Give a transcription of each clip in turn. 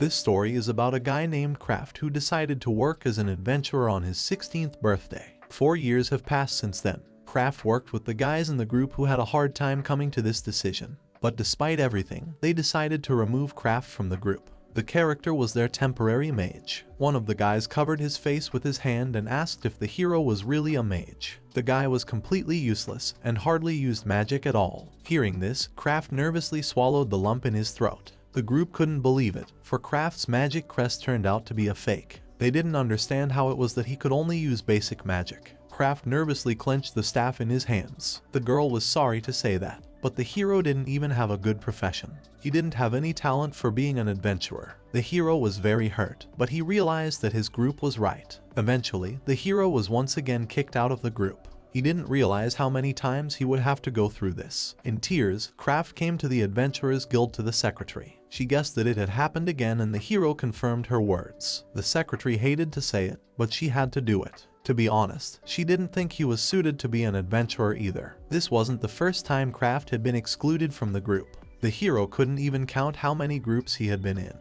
This story is about a guy named Kraft who decided to work as an adventurer on his 16th birthday. 4 years have passed since then. Kraft worked with the guys in the group who had a hard time coming to this decision. But despite everything, they decided to remove Kraft from the group. The character was their temporary mage. One of the guys covered his face with his hand and asked if the hero was really a mage. The guy was completely useless and hardly used magic at all. Hearing this, Kraft nervously swallowed the lump in his throat. The group couldn't believe it, for Kraft's magic crest turned out to be a fake. They didn't understand how it was that he could only use basic magic. Kraft nervously clenched the staff in his hands. The girl was sorry to say that, but the hero didn't even have a good profession. He didn't have any talent for being an adventurer. The hero was very hurt, but he realized that his group was right. Eventually, the hero was once again kicked out of the group. He didn't realize how many times he would have to go through this. In tears, Kraft came to the Adventurers Guild to the secretary. She guessed that it had happened again and the hero confirmed her words. The secretary hated to say it, but she had to do it. To be honest, she didn't think he was suited to be an adventurer either. This wasn't the first time Kraft had been excluded from the group. The hero couldn't even count how many groups he had been in,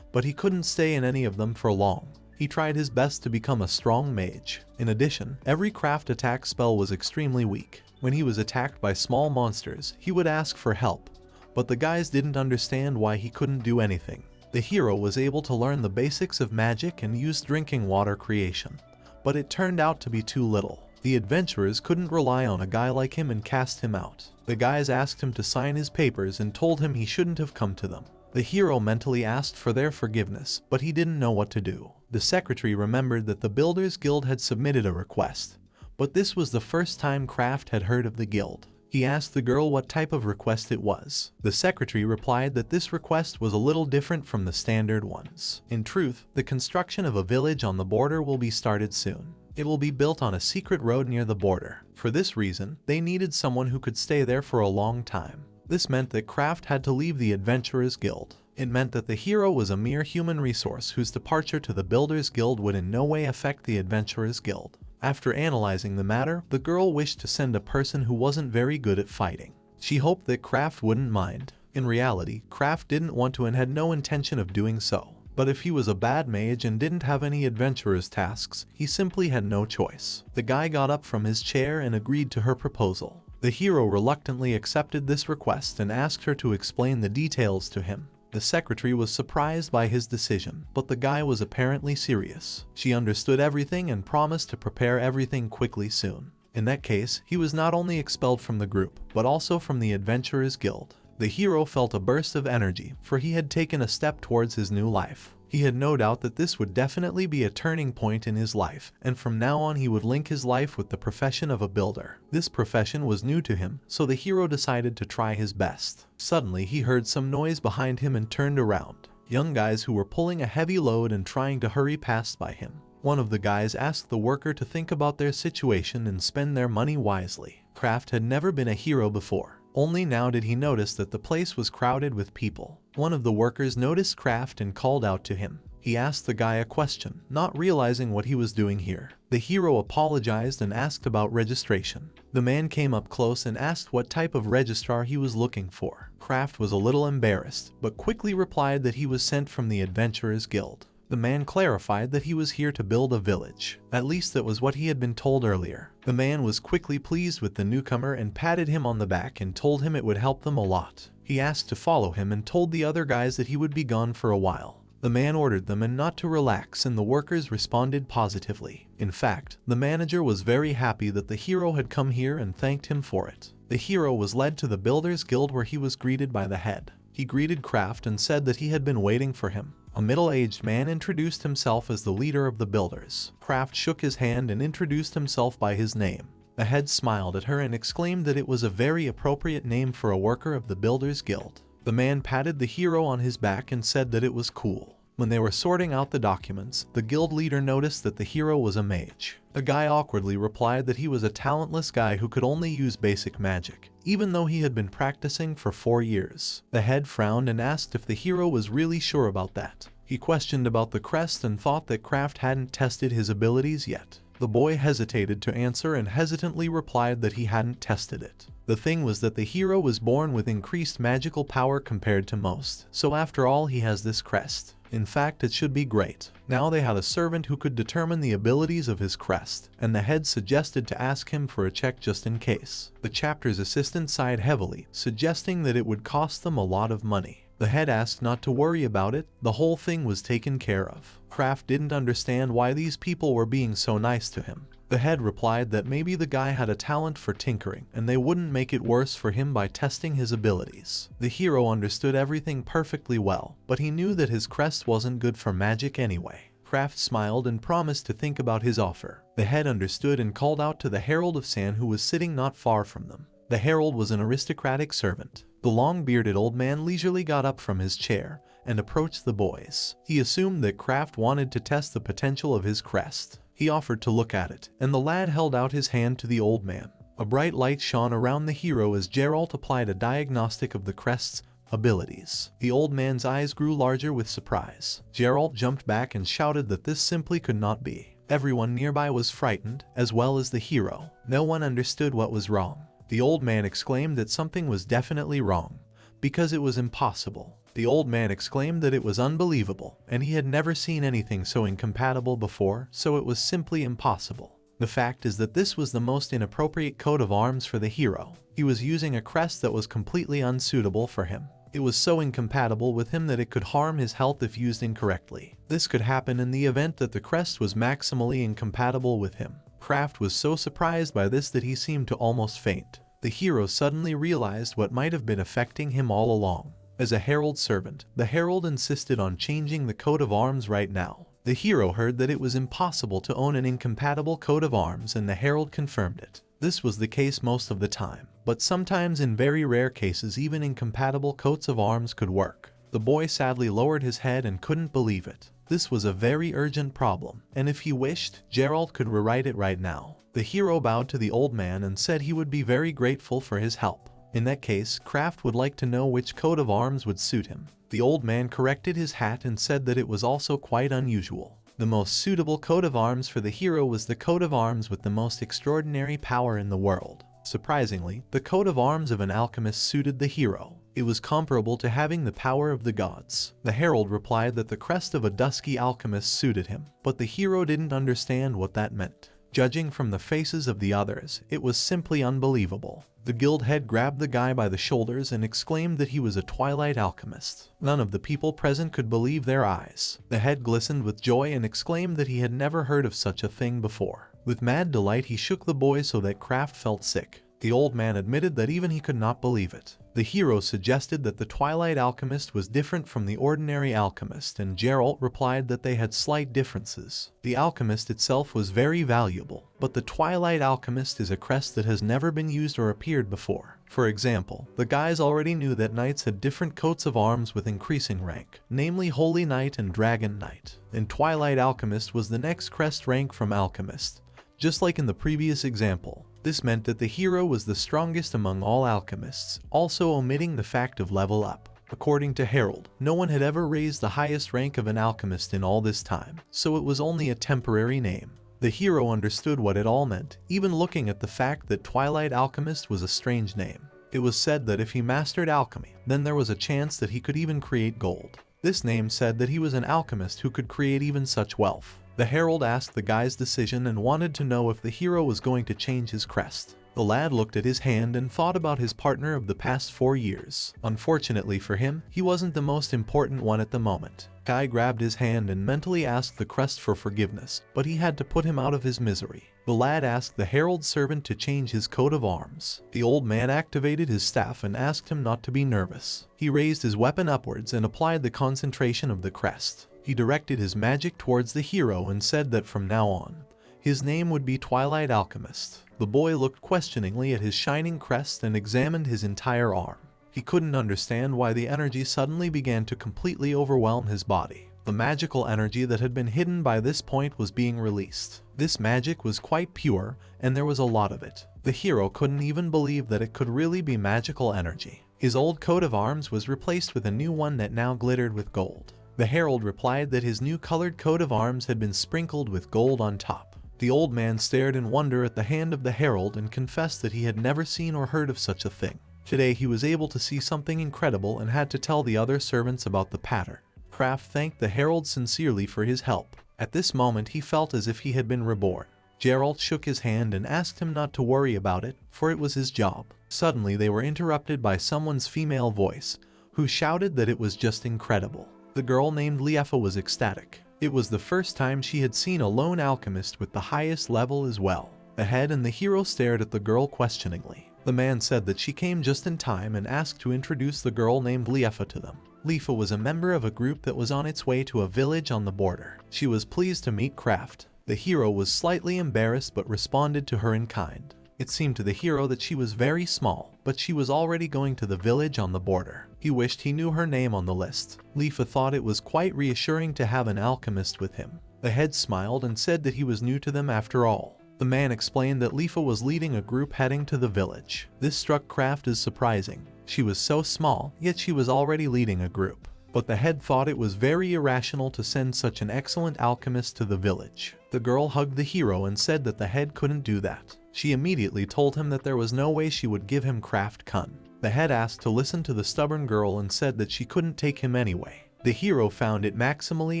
but he couldn't stay in any of them for long. He tried his best to become a strong mage. In addition, every Kraft attack spell was extremely weak. When he was attacked by small monsters, he would ask for help, but the guys didn't understand why he couldn't do anything. The hero was able to learn the basics of magic and use drinking water creation, but it turned out to be too little. The adventurers couldn't rely on a guy like him and cast him out. The guys asked him to sign his papers and told him he shouldn't have come to them. The hero mentally asked for their forgiveness, but he didn't know what to do. The secretary remembered that the Builders Guild had submitted a request, but this was the first time Kraft had heard of the guild. He asked the girl what type of request it was. The secretary replied that this request was a little different from the standard ones. In truth, the construction of a village on the border will be started soon. It will be built on a secret road near the border. For this reason, they needed someone who could stay there for a long time. This meant that Kraft had to leave the Adventurers Guild. It meant that the hero was a mere human resource whose departure to the Builders Guild would in no way affect the Adventurers Guild. After analyzing the matter, the girl wished to send a person who wasn't very good at fighting. She hoped that Kraft wouldn't mind. In reality, Kraft didn't want to and had no intention of doing so. But if he was a bad mage and didn't have any adventurer's tasks, he simply had no choice. The guy got up from his chair and agreed to her proposal. The hero reluctantly accepted this request and asked her to explain the details to him. The secretary was surprised by his decision, but the guy was apparently serious. She understood everything and promised to prepare everything quickly soon. In that case, he was not only expelled from the group, but also from the Adventurers Guild. The hero felt a burst of energy, for he had taken a step towards his new life. He had no doubt that this would definitely be a turning point in his life, and from now on he would link his life with the profession of a builder. This profession was new to him, so the hero decided to try his best. Suddenly he heard some noise behind him and turned around. Young guys who were pulling a heavy load and trying to hurry passed by him. One of the guys asked the worker to think about their situation and spend their money wisely. Kraft had never been a hero before. Only now did he notice that the place was crowded with people. One of the workers noticed Kraft and called out to him. He asked the guy a question, not realizing what he was doing here. The hero apologized and asked about registration. The man came up close and asked what type of registrar he was looking for. Kraft was a little embarrassed, but quickly replied that he was sent from the Adventurers Guild. The man clarified that he was here to build a village. At least that was what he had been told earlier. The man was quickly pleased with the newcomer and patted him on the back and told him it would help them a lot. He asked to follow him and told the other guys that he would be gone for a while. The man ordered them and not to relax, and the workers responded positively. In fact, the manager was very happy that the hero had come here and thanked him for it. The hero was led to the Builders Guild where he was greeted by the head. He greeted Kraft and said that he had been waiting for him. A middle-aged man introduced himself as the leader of the builders. Kraft shook his hand and introduced himself by his name. The head smiled at her and exclaimed that it was a very appropriate name for a worker of the Builders Guild. The man patted the hero on his back and said that it was cool. When they were sorting out the documents, the guild leader noticed that the hero was a mage. The guy awkwardly replied that he was a talentless guy who could only use basic magic, even though he had been practicing for 4 years. The head frowned and asked if the hero was really sure about that. He questioned about the crest and thought that Kraft hadn't tested his abilities yet. The boy hesitated to answer and hesitantly replied that he hadn't tested it. The thing was that the hero was born with increased magical power compared to most, so after all he has this crest. In fact, it should be great. Now they had a servant who could determine the abilities of his crest, and the head suggested to ask him for a check just in case. The chapter's assistant sighed heavily, suggesting that it would cost them a lot of money. The head asked not to worry about it, the whole thing was taken care of. Kraft didn't understand why these people were being so nice to him. The head replied that maybe the guy had a talent for tinkering and they wouldn't make it worse for him by testing his abilities. The hero understood everything perfectly well, but he knew that his crest wasn't good for magic anyway. Kraft smiled and promised to think about his offer. The head understood and called out to the Herald of Sand who was sitting not far from them. The herald was an aristocratic servant. The long-bearded old man leisurely got up from his chair and approached the boys. He assumed that Kraft wanted to test the potential of his crest. He offered to look at it, and the lad held out his hand to the old man. A bright light shone around the hero as Geralt applied a diagnostic of the crest's abilities. The old man's eyes grew larger with surprise. Geralt jumped back and shouted that this simply could not be. Everyone nearby was frightened, as well as the hero. No one understood what was wrong. The old man exclaimed that something was definitely wrong, because it was impossible. The old man exclaimed that it was unbelievable, and he had never seen anything so incompatible before, so it was simply impossible. The fact is that this was the most inappropriate coat of arms for the hero. He was using a crest that was completely unsuitable for him. It was so incompatible with him that it could harm his health if used incorrectly. This could happen in the event that the crest was maximally incompatible with him. Kraft was so surprised by this that he seemed to almost faint. The hero suddenly realized what might have been affecting him all along. As a herald servant, the herald insisted on changing the coat of arms right now. The hero heard that it was impossible to own an incompatible coat of arms, and the herald confirmed it. This was the case most of the time, but sometimes in very rare cases even incompatible coats of arms could work. The boy sadly lowered his head and couldn't believe it. This was a very urgent problem, and if he wished, Geralt could rewrite it right now. The hero bowed to the old man and said he would be very grateful for his help. In that case, Kraft would like to know which coat of arms would suit him. The old man corrected his hat and said that it was also quite unusual. The most suitable coat of arms for the hero was the coat of arms with the most extraordinary power in the world. Surprisingly, the coat of arms of an alchemist suited the hero. It was comparable to having the power of the gods. The herald replied that the crest of a dusky alchemist suited him, but the hero didn't understand what that meant. Judging from the faces of the others, it was simply unbelievable. The guild head grabbed the guy by the shoulders and exclaimed that he was a twilight alchemist. None of the people present could believe their eyes. The head glistened with joy and exclaimed that he had never heard of such a thing before. With mad delight he shook the boy so that Kraft felt sick. The old man admitted that even he could not believe it. The hero suggested that the Twilight Alchemist was different from the ordinary alchemist, and Geralt replied that they had slight differences. The alchemist itself was very valuable, but the Twilight Alchemist is a crest that has never been used or appeared before. For example, the guys already knew that knights had different coats of arms with increasing rank, namely Holy Knight and Dragon Knight, and Twilight Alchemist was the next crest rank from Alchemist. Just like in the previous example, this meant that the hero was the strongest among all alchemists, also omitting the fact of level up. According to Herald, no one had ever raised the highest rank of an alchemist in all this time, so it was only a temporary name. The hero understood what it all meant, even looking at the fact that Twilight Alchemist was a strange name. It was said that if he mastered alchemy, then there was a chance that he could even create gold. This name said that he was an alchemist who could create even such wealth. The herald asked the guy's decision and wanted to know if the hero was going to change his crest. The lad looked at his hand and thought about his partner of the past 4 years. Unfortunately for him, he wasn't the most important one at the moment. Guy grabbed his hand and mentally asked the crest for forgiveness, but he had to put him out of his misery. The lad asked the herald servant to change his coat of arms. The old man activated his staff and asked him not to be nervous. He raised his weapon upwards and applied the concentration of the crest. He directed his magic towards the hero and said that from now on, his name would be Twilight Alchemist. The boy looked questioningly at his shining crest and examined his entire arm. He couldn't understand why the energy suddenly began to completely overwhelm his body. The magical energy that had been hidden by this point was being released. This magic was quite pure, and there was a lot of it. The hero couldn't even believe that it could really be magical energy. His old coat of arms was replaced with a new one that now glittered with gold. The herald replied that his new colored coat of arms had been sprinkled with gold on top. The old man stared in wonder at the hand of the herald and confessed that he had never seen or heard of such a thing. Today he was able to see something incredible and had to tell the other servants about the pattern. Kraft thanked the herald sincerely for his help. At this moment he felt as if he had been reborn. Geralt shook his hand and asked him not to worry about it, for it was his job. Suddenly they were interrupted by someone's female voice, who shouted that it was just incredible. The girl named Liefa was ecstatic. It was the first time she had seen a lone alchemist with the highest level as well. The head and the hero stared at the girl questioningly. The man said that she came just in time and asked to introduce the girl named Liefa to them. Liefa was a member of a group that was on its way to a village on the border. She was pleased to meet Kraft. The hero was slightly embarrassed but responded to her in kind. It seemed to the hero that she was very small, but she was already going to the village on the border. He wished he knew her name on the list. Liefa thought it was quite reassuring to have an alchemist with him. The head smiled and said that he was new to them after all. The man explained that Liefa was leading a group heading to the village. This struck Kraft as surprising. She was so small, yet she was already leading a group. But the head thought it was very irrational to send such an excellent alchemist to the village. The girl hugged the hero and said that the head couldn't do that. She immediately told him that there was no way she would give him Kraft Kun. The head asked to listen to the stubborn girl and said that she couldn't take him anyway. The hero found it maximally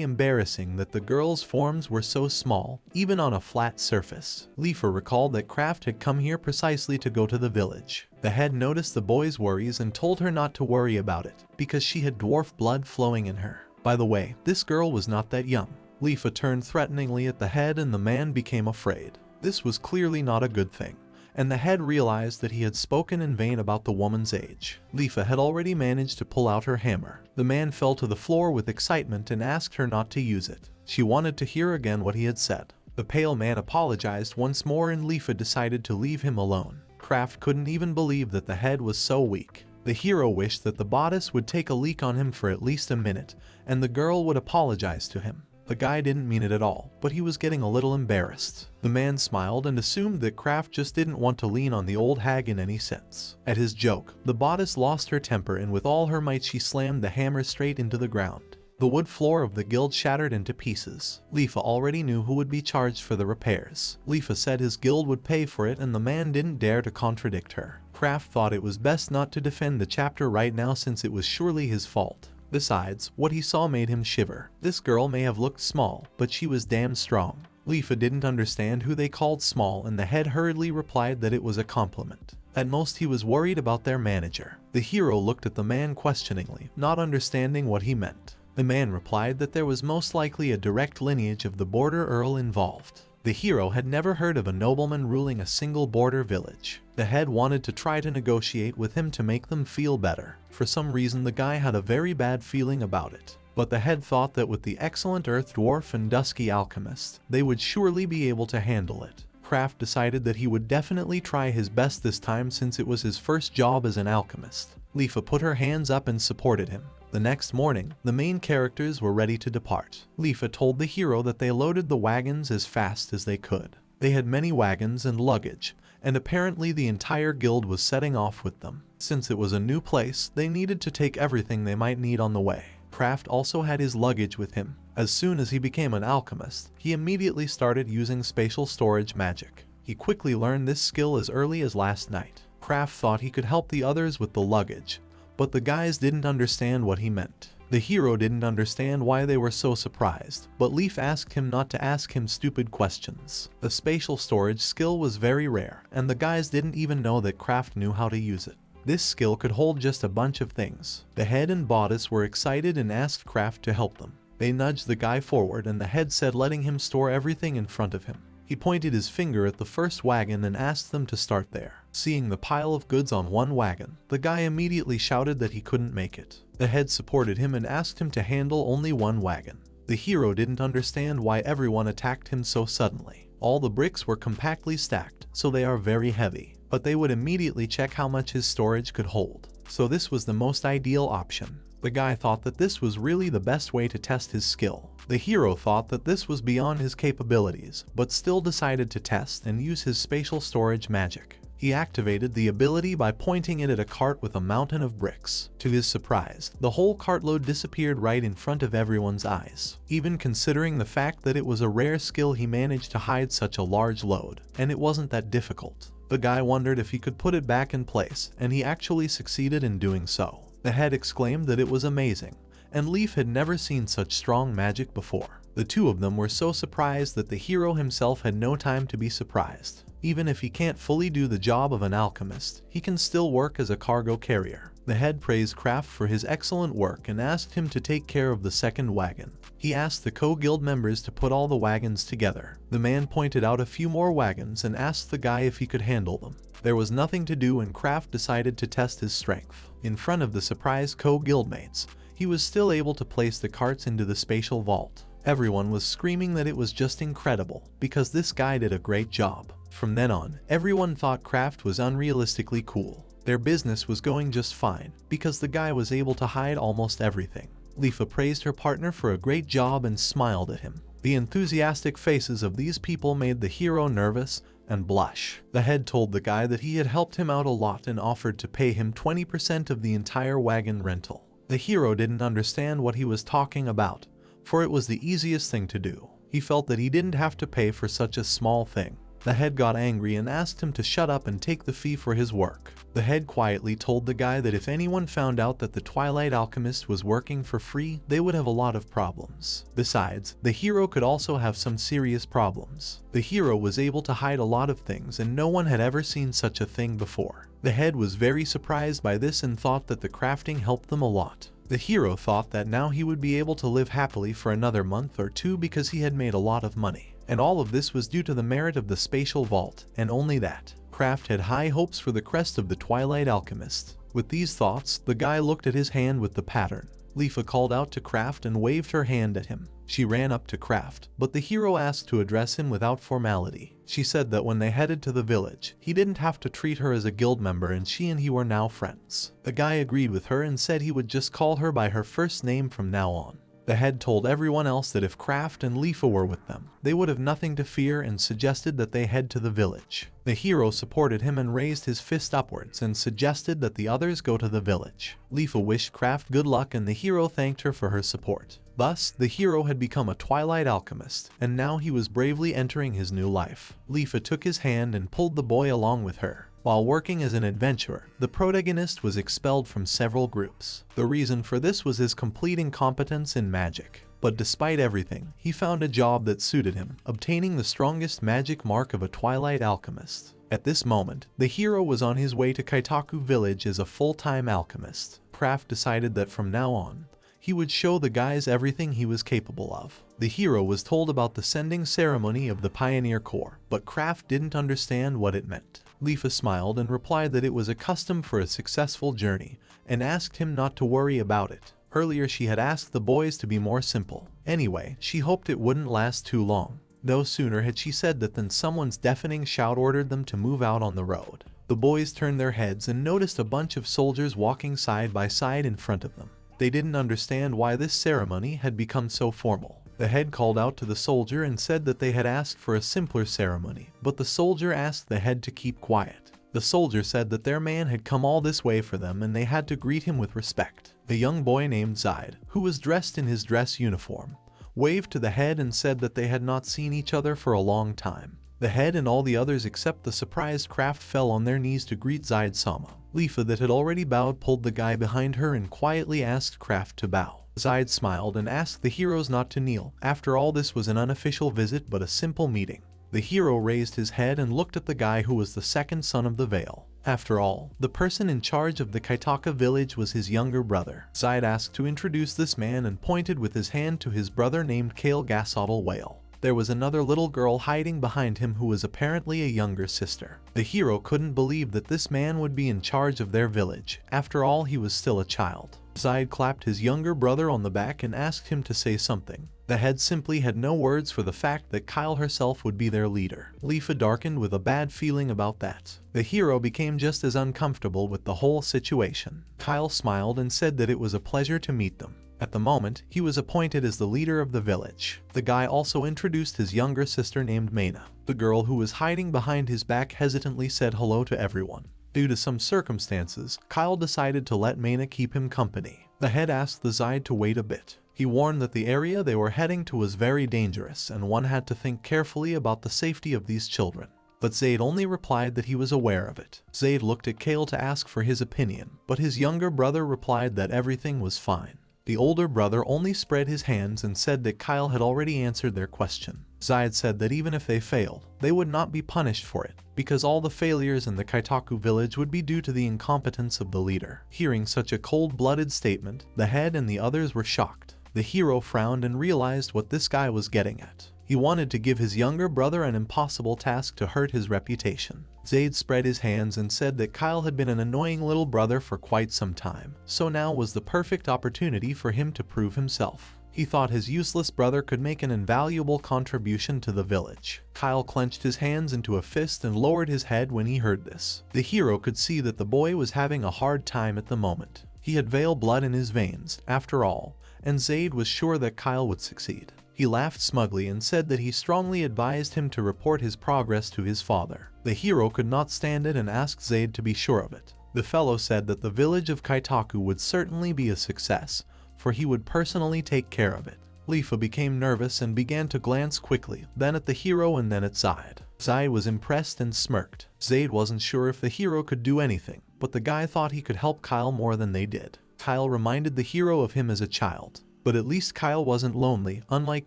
embarrassing that the girl's forms were so small, even on a flat surface. Liefa recalled that Kraft had come here precisely to go to the village. The head noticed the boy's worries and told her not to worry about it, because she had dwarf blood flowing in her. By the way, this girl was not that young. Liefa turned threateningly at the head and the man became afraid. This was clearly not a good thing, and the head realized that he had spoken in vain about the woman's age. Liefa had already managed to pull out her hammer. The man fell to the floor with excitement and asked her not to use it. She wanted to hear again what he had said. The pale man apologized once more and Liefa decided to leave him alone. Kraft couldn't even believe that the head was so weak. The hero wished that the bodice would take a leak on him for at least a minute, and the girl would apologize to him. The guy didn't mean it at all, but he was getting a little embarrassed. The man smiled and assumed that Kraft just didn't want to lean on the old hag in any sense. At his joke, the bodice lost her temper and with all her might she slammed the hammer straight into the ground. The wood floor of the guild shattered into pieces. Liefa already knew who would be charged for the repairs. Liefa said his guild would pay for it and the man didn't dare to contradict her. Kraft thought it was best not to defend the chapter right now since it was surely his fault. Besides, what he saw made him shiver. This girl may have looked small, but she was damn strong. Liefa didn't understand who they called small and the head hurriedly replied that it was a compliment. At most he was worried about their manager. The hero looked at the man questioningly, not understanding what he meant. The man replied that there was most likely a direct lineage of the border earl involved. The hero had never heard of a nobleman ruling a single border village. The head wanted to try to negotiate with him to make them feel better. For some reason the guy had a very bad feeling about it. But the head thought that with the excellent earth dwarf and dusky alchemist, they would surely be able to handle it. Kraft decided that he would definitely try his best this time since it was his first job as an alchemist. Liefa put her hands up and supported him. The next morning, the main characters were ready to depart. Liefa told the hero that they loaded the wagons as fast as they could. They had many wagons and luggage, and apparently the entire guild was setting off with them. Since it was a new place, they needed to take everything they might need on the way. Kraft also had his luggage with him. As soon as he became an alchemist, he immediately started using spatial storage magic. He quickly learned this skill as early as last night. Kraft thought he could help the others with the luggage, but the guys didn't understand what he meant. The hero didn't understand why they were so surprised, but Leaf asked him not to ask him stupid questions. The spatial storage skill was very rare, and the guys didn't even know that Kraft knew how to use it. This skill could hold just a bunch of things. The head and bodice were excited and asked Kraft to help them. They nudged the guy forward and the head said letting him store everything in front of him. He pointed his finger at the first wagon and asked them to start there. Seeing the pile of goods on one wagon, the guy immediately shouted that he couldn't make it. The head supported him and asked him to handle only one wagon. The hero didn't understand why everyone attacked him so suddenly. All the bricks were compactly stacked, so they are very heavy, but they would immediately check how much his storage could hold. So this was the most ideal option. The guy thought that this was really the best way to test his skill. The hero thought that this was beyond his capabilities, but still decided to test and use his spatial storage magic. He activated the ability by pointing it at a cart with a mountain of bricks. To his surprise, the whole cartload disappeared right in front of everyone's eyes. Even considering the fact that it was a rare skill, he managed to hide such a large load, and it wasn't that difficult. The guy wondered if he could put it back in place, and he actually succeeded in doing so. The head exclaimed that it was amazing, and Leaf had never seen such strong magic before. The two of them were so surprised that the hero himself had no time to be surprised. Even if he can't fully do the job of an alchemist, he can still work as a cargo carrier. The head praised Kraft for his excellent work and asked him to take care of the second wagon. He asked the co-guild members to put all the wagons together. The man pointed out a few more wagons and asked the guy if he could handle them. There was nothing to do and Kraft decided to test his strength. In front of the surprised co-guildmates, he was still able to place the carts into the spatial vault. Everyone was screaming that it was just incredible, because this guy did a great job. From then on, everyone thought Kraft was unrealistically cool. Their business was going just fine, because the guy was able to hide almost everything. Leaf praised her partner for a great job and smiled at him. The enthusiastic faces of these people made the hero nervous and blush. The head told the guy that he had helped him out a lot and offered to pay him 20% of the entire wagon rental. The hero didn't understand what he was talking about, for it was the easiest thing to do. He felt that he didn't have to pay for such a small thing. The head got angry and asked him to shut up and take the fee for his work. The head quietly told the guy that if anyone found out that the Twilight Alchemist was working for free, they would have a lot of problems. Besides, the hero could also have some serious problems. The hero was able to hide a lot of things and no one had ever seen such a thing before. The head was very surprised by this and thought that the crafting helped them a lot. The hero thought that now he would be able to live happily for another month or two because he had made a lot of money. And all of this was due to the merit of the spatial vault, and only that. Kraft had high hopes for the crest of the Twilight Alchemist. With these thoughts, the guy looked at his hand with the pattern. Leafa called out to Kraft and waved her hand at him. She ran up to Kraft, but the hero asked to address him without formality. She said that when they headed to the village, he didn't have to treat her as a guild member and she and he were now friends. The guy agreed with her and said he would just call her by her first name from now on. The head told everyone else that if Kraft and Leafa were with them, they would have nothing to fear and suggested that they head to the village. The hero supported him and raised his fist upwards and suggested that the others go to the village. Leafa wished Kraft good luck and the hero thanked her for her support. Thus, the hero had become a Twilight Alchemist, and now he was bravely entering his new life. Leafa took his hand and pulled the boy along with her. While working as an adventurer, the protagonist was expelled from several groups. The reason for this was his complete incompetence in magic. But despite everything, he found a job that suited him, obtaining the strongest magic mark of a Twilight Alchemist. At this moment, the hero was on his way to Kaitaku village as a full-time alchemist. Kraft decided that from now on, he would show the guys everything he was capable of. The hero was told about the sending ceremony of the Pioneer Corps, but Kraft didn't understand what it meant. Leafa smiled and replied that it was a custom for a successful journey, and asked him not to worry about it. Earlier she had asked the boys to be more simple. Anyway, she hoped it wouldn't last too long. No sooner had she said that than someone's deafening shout ordered them to move out on the road. The boys turned their heads and noticed a bunch of soldiers walking side by side in front of them. They didn't understand why this ceremony had become so formal. The head called out to the soldier and said that they had asked for a simpler ceremony, but the soldier asked the head to keep quiet. The soldier said that their man had come all this way for them and they had to greet him with respect. A young boy named Zaid, who was dressed in his dress uniform, waved to the head and said that they had not seen each other for a long time. The head and all the others except the surprised Kraft fell on their knees to greet Zaid-sama. Leafa, that had already bowed, pulled the guy behind her and quietly asked Kraft to bow. Zaid smiled and asked the heroes not to kneel. After all, this was an unofficial visit but a simple meeting. The hero raised his head and looked at the guy who was the second son of the Veil. After all, the person in charge of the Kaitaka village was his younger brother. Zaid asked to introduce this man and pointed with his hand to his brother named Kale Gasotl Whale. There was another little girl hiding behind him who was apparently a younger sister. The hero couldn't believe that this man would be in charge of their village. After all, he was still a child. Zaid clapped his younger brother on the back and asked him to say something. The head simply had no words for the fact that Kyle herself would be their leader. Leafa darkened with a bad feeling about that. The hero became just as uncomfortable with the whole situation. Kyle smiled and said that it was a pleasure to meet them. At the moment, he was appointed as the leader of the village. The guy also introduced his younger sister named Maina. The girl who was hiding behind his back hesitantly said hello to everyone. Due to some circumstances, Kyle decided to let Maina keep him company. The head asked the Zaid to wait a bit. He warned that the area they were heading to was very dangerous and one had to think carefully about the safety of these children. But Zaid only replied that he was aware of it. Zaid looked at Kale to ask for his opinion, but his younger brother replied that everything was fine. The older brother only spread his hands and said that Kyle had already answered their question. Zaid said that even if they failed, they would not be punished for it, because all the failures in the Kaitaku village would be due to the incompetence of the leader. Hearing such a cold-blooded statement, the head and the others were shocked. The hero frowned and realized what this guy was getting at. He wanted to give his younger brother an impossible task to hurt his reputation. Zaid spread his hands and said that Kyle had been an annoying little brother for quite some time, so now was the perfect opportunity for him to prove himself. He thought his useless brother could make an invaluable contribution to the village. Kyle clenched his hands into a fist and lowered his head when he heard this. The hero could see that the boy was having a hard time at the moment. He had veil blood in his veins, after all, and Zaid was sure that Kyle would succeed. He laughed smugly and said that he strongly advised him to report his progress to his father. The hero could not stand it and asked Zaid to be sure of it. The fellow said that the village of Kaitaku would certainly be a success, for he would personally take care of it. Lifa became nervous and began to glance quickly, then at the hero and then at Zaid. Zaid was impressed and smirked. Zaid wasn't sure if the hero could do anything, but the guy thought he could help Kyle more than they did. Kyle reminded the hero of him as a child. But at least Kyle wasn't lonely, unlike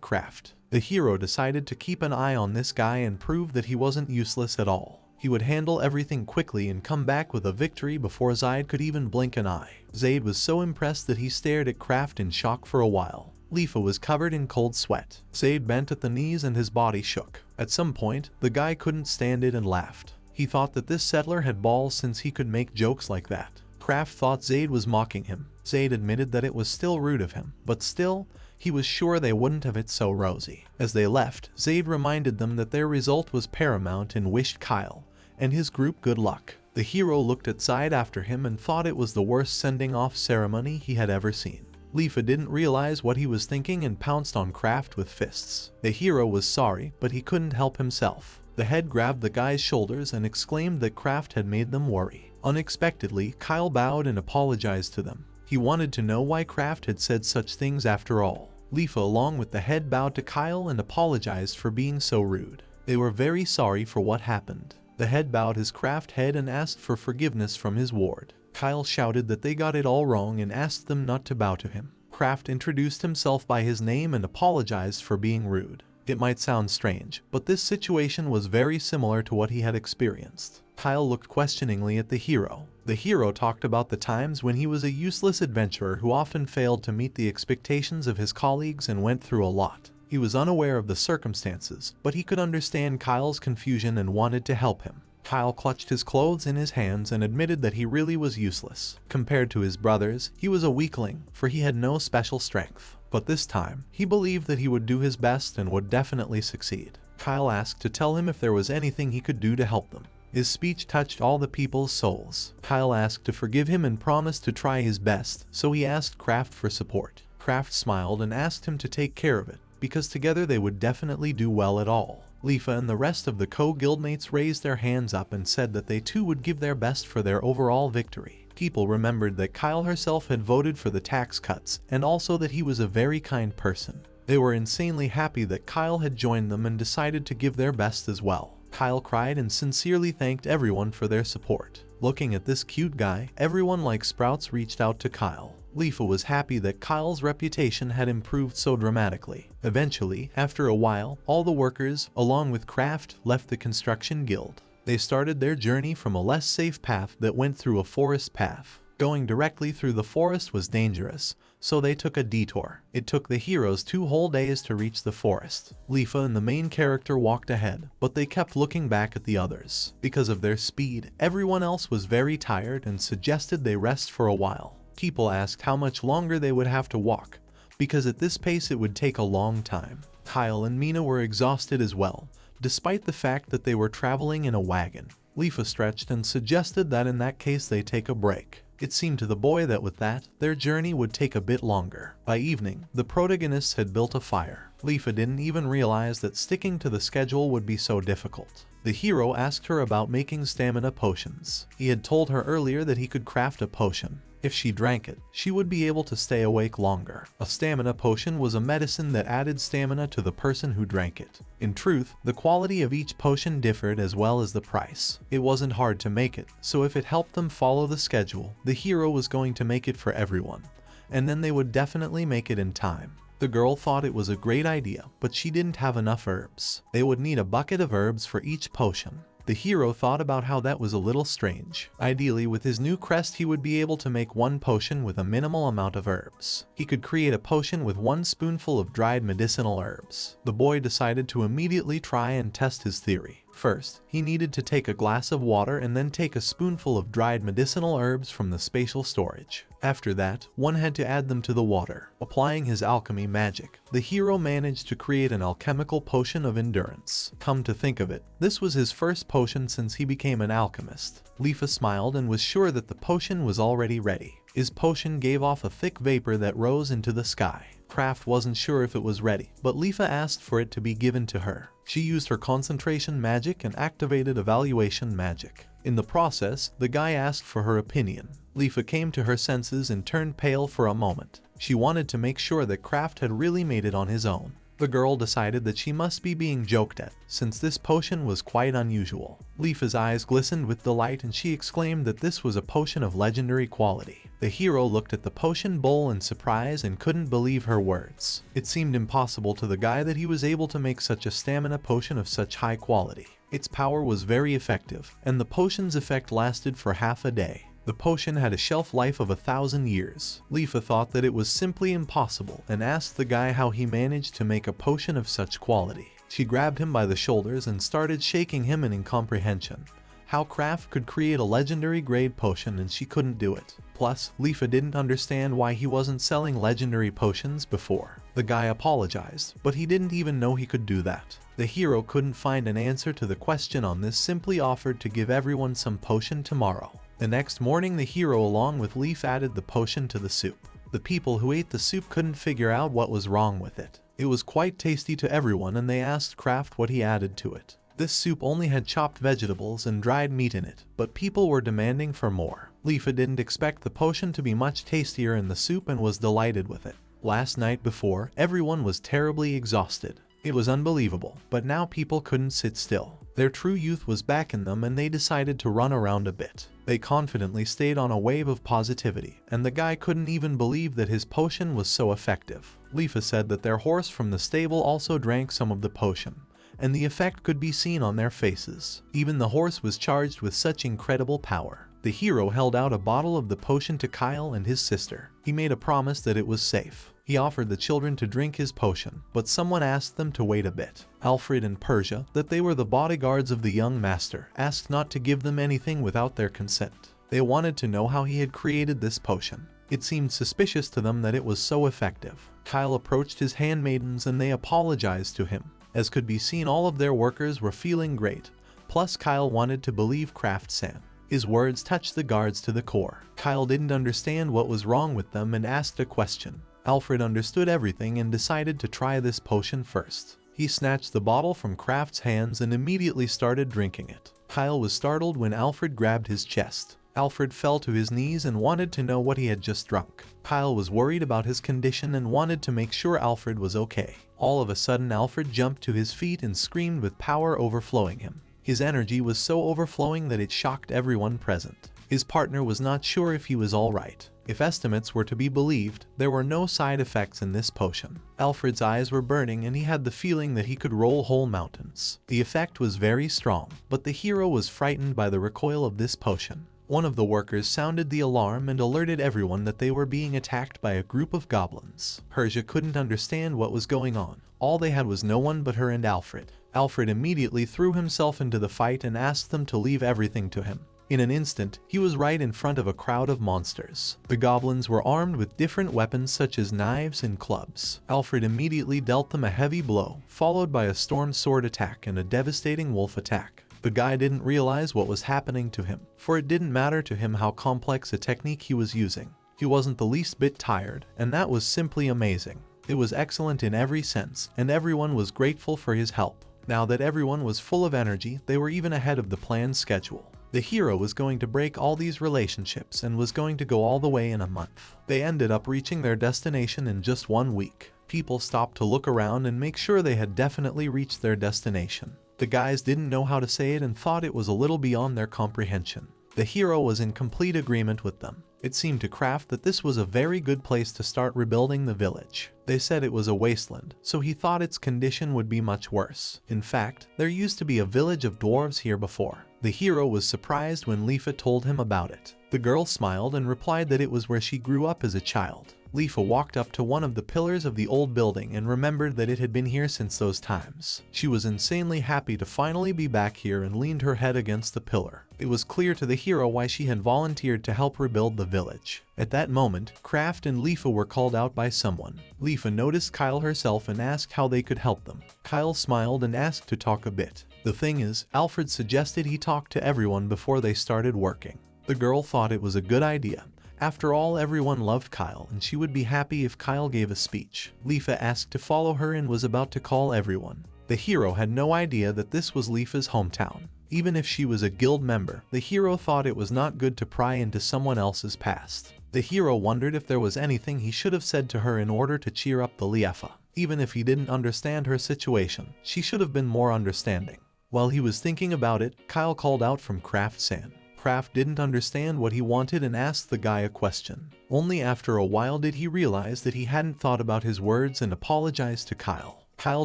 Kraft. The hero decided to keep an eye on this guy and prove that he wasn't useless at all. He would handle everything quickly and come back with a victory before Zaid could even blink an eye. Zaid was so impressed that he stared at Kraft in shock for a while. Lifa was covered in cold sweat. Zaid bent at the knees and his body shook. At some point, the guy couldn't stand it and laughed. He thought that this settler had balls since he could make jokes like that. Kraft thought Zaid was mocking him. Zaid admitted that it was still rude of him, but still, he was sure they wouldn't have it so rosy. As they left, Zaid reminded them that their result was paramount and wished Kyle and his group good luck. The hero looked at Zaid after him and thought it was the worst sending-off ceremony he had ever seen. Lifa didn't realize what he was thinking and pounced on Kraft with fists. The hero was sorry, but he couldn't help himself. The head grabbed the guy's shoulders and exclaimed that Kraft had made them worry. Unexpectedly, Kyle bowed and apologized to them. He wanted to know why Kraft had said such things after all. Lifa along with the head bowed to Kyle and apologized for being so rude. They were very sorry for what happened. The head bowed his Kraft head and asked for forgiveness from his ward. Kyle shouted that they got it all wrong and asked them not to bow to him. Kraft introduced himself by his name and apologized for being rude. It might sound strange, but this situation was very similar to what he had experienced. Kyle looked questioningly at the hero. The hero talked about the times when he was a useless adventurer who often failed to meet the expectations of his colleagues and went through a lot. He was unaware of the circumstances, but he could understand Kyle's confusion and wanted to help him. Kyle clutched his clothes in his hands and admitted that he really was useless. Compared to his brothers, he was a weakling, for he had no special strength. But this time, he believed that he would do his best and would definitely succeed. Kyle asked to tell him if there was anything he could do to help them. His speech touched all the people's souls. Kyle asked to forgive him and promised to try his best, so he asked Kraft for support. Kraft smiled and asked him to take care of it, because together they would definitely do well at all. Lifa and the rest of the co-guildmates raised their hands up and said that they too would give their best for their overall victory. People remembered that Kyle herself had voted for the tax cuts, and also that he was a very kind person. They were insanely happy that Kyle had joined them and decided to give their best as well. Kyle cried and sincerely thanked everyone for their support. Looking at this cute guy, everyone like Sprouts reached out to Kyle. Lifa was happy that Kyle's reputation had improved so dramatically. Eventually, after a while, all the workers, along with Kraft, left the construction guild. They started their journey from a less safe path that went through a forest path. Going directly through the forest was dangerous, so they took a detour. It took the heroes 2 whole days to reach the forest. Lifa and the main character walked ahead, but they kept looking back at the others. Because of their speed, everyone else was very tired and suggested they rest for a while. People asked how much longer they would have to walk, because at this pace it would take a long time. Kyle and Mina were exhausted as well, despite the fact that they were traveling in a wagon. Lifa stretched and suggested that in that case they take a break. It seemed to the boy that with that, their journey would take a bit longer. By evening, the protagonists had built a fire. Lifa didn't even realize that sticking to the schedule would be so difficult. The hero asked her about making stamina potions. He had told her earlier that he could craft a potion. If she drank it, she would be able to stay awake longer. A stamina potion was a medicine that added stamina to the person who drank it. In truth, the quality of each potion differed as well as the price. It wasn't hard to make it, so if it helped them follow the schedule, the hero was going to make it for everyone. and then they would definitely make it in time. The girl thought it was a great idea, but she didn't have enough herbs. They would need a bucket of herbs for each potion. The hero thought about how that was a little strange. Ideally, with his new crest, he would be able to make one potion with a minimal amount of herbs. He could create a potion with 1 spoonful of dried medicinal herbs. The boy decided to immediately try and test his theory. First, he needed to take a glass of water and then take a spoonful of dried medicinal herbs from the spatial storage. After that, one had to add them to the water. Applying his alchemy magic, the hero managed to create an alchemical potion of endurance. Come to think of it, this was his first potion since he became an alchemist. Leafa smiled and was sure that the potion was already ready. His potion gave off a thick vapor that rose into the sky. Kraft wasn't sure if it was ready, but Leafa asked for it to be given to her. She used her concentration magic and activated evaluation magic. In the process, the guy asked for her opinion. Leafa came to her senses and turned pale for a moment. She wanted to make sure that Kraft had really made it on his own. The girl decided that she must be being joked at, since this potion was quite unusual. Leafa's eyes glistened with delight and she exclaimed that this was a potion of legendary quality. The hero looked at the potion bowl in surprise and couldn't believe her words. It seemed impossible to the guy that he was able to make such a stamina potion of such high quality. Its power was very effective, and the potion's effect lasted for half a day. The potion had a shelf life of 1,000 years. Leafa thought that it was simply impossible and asked the guy how he managed to make a potion of such quality. She grabbed him by the shoulders and started shaking him in incomprehension. How Kraft could create a legendary grade potion and she couldn't do it. Plus, Leafa didn't understand why he wasn't selling legendary potions before. The guy apologized, but he didn't even know he could do that. The hero couldn't find an answer to the question on this, simply offered to give everyone some potion tomorrow. The next morning, the hero along with Leaf added the potion to the soup. The people who ate the soup couldn't figure out what was wrong with it. It was quite tasty to everyone and they asked Kraft what he added to it. This soup only had chopped vegetables and dried meat in it, but people were demanding for more. Leafa didn't expect the potion to be much tastier in the soup and was delighted with it. Last night before, everyone was terribly exhausted. It was unbelievable, but now people couldn't sit still. Their true youth was back in them and they decided to run around a bit. They confidently stayed on a wave of positivity, and the guy couldn't even believe that his potion was so effective. Leafa said that their horse from the stable also drank some of the potion, and the effect could be seen on their faces. Even the horse was charged with such incredible power. The hero held out a bottle of the potion to Kyle and his sister. He made a promise that it was safe. He offered the children to drink his potion, but someone asked them to wait a bit. Alfred and Persia, that they were the bodyguards of the young master, asked not to give them anything without their consent. They wanted to know how he had created this potion. It seemed suspicious to them that it was so effective. Kyle approached his handmaidens and they apologized to him. As could be seen, all of their workers were feeling great. Plus, Kyle wanted to believe Kraft-san. His words touched the guards to the core. Kyle didn't understand what was wrong with them and asked a question. Alfred understood everything and decided to try this potion first. He snatched the bottle from Kraft's hands and immediately started drinking it. Kyle was startled when Alfred grabbed his chest. Alfred fell to his knees and wanted to know what he had just drunk. Kyle was worried about his condition and wanted to make sure Alfred was okay. All of a sudden, Alfred jumped to his feet and screamed with power overflowing him. His energy was so overflowing that it shocked everyone present. His partner was not sure if he was alright. If estimates were to be believed, there were no side effects in this potion. Alfred's eyes were burning and he had the feeling that he could roll whole mountains. The effect was very strong, but the hero was frightened by the recoil of this potion. One of the workers sounded the alarm and alerted everyone that they were being attacked by a group of goblins. Persia couldn't understand what was going on. All they had was no one but her and Alfred. Alfred immediately threw himself into the fight and asked them to leave everything to him. In an instant, he was right in front of a crowd of monsters. The goblins were armed with different weapons such as knives and clubs. Alfred immediately dealt them a heavy blow, followed by a storm sword attack and a devastating wolf attack. The guy didn't realize what was happening to him, for it didn't matter to him how complex a technique he was using. He wasn't the least bit tired, and that was simply amazing. It was excellent in every sense, and everyone was grateful for his help. Now that everyone was full of energy, they were even ahead of the planned schedule. The hero was going to break all these relationships and was going to go all the way in a month. They ended up reaching their destination in just 1 week. People stopped to look around and make sure they had definitely reached their destination. The guys didn't know how to say it and thought it was a little beyond their comprehension. The hero was in complete agreement with them. It seemed to Kraft that this was a very good place to start rebuilding the village. They said it was a wasteland, so he thought its condition would be much worse. In fact, there used to be a village of dwarves here before. The hero was surprised when Leafa told him about it. The girl smiled and replied that it was where she grew up as a child. Leafa walked up to one of the pillars of the old building and remembered that it had been here since those times. She was insanely happy to finally be back here and leaned her head against the pillar. It was clear to the hero why she had volunteered to help rebuild the village. At that moment, Kraft and Leafa were called out by someone. Leafa noticed Kyle herself and asked how they could help them. Kyle smiled and asked to talk a bit. The thing is, Alfred suggested he talk to everyone before they started working. The girl thought it was a good idea. After all, everyone loved Kyle, and she would be happy if Kyle gave a speech. Leafa asked to follow her and was about to call everyone. The hero had no idea that this was Leafa's hometown. Even if she was a guild member, the hero thought it was not good to pry into someone else's past. The hero wondered if there was anything he should have said to her in order to cheer up the Leafa. Even if he didn't understand her situation, she should have been more understanding. While he was thinking about it, Kyle called out from Kraft-san. Kraft didn't understand what he wanted and asked the guy a question. Only after a while did he realize that he hadn't thought about his words and apologized to Kyle. Kyle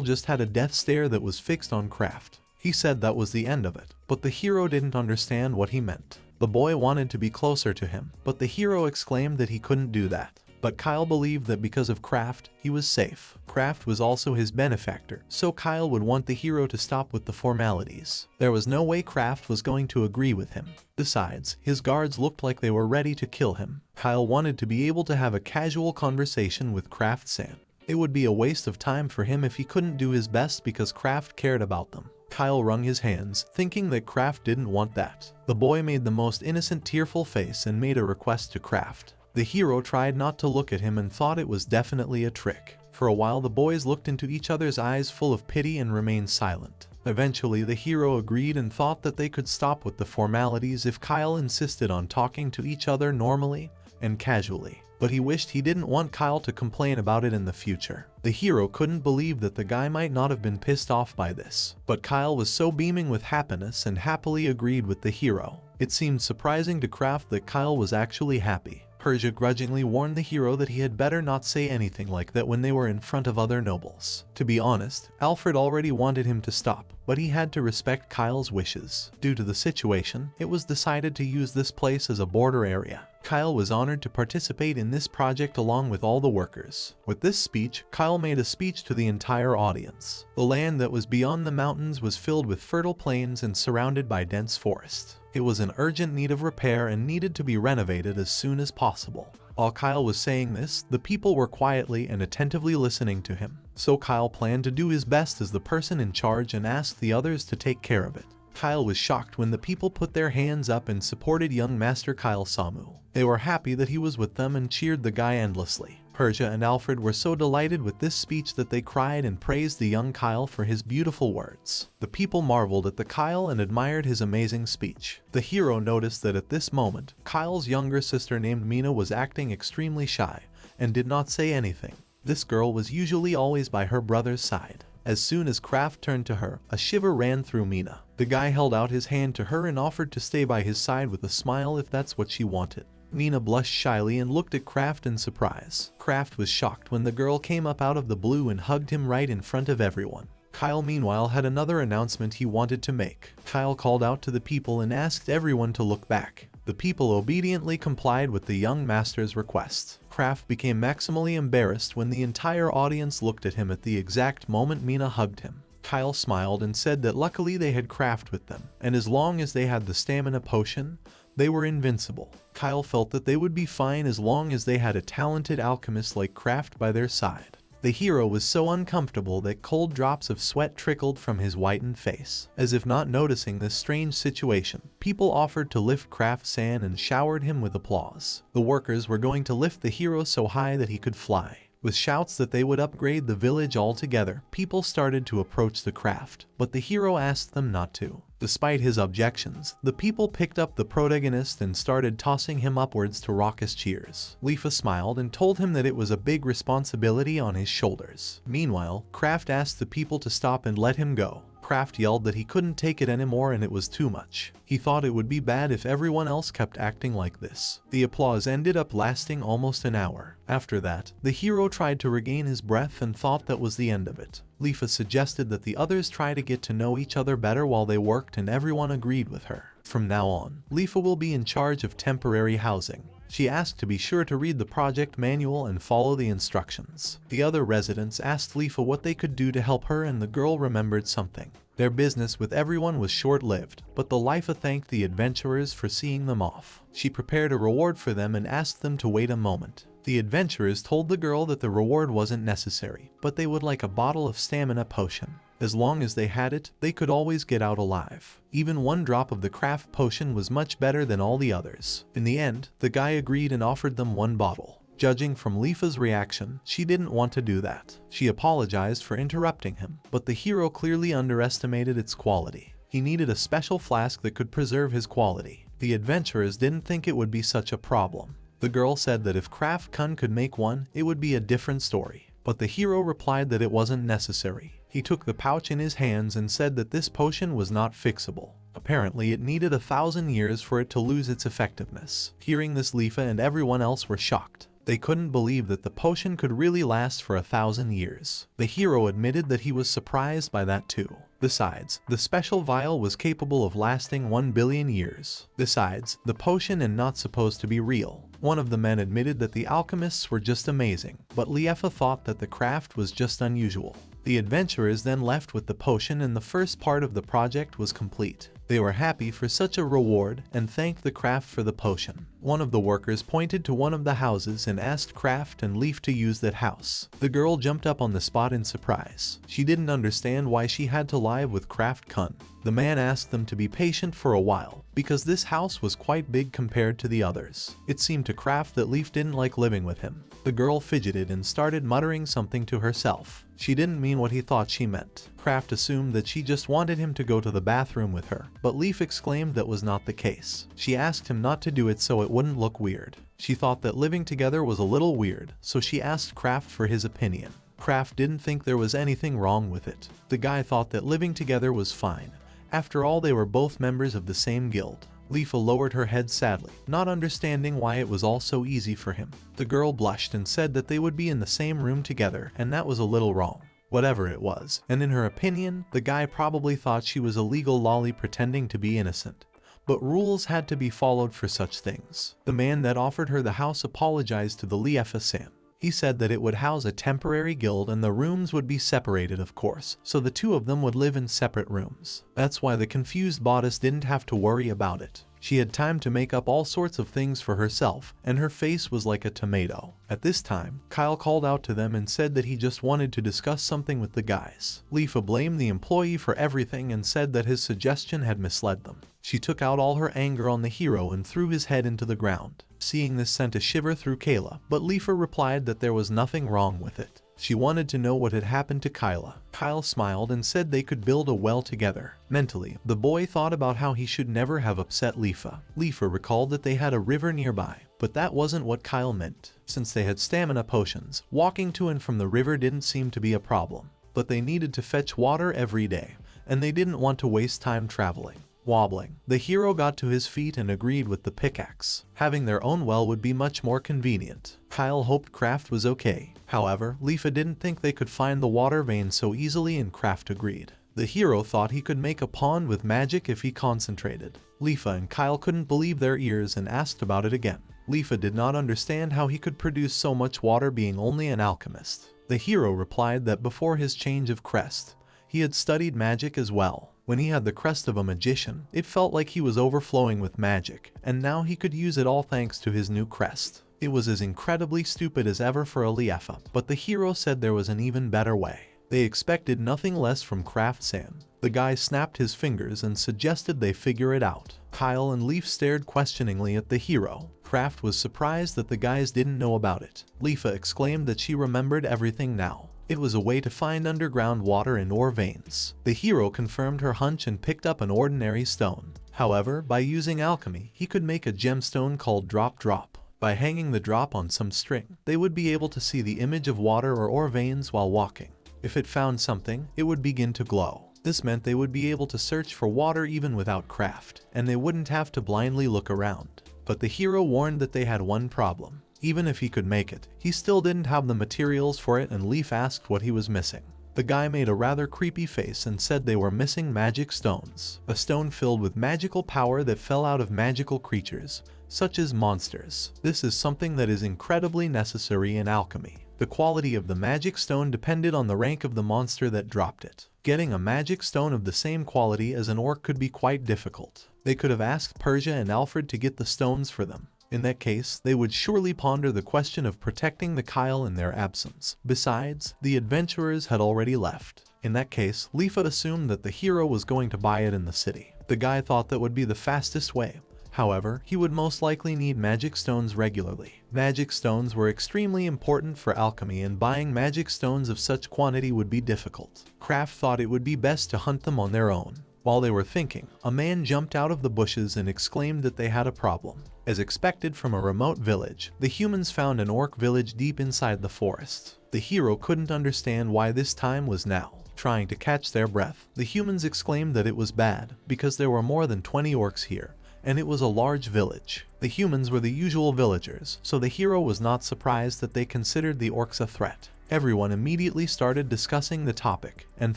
just had a death stare that was fixed on Kraft. He said that was the end of it, but the hero didn't understand what he meant. The boy wanted to be closer to him, but the hero exclaimed that he couldn't do that. But Kyle believed that because of Kraft, he was safe. Kraft was also his benefactor, so Kyle would want the hero to stop with the formalities. There was no way Kraft was going to agree with him. Besides, his guards looked like they were ready to kill him. Kyle wanted to be able to have a casual conversation with Kraft-san. It would be a waste of time for him if he couldn't do his best because Kraft cared about them. Kyle wrung his hands, thinking that Kraft didn't want that. The boy made the most innocent, tearful face and made a request to Kraft. The hero tried not to look at him and thought it was definitely a trick. For a while the boys looked into each other's eyes full of pity and remained silent. Eventually the hero agreed and thought that they could stop with the formalities if Kyle insisted on talking to each other normally and casually. But he wished he didn't want Kyle to complain about it in the future. The hero couldn't believe that the guy might not have been pissed off by this. But Kyle was so beaming with happiness and happily agreed with the hero. It seemed surprising to Kraft that Kyle was actually happy. Persia grudgingly warned the hero that he had better not say anything like that when they were in front of other nobles. To be honest, Alfred already wanted him to stop, but he had to respect Kyle's wishes. Due to the situation, it was decided to use this place as a border area. Kyle was honored to participate in this project along with all the workers. With this speech, Kyle made a speech to the entire audience. The land that was beyond the mountains was filled with fertile plains and surrounded by dense forest. It was in urgent need of repair and needed to be renovated as soon as possible. While Kyle was saying this, the people were quietly and attentively listening to him. So Kyle planned to do his best as the person in charge and asked the others to take care of it. Kyle was shocked when the people put their hands up and supported young Master Kyle Samu. They were happy that he was with them and cheered the guy endlessly. Persia and Alfred were so delighted with this speech that they cried and praised the young Kyle for his beautiful words. The people marveled at the Kyle and admired his amazing speech. The hero noticed that at this moment, Kyle's younger sister named Mina was acting extremely shy and did not say anything. This girl was usually always by her brother's side. As soon as Kraft turned to her, a shiver ran through Mina. The guy held out his hand to her and offered to stay by his side with a smile if that's what she wanted. Mina blushed shyly and looked at Kraft in surprise. Kraft was shocked when the girl came up out of the blue and hugged him right in front of everyone. Kyle meanwhile had another announcement he wanted to make. Kyle called out to the people and asked everyone to look back. The people obediently complied with the young master's request. Kraft became maximally embarrassed when the entire audience looked at him at the exact moment Mina hugged him. Kyle smiled and said that luckily they had Kraft with them, and as long as they had the stamina potion, they were invincible. Kyle felt that they would be fine as long as they had a talented alchemist like Kraft by their side. The hero was so uncomfortable that cold drops of sweat trickled from his whitened face. As if not noticing this strange situation, people offered to lift Kraft-san and showered him with applause. The workers were going to lift the hero so high that he could fly. With shouts that they would upgrade the village altogether, people started to approach the Kraft, but the hero asked them not to. Despite his objections, the people picked up the protagonist and started tossing him upwards to raucous cheers. Leafa smiled and told him that it was a big responsibility on his shoulders. Meanwhile, Kraft asked the people to stop and let him go. Kraft yelled that he couldn't take it anymore and it was too much. He thought it would be bad if everyone else kept acting like this. The applause ended up lasting almost an hour. After that, the hero tried to regain his breath and thought that was the end of it. Lifa suggested that the others try to get to know each other better while they worked, and everyone agreed with her. From now on, Lifa will be in charge of temporary housing. She asked to be sure to read the project manual and follow the instructions. The other residents asked Lifa what they could do to help her, and the girl remembered something. Their business with everyone was short-lived, but the Lifa thanked the adventurers for seeing them off. She prepared a reward for them and asked them to wait a moment. The adventurers told the girl that the reward wasn't necessary, but they would like a bottle of stamina potion. As long as they had it, they could always get out alive. Even one drop of the craft potion was much better than all the others. In the end, the guy agreed and offered them one bottle. Judging from Lifa's reaction, she didn't want to do that. She apologized for interrupting him, but the hero clearly underestimated its quality. He needed a special flask that could preserve his quality. The adventurers didn't think it would be such a problem. The girl said that if Kraft Kun could make one, it would be a different story. But the hero replied that it wasn't necessary. He took the pouch in his hands and said that this potion was not fixable. Apparently, it needed 1,000 years for it to lose its effectiveness. Hearing this, Lifa and everyone else were shocked. They couldn't believe that the potion could really last for 1,000 years. The hero admitted that he was surprised by that too. Besides, the special vial was capable of lasting 1 billion years. Besides, the potion and not supposed to be real. One of the men admitted that the alchemists were just amazing, but Lifa thought that the craft was just unusual. The adventurers then left with the potion and the first part of the project was complete. They were happy for such a reward and thanked the craft for the potion. One of the workers pointed to one of the houses and asked Kraft and Leaf to use that house. The girl jumped up on the spot in surprise. She didn't understand why she had to live with Kraft Kun. The man asked them to be patient for a while, because this house was quite big compared to the others. It seemed to Kraft that Leaf didn't like living with him. The girl fidgeted and started muttering something to herself. She didn't mean what he thought she meant. Kraft assumed that she just wanted him to go to the bathroom with her, but Leaf exclaimed that was not the case. She asked him not to do it so it wouldn't look weird. She thought that living together was a little weird, so she asked Kraft for his opinion. Kraft didn't think there was anything wrong with it. The guy thought that living together was fine. After all, they were both members of the same guild. Lifa lowered her head sadly, not understanding why it was all so easy for him. The girl blushed and said that they would be in the same room together, and that was a little wrong. Whatever it was, and in her opinion, the guy probably thought she was a legal lolly pretending to be innocent. But rules had to be followed for such things. The man that offered her the house apologized to the Lifa-san. He said that it would house a temporary guild and the rooms would be separated, of course, so the two of them would live in separate rooms. That's why the confused bodice didn't have to worry about it. She had time to make up all sorts of things for herself, and her face was like a tomato. At this time, Kyle called out to them and said that he just wanted to discuss something with the guys. Lifa blamed the employee for everything and said that his suggestion had misled them. She took out all her anger on the hero and threw his head into the ground. Seeing this sent a shiver through Kayla, but Lifa replied that there was nothing wrong with it. She wanted to know what had happened to Kyla. Kyle smiled and said they could build a well together. Mentally, the boy thought about how he should never have upset Lifa. Lifa recalled that they had a river nearby, but that wasn't what Kyle meant. Since they had stamina potions, walking to and from the river didn't seem to be a problem. But they needed to fetch water every day, and they didn't want to waste time traveling. Wobbling, the hero got to his feet and agreed with the pickaxe. Having their own well would be much more convenient. Kyle hoped Kraft was okay. However, Lifa didn't think they could find the water vein so easily and Kraft agreed. The hero thought he could make a pond with magic if he concentrated. Lifa and Kyle couldn't believe their ears and asked about it again. Lifa did not understand how he could produce so much water being only an alchemist. The hero replied that before his change of crest, he had studied magic as well. When he had the crest of a magician, it felt like he was overflowing with magic, and now he could use it all thanks to his new crest. It was as incredibly stupid as ever for a Lifa, but the hero said there was an even better way. They expected nothing less from Kraft-san. The guy snapped his fingers and suggested they figure it out. Kyle and Leaf stared questioningly at the hero. Kraft was surprised that the guys didn't know about it. Lifa exclaimed that she remembered everything now. It was a way to find underground water in ore veins. The hero confirmed her hunch and picked up an ordinary stone. However, by using alchemy, he could make a gemstone called Drop. By hanging the drop on some string, they would be able to see the image of water or ore veins while walking. If it found something, it would begin to glow. This meant they would be able to search for water even without craft, and they wouldn't have to blindly look around. But the hero warned that they had one problem. Even if he could make it, he still didn't have the materials for it, and Leaf asked what he was missing. The guy made a rather creepy face and said they were missing magic stones, a stone filled with magical power that fell out of magical creatures, such as monsters. This is something that is incredibly necessary in alchemy. The quality of the magic stone depended on the rank of the monster that dropped it. Getting a magic stone of the same quality as an orc could be quite difficult. They could have asked Persia and Alfred to get the stones for them. In that case, they would surely ponder the question of protecting the Kyle in their absence. Besides, the adventurers had already left. In that case, Leaf assumed that the hero was going to buy it in the city. The guy thought that would be the fastest way. However, he would most likely need magic stones regularly. Magic stones were extremely important for alchemy, and buying magic stones of such quantity would be difficult. Craft thought it would be best to hunt them on their own. While they were thinking, a man jumped out of the bushes and exclaimed that they had a problem. As expected from a remote village, the humans found an orc village deep inside the forest. The hero couldn't understand why this time was now. Trying to catch their breath, the humans exclaimed that it was bad, because there were more than 20 orcs here, and it was a large village. The humans were the usual villagers, so the hero was not surprised that they considered the orcs a threat. Everyone immediately started discussing the topic, and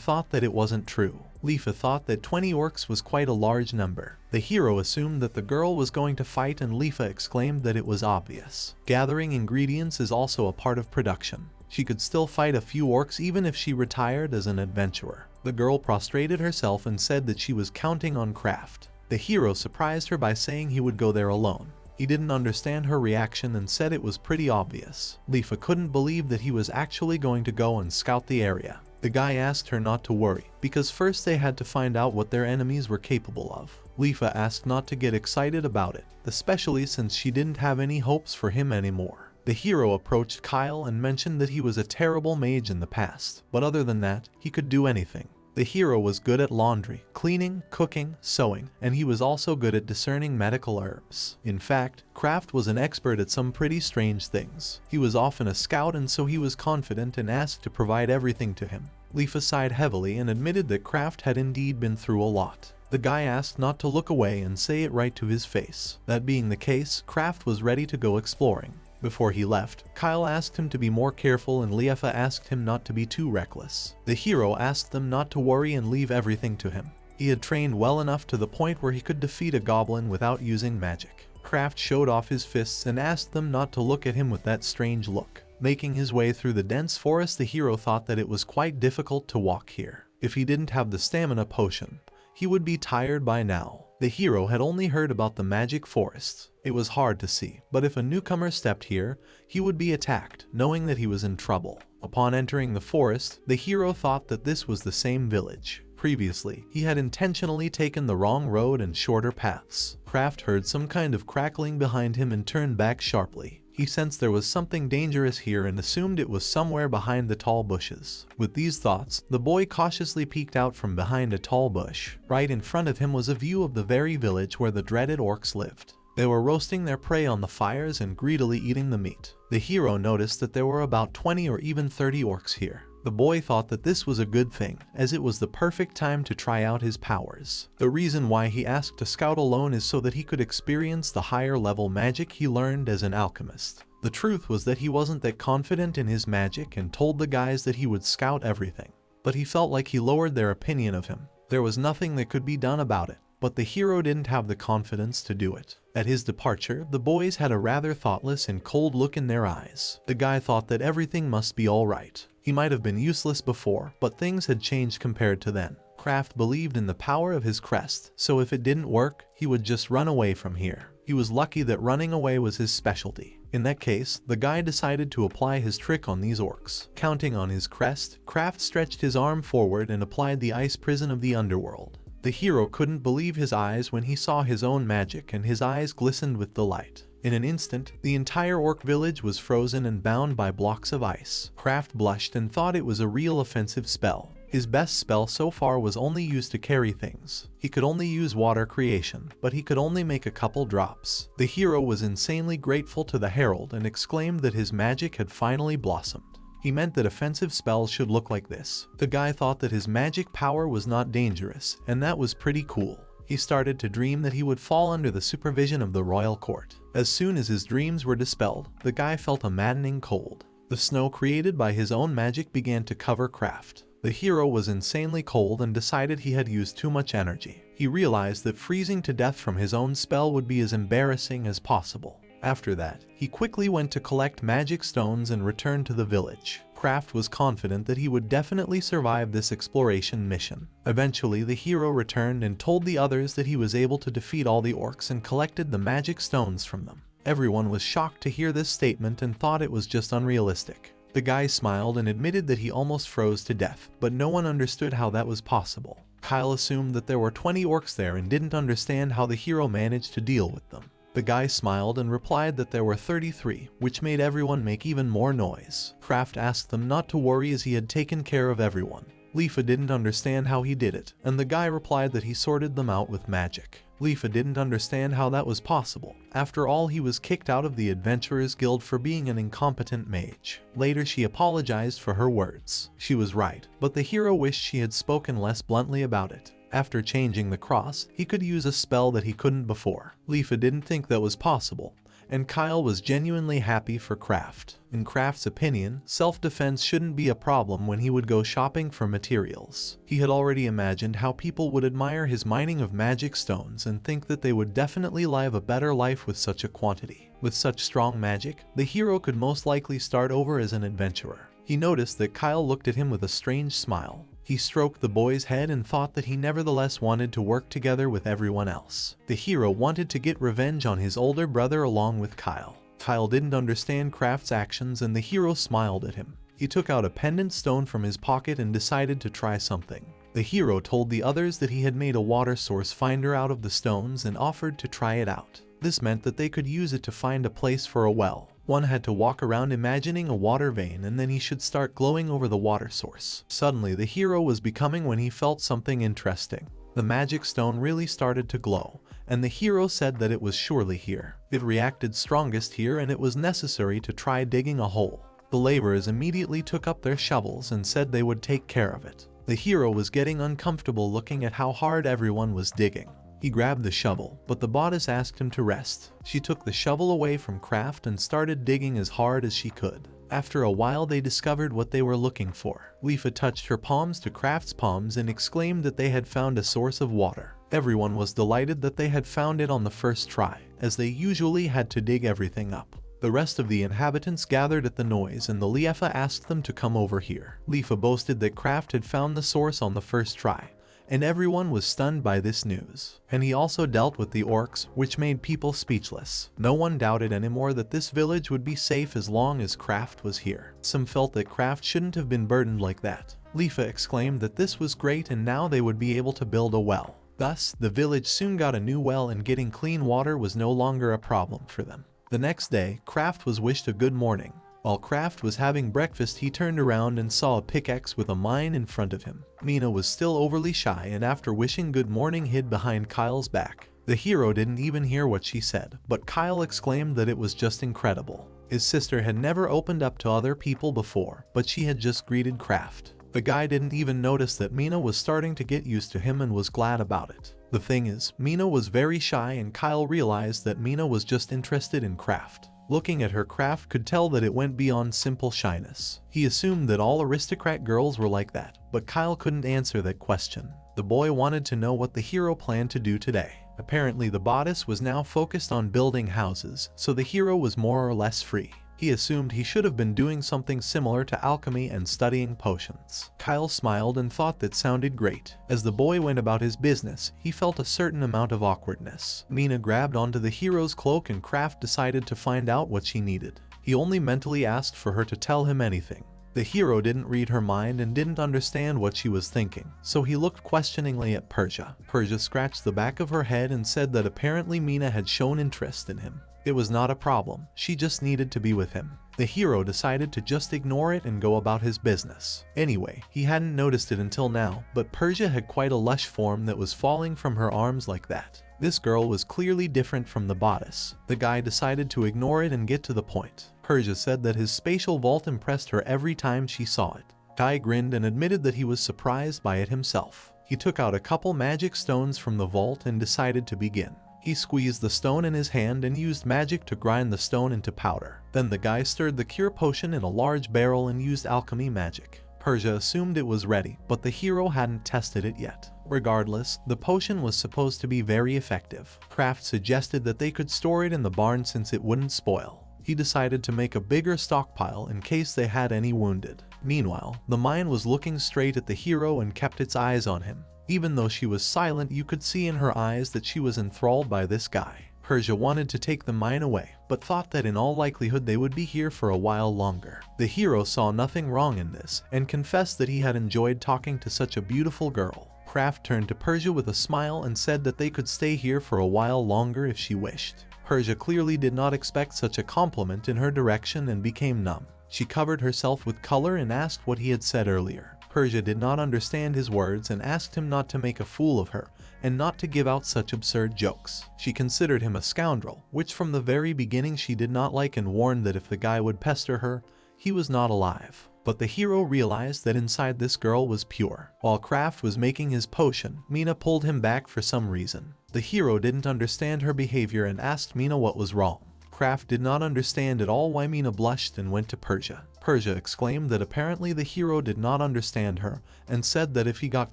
thought that it wasn't true. Leafa thought that 20 orcs was quite a large number. The hero assumed that the girl was going to fight, and Leafa exclaimed that it was obvious. Gathering ingredients is also a part of production. She could still fight a few orcs even if she retired as an adventurer. The girl prostrated herself and said that she was counting on craft. The hero surprised her by saying he would go there alone. He didn't understand her reaction and said it was pretty obvious. Leafa couldn't believe that he was actually going to go and scout the area. The guy asked her not to worry, because first they had to find out what their enemies were capable of. Leafa asked not to get excited about it, especially since she didn't have any hopes for him anymore. The hero approached Kyle and mentioned that he was a terrible mage in the past, but other than that, he could do anything. The hero was good at laundry, cleaning, cooking, sewing, and he was also good at discerning medical herbs. In fact, Craft was an expert at some pretty strange things. He was often a scout, and so he was confident and asked to provide everything to him. Leafa sighed heavily and admitted that Craft had indeed been through a lot. The guy asked not to look away and say it right to his face. That being the case, Craft was ready to go exploring. Before he left, Kyle asked him to be more careful, and Leafa asked him not to be too reckless. The hero asked them not to worry and leave everything to him. He had trained well enough to the point where he could defeat a goblin without using magic. Craft showed off his fists and asked them not to look at him with that strange look. Making his way through the dense forest, the hero thought that it was quite difficult to walk here. If he didn't have the stamina potion, he would be tired by now. The hero had only heard about the magic forests. It was hard to see, but if a newcomer stepped here, he would be attacked, knowing that he was in trouble. Upon entering the forest, the hero thought that this was the same village. Previously, he had intentionally taken the wrong road and shorter paths. Craft heard some kind of crackling behind him and turned back sharply. He sensed there was something dangerous here and assumed it was somewhere behind the tall bushes. With these thoughts, the boy cautiously peeked out from behind a tall bush. Right in front of him was a view of the very village where the dreaded orcs lived. They were roasting their prey on the fires and greedily eating the meat. The hero noticed that there were about 20 or even 30 orcs here. The boy thought that this was a good thing, as it was the perfect time to try out his powers. The reason why he asked to scout alone is so that he could experience the higher level magic he learned as an alchemist. The truth was that he wasn't that confident in his magic and told the guys that he would scout everything. But he felt like he lowered their opinion of him. There was nothing that could be done about it. But the hero didn't have the confidence to do it. At his departure, the boys had a rather thoughtless and cold look in their eyes. The guy thought that everything must be alright. He might have been useless before, but things had changed compared to then. Craft believed in the power of his crest, so if it didn't work, he would just run away from here. He was lucky that running away was his specialty. In that case, the guy decided to apply his trick on these orcs. Counting on his crest, Craft stretched his arm forward and applied the ice prison of the underworld. The hero couldn't believe his eyes when he saw his own magic, and his eyes glistened with delight. In an instant, the entire orc village was frozen and bound by blocks of ice. Craft blushed and thought it was a real offensive spell. His best spell so far was only used to carry things. He could only use water creation, but he could only make a couple drops. The hero was insanely grateful to the herald and exclaimed that his magic had finally blossomed. He meant that offensive spells should look like this. The guy thought that his magic power was not dangerous, and that was pretty cool. He started to dream that he would fall under the supervision of the royal court. As soon as his dreams were dispelled, the guy felt a maddening cold. The snow created by his own magic began to cover Kraft. The hero was insanely cold and decided he had used too much energy. He realized that freezing to death from his own spell would be as embarrassing as possible. After that, he quickly went to collect magic stones and returned to the village. Kraft was confident that he would definitely survive this exploration mission. Eventually, the hero returned and told the others that he was able to defeat all the orcs and collected the magic stones from them. Everyone was shocked to hear this statement and thought it was just unrealistic. The guy smiled and admitted that he almost froze to death, but no one understood how that was possible. Kyle assumed that there were 20 orcs there and didn't understand how the hero managed to deal with them. The guy smiled and replied that there were 33, which made everyone make even more noise. Kraft asked them not to worry as he had taken care of everyone. Leafa didn't understand how he did it, and the guy replied that he sorted them out with magic. Leafa didn't understand how that was possible. After all, he was kicked out of the Adventurers Guild for being an incompetent mage. Later, she apologized for her words. She was right, but the hero wished she had spoken less bluntly about it. After changing the cross, he could use a spell that he couldn't before. Leafa didn't think that was possible, and Kyle was genuinely happy for Kraft. In Kraft's opinion, self-defense shouldn't be a problem when he would go shopping for materials. He had already imagined how people would admire his mining of magic stones and think that they would definitely live a better life with such a quantity. With such strong magic, the hero could most likely start over as an adventurer. He noticed that Kyle looked at him with a strange smile. He stroked the boy's head and thought that he nevertheless wanted to work together with everyone else. The hero wanted to get revenge on his older brother along with Kyle. Kyle didn't understand Kraft's actions and the hero smiled at him. He took out a pendant stone from his pocket and decided to try something. The hero told the others that he had made a water source finder out of the stones and offered to try it out. This meant that they could use it to find a place for a well. One had to walk around imagining a water vein and then he should start glowing over the water source. Suddenly, the hero was becoming when he felt something interesting. The magic stone really started to glow, and the hero said that it was surely here. It reacted strongest here and it was necessary to try digging a hole. The laborers immediately took up their shovels and said they would take care of it. The hero was getting uncomfortable looking at how hard everyone was digging. He grabbed the shovel, but the bodice asked him to rest. She took the shovel away from Kraft and started digging as hard as she could. After a while, they discovered what they were looking for. Leafa touched her palms to Kraft's palms and exclaimed that they had found a source of water. Everyone was delighted that they had found it on the first try, as they usually had to dig everything up. The rest of the inhabitants gathered at the noise and the Leafa asked them to come over here. Leafa boasted that Kraft had found the source on the first try, and everyone was stunned by this news. And he also dealt with the orcs, which made people speechless. No one doubted anymore that this village would be safe as long as Kraft was here. Some felt that Kraft shouldn't have been burdened like that. Leafa exclaimed that this was great and now they would be able to build a well. Thus, the village soon got a new well and getting clean water was no longer a problem for them. The next day, Kraft was wished a good morning. While Kraft was having breakfast, he turned around and saw a pickaxe with a mine in front of him. Mina was still overly shy and after wishing good morning hid behind Kyle's back. The hero didn't even hear what she said, but Kyle exclaimed that it was just incredible. His sister had never opened up to other people before, but she had just greeted Kraft. The guy didn't even notice that Mina was starting to get used to him and was glad about it. The thing is, Mina was very shy and Kyle realized that Mina was just interested in Kraft. Looking at her, Kraft could tell that it went beyond simple shyness. He assumed that all aristocrat girls were like that, but Kyle couldn't answer that question. The boy wanted to know what the hero planned to do today. Apparently, the bodice was now focused on building houses, so the hero was more or less free. He assumed he should have been doing something similar to alchemy and studying potions. Kyle smiled and thought that sounded great. As the boy went about his business, he felt a certain amount of awkwardness. Mina grabbed onto the hero's cloak and Kraft decided to find out what she needed. He only mentally asked for her to tell him anything. The hero didn't read her mind and didn't understand what she was thinking, so he looked questioningly at Persia. Persia scratched the back of her head and said that apparently Mina had shown interest in him. It was not a problem, she just needed to be with him. The hero decided to just ignore it and go about his business. Anyway, he hadn't noticed it until now, but Persia had quite a lush form that was falling from her arms like that. This girl was clearly different from the bodice. The guy decided to ignore it and get to the point. Persia said that his spatial vault impressed her every time she saw it. Guy grinned and admitted that he was surprised by it himself. He took out a couple magic stones from the vault and decided to begin. He squeezed the stone in his hand and used magic to grind the stone into powder. Then the guy stirred the cure potion in a large barrel and used alchemy magic. Persia assumed it was ready, but the hero hadn't tested it yet. Regardless, the potion was supposed to be very effective. Kraft suggested that they could store it in the barn since it wouldn't spoil. He decided to make a bigger stockpile in case they had any wounded. Meanwhile, the mine was looking straight at the hero and kept its eyes on him. Even though she was silent, you could see in her eyes that she was enthralled by this guy. Persia wanted to take the mine away, but thought that in all likelihood they would be here for a while longer. The hero saw nothing wrong in this, and confessed that he had enjoyed talking to such a beautiful girl. Kraft turned to Persia with a smile and said that they could stay here for a while longer if she wished. Persia clearly did not expect such a compliment in her direction and became numb. She covered herself with color and asked what he had said earlier. Persia did not understand his words and asked him not to make a fool of her, and not to give out such absurd jokes. She considered him a scoundrel, which from the very beginning she did not like, and warned that if the guy would pester her, he was not alive. But the hero realized that inside this girl was pure. While Kraft was making his potion, Mina pulled him back for some reason. The hero didn't understand her behavior and asked Mina what was wrong. Kraft did not understand at all why Mina blushed and went to Persia. Persia exclaimed that apparently the hero did not understand her and said that if he got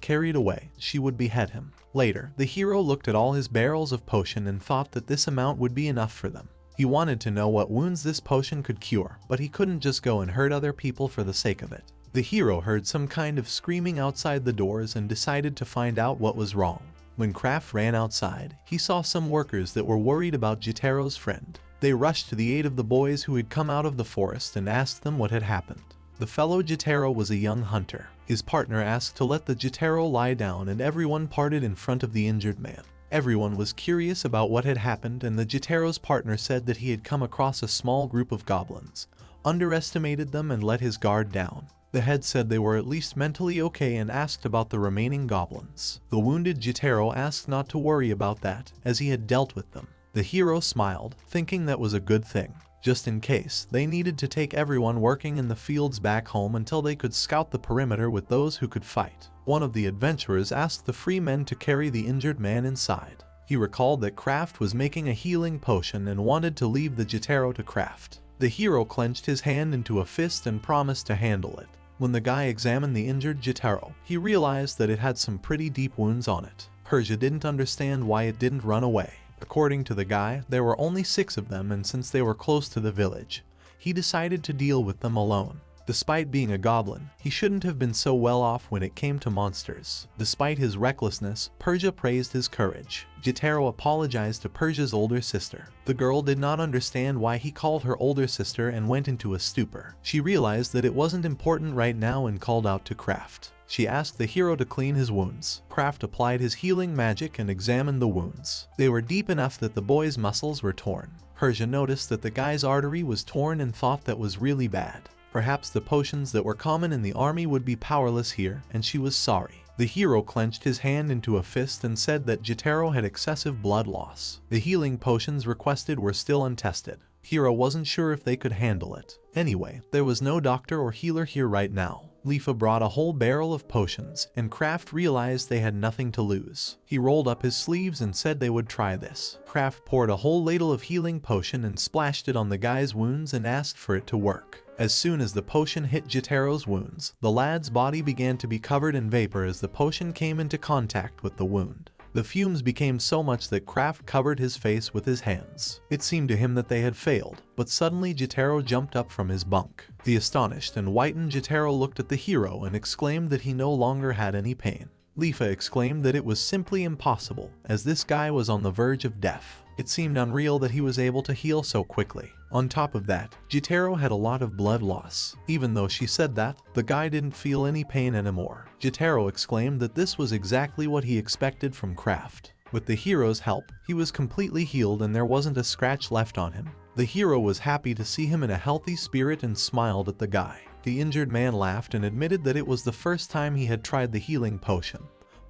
carried away, she would behead him. Later, the hero looked at all his barrels of potion and thought that this amount would be enough for them. He wanted to know what wounds this potion could cure, but he couldn't just go and hurt other people for the sake of it. The hero heard some kind of screaming outside the doors and decided to find out what was wrong. When Kraft ran outside, he saw some workers that were worried about Jitaro's friend. They rushed to the aid of the boys who had come out of the forest and asked them what had happened. The fellow Jitaro was a young hunter. His partner asked to let the Jitaro lie down, and everyone parted in front of the injured man. Everyone was curious about what had happened, and the Jitaro's partner said that he had come across a small group of goblins, underestimated them and let his guard down. The head said they were at least mentally okay and asked about the remaining goblins. The wounded Jitaro asked not to worry about that, as he had dealt with them. The hero smiled, thinking that was a good thing. Just in case, they needed to take everyone working in the fields back home until they could scout the perimeter with those who could fight. One of the adventurers asked the free men to carry the injured man inside. He recalled that Kraft was making a healing potion and wanted to leave the Jitaro to Kraft. The hero clenched his hand into a fist and promised to handle it. When the guy examined the injured Jitaro, he realized that it had some pretty deep wounds on it. Persia didn't understand why it didn't run away. According to the guy, there were only 6 of them, and since they were close to the village, he decided to deal with them alone. Despite being a goblin, he shouldn't have been so well off when it came to monsters. Despite his recklessness, Persia praised his courage. Jitaro apologized to Persia's older sister. The girl did not understand why he called her older sister and went into a stupor. She realized that it wasn't important right now and called out to Kraft. She asked the hero to clean his wounds. Kraft applied his healing magic and examined the wounds. They were deep enough that the boy's muscles were torn. Persia noticed that the guy's artery was torn and thought that was really bad. Perhaps the potions that were common in the army would be powerless here, and she was sorry. The hero clenched his hand into a fist and said that Jitaro had excessive blood loss. The healing potions requested were still untested. Hero wasn't sure if they could handle it. Anyway, there was no doctor or healer here right now. Lifa brought a whole barrel of potions, and Kraft realized they had nothing to lose. He rolled up his sleeves and said they would try this. Kraft poured a whole ladle of healing potion and splashed it on the guy's wounds and asked for it to work. As soon as the potion hit Jitaro's wounds, the lad's body began to be covered in vapor as the potion came into contact with the wound. The fumes became so much that Kraft covered his face with his hands. It seemed to him that they had failed, but suddenly Jitaro jumped up from his bunk. The astonished and whitened Jitaro looked at the hero and exclaimed that he no longer had any pain. Lifa exclaimed that it was simply impossible, as this guy was on the verge of death. It seemed unreal that he was able to heal so quickly. On top of that, Jitaro had a lot of blood loss. Even though she said that, the guy didn't feel any pain anymore. Jitaro exclaimed that this was exactly what he expected from Kraft. With the hero's help, he was completely healed and there wasn't a scratch left on him. The hero was happy to see him in a healthy spirit and smiled at the guy. The injured man laughed and admitted that it was the first time he had tried the healing potion,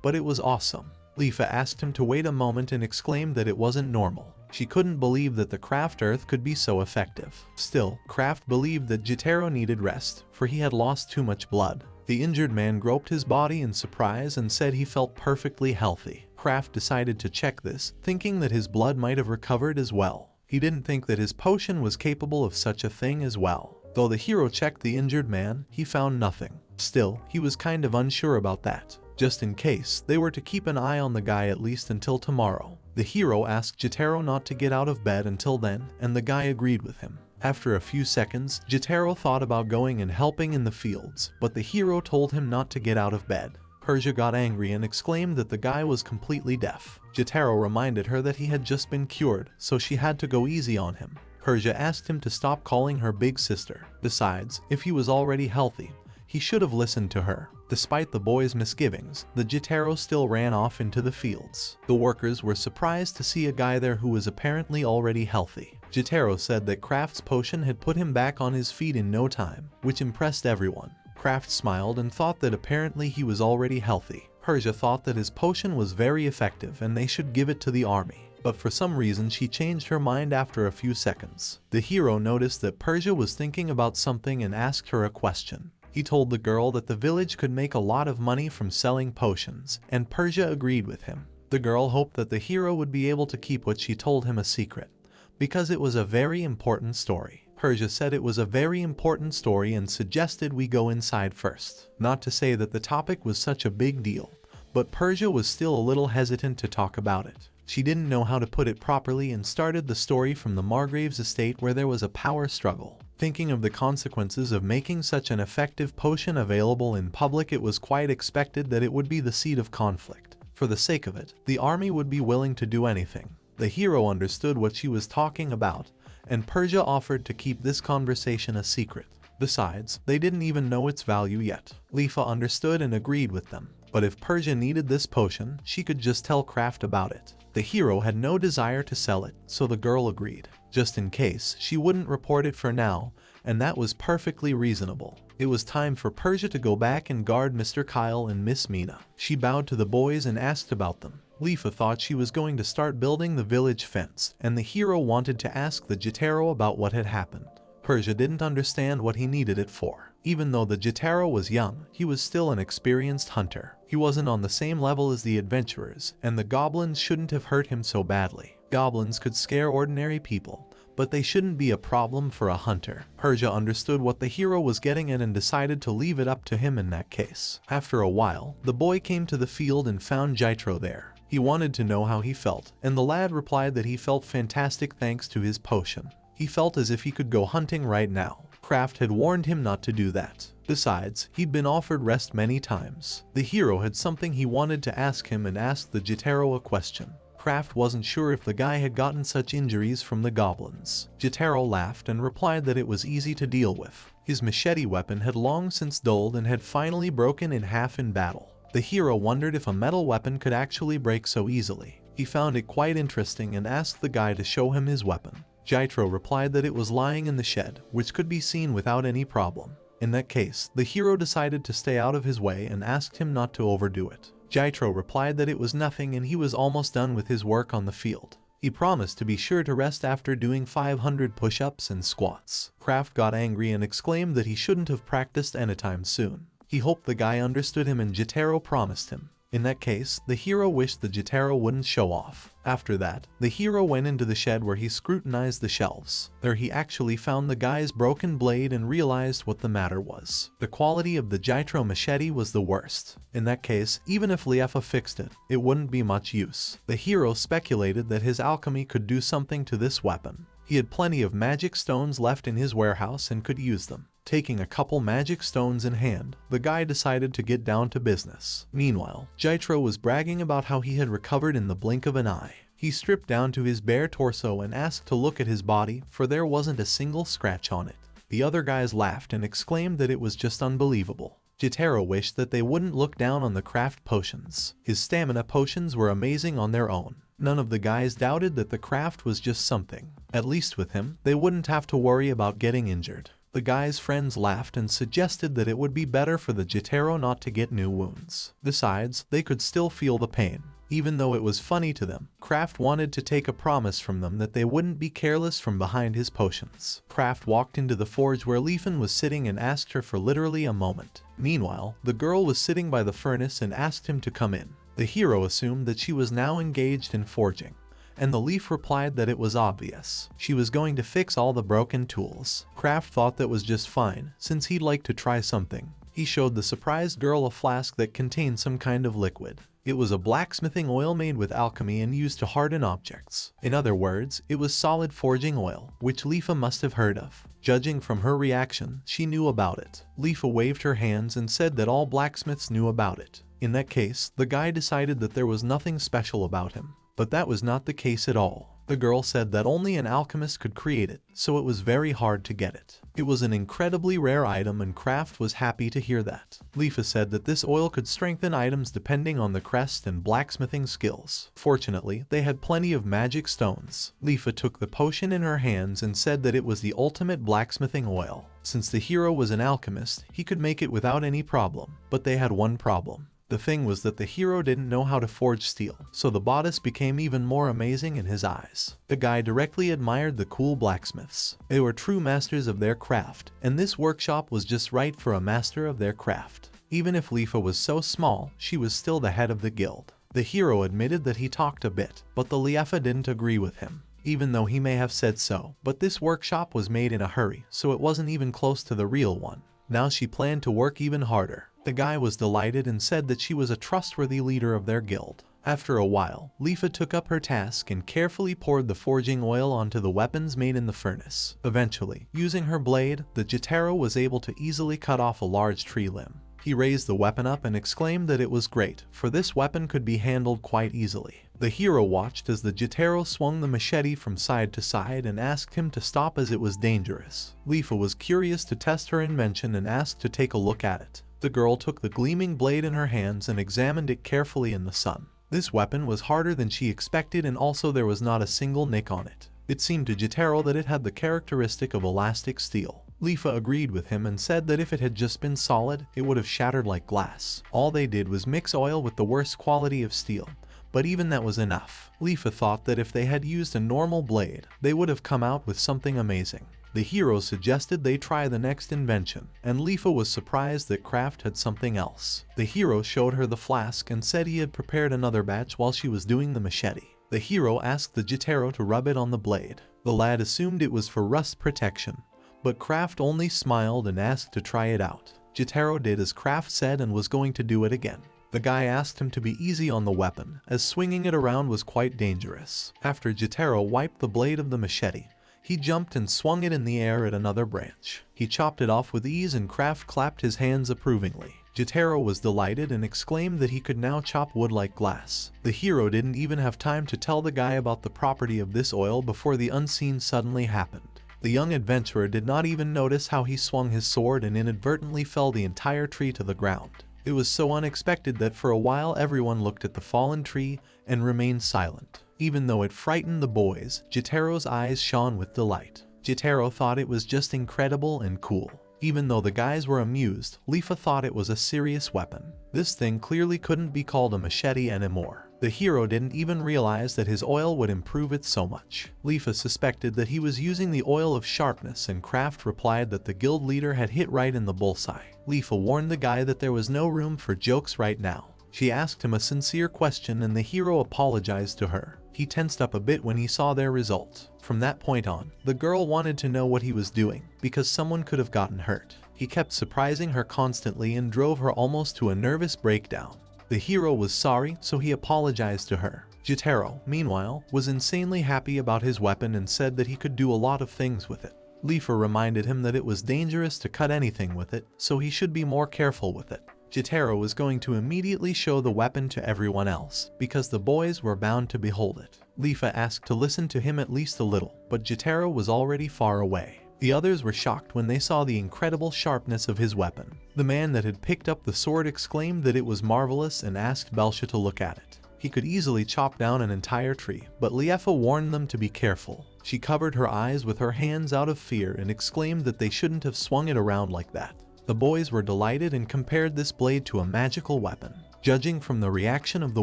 but it was awesome. Leafa asked him to wait a moment and exclaimed that it wasn't normal. She couldn't believe that the craft earth could be so effective. Still, Kraft believed that Jotaro needed rest, for he had lost too much blood. The injured man groped his body in surprise and said he felt perfectly healthy. Kraft decided to check this, thinking that his blood might have recovered as well. He didn't think that his potion was capable of such a thing as well. Though the hero checked the injured man, he found nothing. Still, he was kind of unsure about that. Just in case, they were to keep an eye on the guy at least until tomorrow. The hero asked Jotaro not to get out of bed until then, and the guy agreed with him. After a few seconds, Jotaro thought about going and helping in the fields, but the hero told him not to get out of bed. Persia got angry and exclaimed that the guy was completely deaf. Jotaro reminded her that he had just been cured, so she had to go easy on him. Persia asked him to stop calling her big sister. Besides, if he was already healthy, he should have listened to her. Despite the boy's misgivings, the Jotaro still ran off into the fields. The workers were surprised to see a guy there who was apparently already healthy. Jotaro said that Kraft's potion had put him back on his feet in no time, which impressed everyone. Kraft smiled and thought that apparently he was already healthy. Persia thought that his potion was very effective and they should give it to the army. But for some reason she changed her mind after a few seconds. The hero noticed that Persia was thinking about something and asked her a question. He told the girl that the village could make a lot of money from selling potions, and Persia agreed with him. The girl hoped that the hero would be able to keep what she told him a secret, because it was a very important story. Persia said it was a very important story and suggested we go inside first. Not to say that the topic was such a big deal, but Persia was still a little hesitant to talk about it. She didn't know how to put it properly and started the story from the Margrave's estate where there was a power struggle. Thinking of the consequences of making such an effective potion available in public, it was quite expected that it would be the seed of conflict. For the sake of it, the army would be willing to do anything. The hero understood what she was talking about, and Persia offered to keep this conversation a secret. Besides, they didn't even know its value yet. Leafa understood and agreed with them. But if Persia needed this potion, she could just tell Kraft about it. The hero had no desire to sell it, so the girl agreed. Just in case, she wouldn't report it for now, and that was perfectly reasonable. It was time for Persia to go back and guard Mr. Kyle and Miss Mina. She bowed to the boys and asked about them. Leafa thought she was going to start building the village fence, and the hero wanted to ask the Jotaro about what had happened. Persia didn't understand what he needed it for. Even though the Jotaro was young, he was still an experienced hunter. He wasn't on the same level as the adventurers, and the goblins shouldn't have hurt him so badly. Goblins could scare ordinary people, but they shouldn't be a problem for a hunter. Persia understood what the hero was getting at and decided to leave it up to him in that case. After a while, the boy came to the field and found Jotaro there. He wanted to know how he felt, and the lad replied that he felt fantastic thanks to his potion. He felt as if he could go hunting right now. Kraft had warned him not to do that. Besides, he'd been offered rest many times. The hero had something he wanted to ask him and asked the Jotaro a question. Kraft wasn't sure if the guy had gotten such injuries from the goblins. Jotaro laughed and replied that it was easy to deal with. His machete weapon had long since dulled and had finally broken in half in battle. The hero wondered if a metal weapon could actually break so easily. He found it quite interesting and asked the guy to show him his weapon. Jotaro replied that it was lying in the shed, which could be seen without any problem. In that case, the hero decided to stay out of his way and asked him not to overdo it. Jotaro replied that it was nothing and he was almost done with his work on the field. He promised to be sure to rest after doing 500 push-ups and squats. Kraft got angry and exclaimed that he shouldn't have practiced anytime soon. He hoped the guy understood him and Jotaro promised him. In that case, the hero wished the Jotaro wouldn't show off. After that, the hero went into the shed where he scrutinized the shelves. There he actually found the guy's broken blade and realized what the matter was. The quality of the Jotaro machete was the worst. In that case, even if Leafa fixed it, it wouldn't be much use. The hero speculated that his alchemy could do something to this weapon. He had plenty of magic stones left in his warehouse and could use them. Taking a couple magic stones in hand, the guy decided to get down to business. Meanwhile, Jotaro was bragging about how he had recovered in the blink of an eye. He stripped down to his bare torso and asked to look at his body, for there wasn't a single scratch on it. The other guys laughed and exclaimed that it was just unbelievable. Jotaro wished that they wouldn't look down on the craft potions. His stamina potions were amazing on their own. None of the guys doubted that the craft was just something. At least with him, they wouldn't have to worry about getting injured. The guy's friends laughed and suggested that it would be better for the Jotaro not to get new wounds. Besides, they could still feel the pain. Even though it was funny to them, Kraft wanted to take a promise from them that they wouldn't be careless from behind his potions. Kraft walked into the forge where Leafen was sitting and asked her for literally a moment. Meanwhile, the girl was sitting by the furnace and asked him to come in. The hero assumed that she was now engaged in forging, and the Leaf replied that it was obvious. She was going to fix all the broken tools. Kraft thought that was just fine, since he'd like to try something. He showed the surprised girl a flask that contained some kind of liquid. It was a blacksmithing oil made with alchemy and used to harden objects. In other words, it was solid forging oil, which Leafa must have heard of. Judging from her reaction, she knew about it. Leafa waved her hands and said that all blacksmiths knew about it. In that case, the guy decided that there was nothing special about him. But that was not the case at all. The girl said that only an alchemist could create it, so it was very hard to get it. It was an incredibly rare item and Kraft was happy to hear that. Leafa said that this oil could strengthen items depending on the crest and blacksmithing skills. Fortunately, they had plenty of magic stones. Leafa took the potion in her hands and said that it was the ultimate blacksmithing oil. Since the hero was an alchemist, he could make it without any problem. But they had one problem. The thing was that the hero didn't know how to forge steel, so the bodice became even more amazing in his eyes. The guy directly admired the cool blacksmiths. They were true masters of their craft, and this workshop was just right for a master of their craft. Even if Leafa was so small, she was still the head of the guild. The hero admitted that he talked a bit, but the Liefa didn't agree with him. Even though he may have said so, but this workshop was made in a hurry, so it wasn't even close to the real one. Now she planned to work even harder. The guy was delighted and said that she was a trustworthy leader of their guild. After a while, Leafa took up her task and carefully poured the forging oil onto the weapons made in the furnace. Eventually, using her blade, the Jotaro was able to easily cut off a large tree limb. He raised the weapon up and exclaimed that it was great, for this weapon could be handled quite easily. The hero watched as the Jotaro swung the machete from side to side and asked him to stop as it was dangerous. Leafa was curious to test her invention and asked to take a look at it. The girl took the gleaming blade in her hands and examined it carefully in the sun. This weapon was harder than she expected and also there was not a single nick on it. It seemed to Jotaro that it had the characteristic of elastic steel. Leafa agreed with him and said that if it had just been solid, it would have shattered like glass. All they did was mix oil with the worst quality of steel, but even that was enough. Leafa thought that if they had used a normal blade, they would have come out with something amazing. The hero suggested they try the next invention, and Leafa was surprised that Kraft had something else. The hero showed her the flask and said he had prepared another batch while she was doing the machete. The hero asked the Jotaro to rub it on the blade. The lad assumed it was for rust protection, but Kraft only smiled and asked to try it out. Jotaro did as Kraft said and was going to do it again. The guy asked him to be easy on the weapon, as swinging it around was quite dangerous. After Jotaro wiped the blade of the machete, he jumped and swung it in the air at another branch. He chopped it off with ease and Kraft clapped his hands approvingly. Jotaro was delighted and exclaimed that he could now chop wood like glass. The hero didn't even have time to tell the guy about the property of this oil before the unseen suddenly happened. The young adventurer did not even notice how he swung his sword and inadvertently fell the entire tree to the ground. It was so unexpected that for a while everyone looked at the fallen tree and remained silent. Even though it frightened the boys, Jotaro's eyes shone with delight. Jotaro thought it was just incredible and cool. Even though the guys were amused, Leafa thought it was a serious weapon. This thing clearly couldn't be called a machete anymore. The hero didn't even realize that his oil would improve it so much. Leafa suspected that he was using the oil of sharpness and Kraft replied that the guild leader had hit right in the bullseye. Leafa warned the guy that there was no room for jokes right now. She asked him a sincere question and the hero apologized to her. He tensed up a bit when he saw their result. From that point on, the girl wanted to know what he was doing, because someone could have gotten hurt. He kept surprising her constantly and drove her almost to a nervous breakdown. The hero was sorry, so he apologized to her. Jotaro, meanwhile, was insanely happy about his weapon and said that he could do a lot of things with it. Leafa reminded him that it was dangerous to cut anything with it, so he should be more careful with it. Jotaro was going to immediately show the weapon to everyone else, because the boys were bound to behold it. Leafa asked to listen to him at least a little, but Jotaro was already far away. The others were shocked when they saw the incredible sharpness of his weapon. The man that had picked up the sword exclaimed that it was marvelous and asked Belsha to look at it. He could easily chop down an entire tree, but Liefa warned them to be careful. She covered her eyes with her hands out of fear and exclaimed that they shouldn't have swung it around like that. The boys were delighted and compared this blade to a magical weapon. Judging from the reaction of the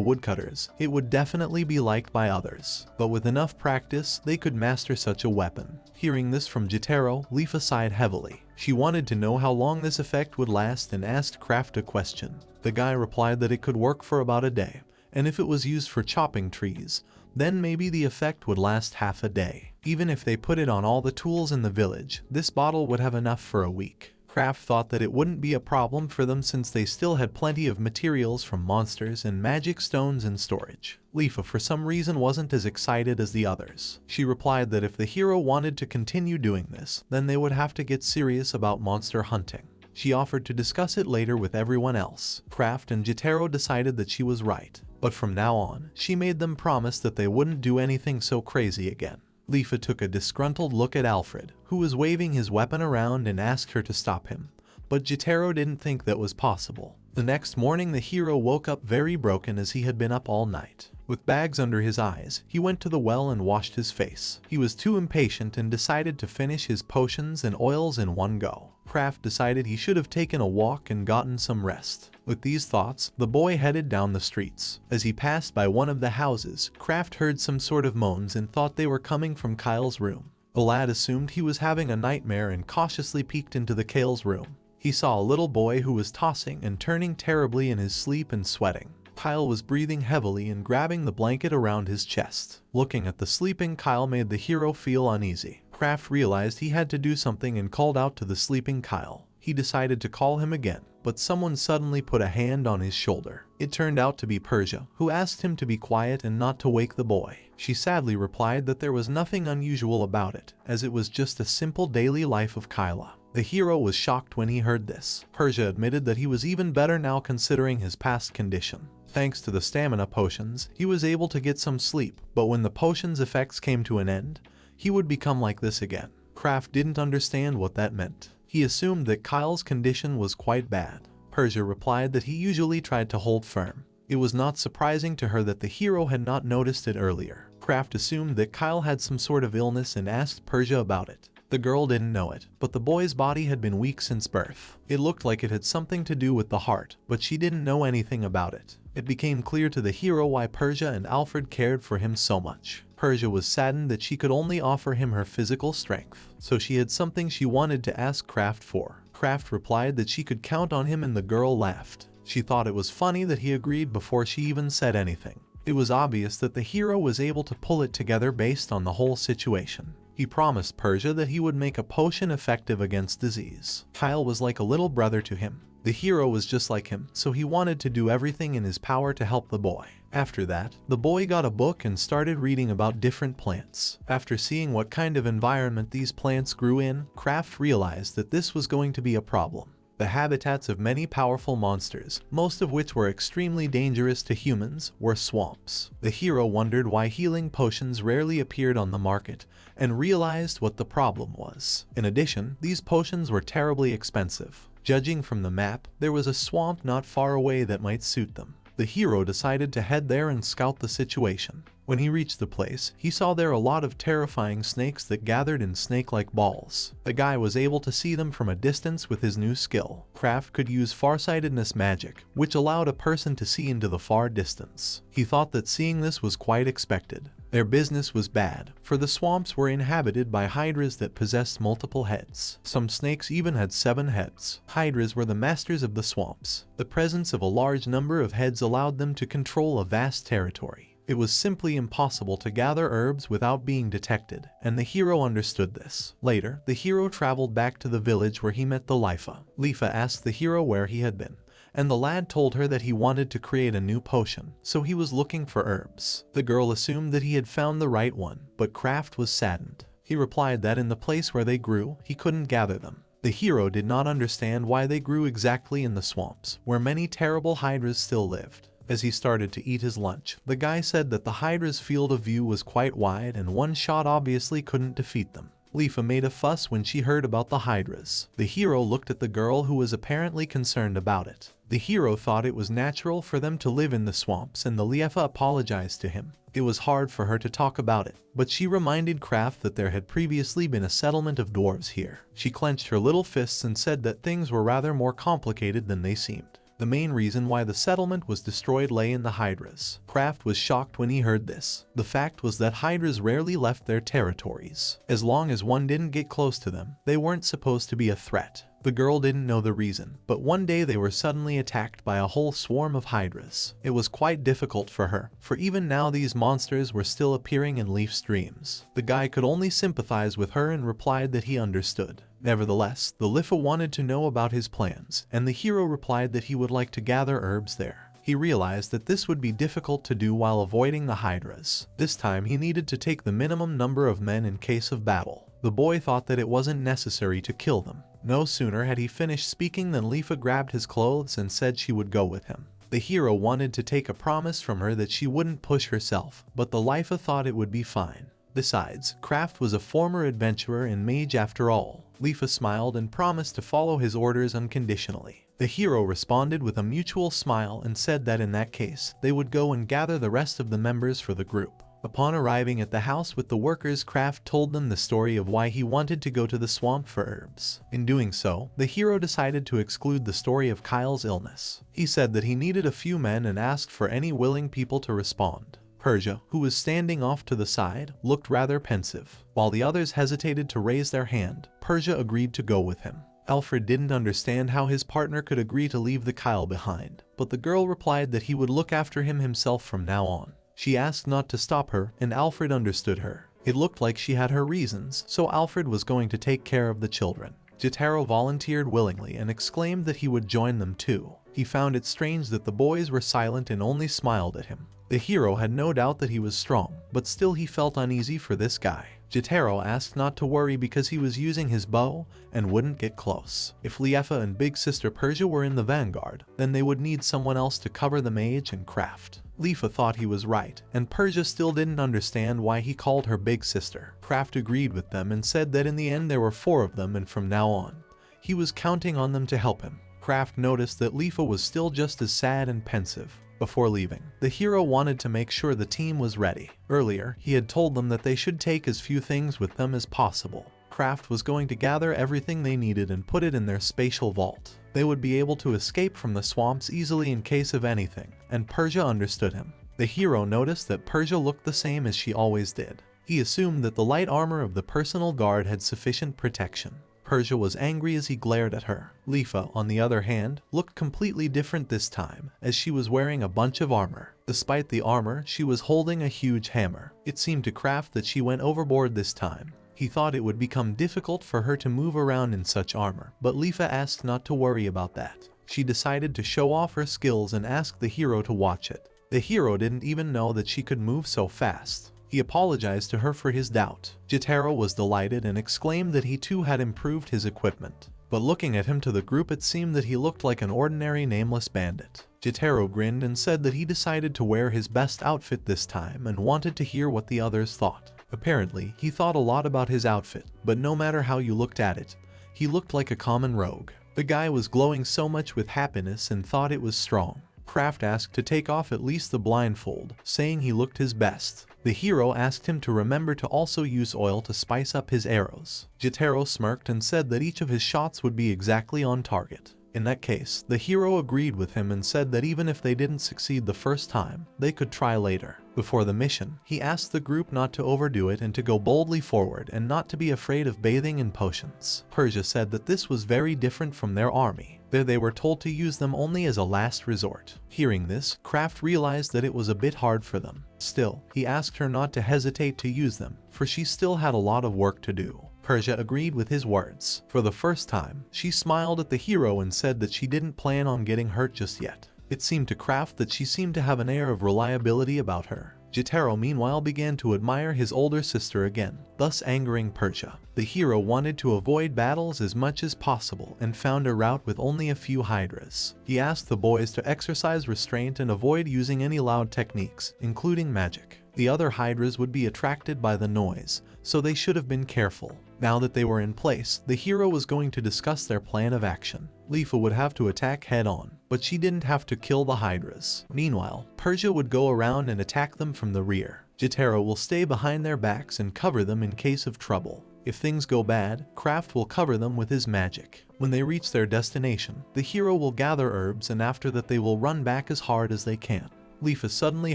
woodcutters, it would definitely be liked by others, but with enough practice, they could master such a weapon. Hearing this from Jotaro, Leafa sighed heavily. She wanted to know how long this effect would last and asked Craft a question. The guy replied that it could work for about a day, and if it was used for chopping trees, then maybe the effect would last half a day. Even if they put it on all the tools in the village, this bottle would have enough for a week. Craft thought that it wouldn't be a problem for them since they still had plenty of materials from monsters and magic stones in storage. Leafa for some reason wasn't as excited as the others. She replied that if the hero wanted to continue doing this, then they would have to get serious about monster hunting. She offered to discuss it later with everyone else. Craft and Jotaro decided that she was right, but from now on, she made them promise that they wouldn't do anything so crazy again. Leafa took a disgruntled look at Alfred, who was waving his weapon around, and asked her to stop him, but Jotaro didn't think that was possible. The next morning the hero woke up very broken as he had been up all night. With bags under his eyes, he went to the well and washed his face. He was too impatient and decided to finish his potions and oils in one go. Craft decided he should have taken a walk and gotten some rest. With these thoughts, the boy headed down the streets. As he passed by one of the houses, Craft heard some sort of moans and thought they were coming from Kyle's room. The lad assumed he was having a nightmare and cautiously peeked into the Kyle's room. He saw a little boy who was tossing and turning terribly in his sleep and sweating. Kyle was breathing heavily and grabbing the blanket around his chest. Looking at the sleeping Kyle made the hero feel uneasy. Craft realized he had to do something and called out to the sleeping Kyle. He decided to call him again, but someone suddenly put a hand on his shoulder. It turned out to be Persia, who asked him to be quiet and not to wake the boy. She sadly replied that there was nothing unusual about it, as it was just a simple daily life of Kyla. The hero was shocked when he heard this. Persia admitted that he was even better now considering his past condition. Thanks to the stamina potions, he was able to get some sleep, but when the potion's effects came to an end, he would become like this again. Craft didn't understand what that meant. He assumed that Kyle's condition was quite bad. Persia replied that he usually tried to hold firm. It was not surprising to her that the hero had not noticed it earlier. Craft assumed that Kyle had some sort of illness and asked Persia about it. The girl didn't know it, but the boy's body had been weak since birth. It looked like it had something to do with the heart, but she didn't know anything about it. It became clear to the hero why Persia and Alfred cared for him so much. Persia was saddened that she could only offer him her physical strength, so she had something she wanted to ask Craft for. Craft replied that she could count on him, and the girl laughed. She thought it was funny that he agreed before she even said anything. It was obvious that the hero was able to pull it together based on the whole situation. He promised Persia that he would make a potion effective against disease. Kyle was like a little brother to him. The hero was just like him, so he wanted to do everything in his power to help the boy. After that, the boy got a book and started reading about different plants. After seeing what kind of environment these plants grew in, Craft realized that this was going to be a problem. The habitats of many powerful monsters, most of which were extremely dangerous to humans, were swamps. The hero wondered why healing potions rarely appeared on the market, and realized what the problem was. In addition, these potions were terribly expensive. Judging from the map, there was a swamp not far away that might suit them. The hero decided to head there and scout the situation. When he reached the place, he saw there a lot of terrifying snakes that gathered in snake-like balls. The guy was able to see them from a distance with his new skill. Craft could use farsightedness magic, which allowed a person to see into the far distance. He thought that seeing this was quite expected. Their business was bad, for the swamps were inhabited by hydras that possessed multiple heads. Some snakes even had 7 heads. Hydras were the masters of the swamps. The presence of a large number of heads allowed them to control a vast territory. It was simply impossible to gather herbs without being detected, and the hero understood this. Later, the hero traveled back to the village where he met the Leafa. Leafa asked the hero where he had been, and the lad told her that he wanted to create a new potion, so he was looking for herbs. The girl assumed that he had found the right one, but Craft was saddened. He replied that in the place where they grew, he couldn't gather them. The hero did not understand why they grew exactly in the swamps, where many terrible hydras still lived. As he started to eat his lunch, the guy said that the hydra's field of view was quite wide and one shot obviously couldn't defeat them. Leafa made a fuss when she heard about the hydras. The hero looked at the girl, who was apparently concerned about it. The hero thought it was natural for them to live in the swamps, and the Leafa apologized to him. It was hard for her to talk about it, but she reminded Craft that there had previously been a settlement of dwarves here. She clenched her little fists and said that things were rather more complicated than they seemed. The main reason why the settlement was destroyed lay in the hydras. Kraft was shocked when he heard this. The fact was that hydras rarely left their territories. As long as one didn't get close to them, they weren't supposed to be a threat. The girl didn't know the reason, but one day they were suddenly attacked by a whole swarm of hydras. It was quite difficult for her, for even now these monsters were still appearing in Leaf's dreams. The guy could only sympathize with her and replied that he understood. Nevertheless, the Lifa wanted to know about his plans, and the hero replied that he would like to gather herbs there. He realized that this would be difficult to do while avoiding the hydras. This time he needed to take the minimum number of men in case of battle. The boy thought that it wasn't necessary to kill them. No sooner had he finished speaking than Lifa grabbed his clothes and said she would go with him. The hero wanted to take a promise from her that she wouldn't push herself, but the Lifa thought it would be fine. Besides, Kraft was a former adventurer and mage after all. Lifa smiled and promised to follow his orders unconditionally. The hero responded with a mutual smile and said that in that case, they would go and gather the rest of the members for the group. Upon arriving at the house with the workers, Kraft told them the story of why he wanted to go to the swamp for herbs. In doing so, the hero decided to exclude the story of Kyle's illness. He said that he needed a few men and asked for any willing people to respond. Persia, who was standing off to the side, looked rather pensive. While the others hesitated to raise their hand, Persia agreed to go with him. Alfred didn't understand how his partner could agree to leave the Kyle behind, but the girl replied that he would look after him himself from now on. She asked not to stop her, and Alfred understood her. It looked like she had her reasons, so Alfred was going to take care of the children. Jotaro volunteered willingly and exclaimed that he would join them too. He found it strange that the boys were silent and only smiled at him. The hero had no doubt that he was strong, but still he felt uneasy for this guy. Jotaro asked not to worry because he was using his bow and wouldn't get close. If Liefa and Big Sister Persia were in the vanguard, then they would need someone else to cover the mage and Kraft. Liefa thought he was right, and Persia still didn't understand why he called her Big Sister. Kraft agreed with them and said that in the end there were 4 of them and from now on, he was counting on them to help him. Kraft noticed that Liefa was still just as sad and pensive. Before leaving, the hero wanted to make sure the team was ready. Earlier, he had told them that they should take as few things with them as possible. Kraft was going to gather everything they needed and put it in their spatial vault. They would be able to escape from the swamps easily in case of anything, and Persia understood him. The hero noticed that Persia looked the same as she always did. He assumed that the light armor of the personal guard had sufficient protection. Persia was angry as he glared at her. Liefa, on the other hand, looked completely different this time, as she was wearing a bunch of armor. Despite the armor, she was holding a huge hammer. It seemed to Kraft that she went overboard this time. He thought it would become difficult for her to move around in such armor, but Liefa asked not to worry about that. She decided to show off her skills and asked the hero to watch it. The hero didn't even know that she could move so fast. He apologized to her for his doubt. Jotaro was delighted and exclaimed that he too had improved his equipment. But looking at him to the group, it seemed that he looked like an ordinary nameless bandit. Jotaro grinned and said that he decided to wear his best outfit this time and wanted to hear what the others thought. Apparently, he thought a lot about his outfit, but no matter how you looked at it, he looked like a common rogue. The guy was glowing so much with happiness and thought it was strong. Kraft asked to take off at least the blindfold, saying he looked his best. The hero asked him to remember to also use oil to spice up his arrows. Jotaro smirked and said that each of his shots would be exactly on target. In that case, the hero agreed with him and said that even if they didn't succeed the first time, they could try later. Before the mission, he asked the group not to overdo it and to go boldly forward and not to be afraid of bathing in potions. Persia said that this was very different from their army. There they were told to use them only as a last resort. Hearing this, Kraft realized that it was a bit hard for them. Still, he asked her not to hesitate to use them, for she still had a lot of work to do. Persia agreed with his words. For the first time, she smiled at the hero and said that she didn't plan on getting hurt just yet. It seemed to Kraft that she seemed to have an air of reliability about her. Jotaro meanwhile began to admire his older sister again, thus angering Persia. The hero wanted to avoid battles as much as possible and found a route with only a few hydras. He asked the boys to exercise restraint and avoid using any loud techniques, including magic. The other hydras would be attracted by the noise, so they should have been careful. Now that they were in place, the hero was going to discuss their plan of action. Liefa would have to attack head-on, but she didn't have to kill the hydras. Meanwhile, Persia would go around and attack them from the rear. Jotaro will stay behind their backs and cover them in case of trouble. If things go bad, Kraft will cover them with his magic. When they reach their destination, the hero will gather herbs, and after that they will run back as hard as they can. Leafa suddenly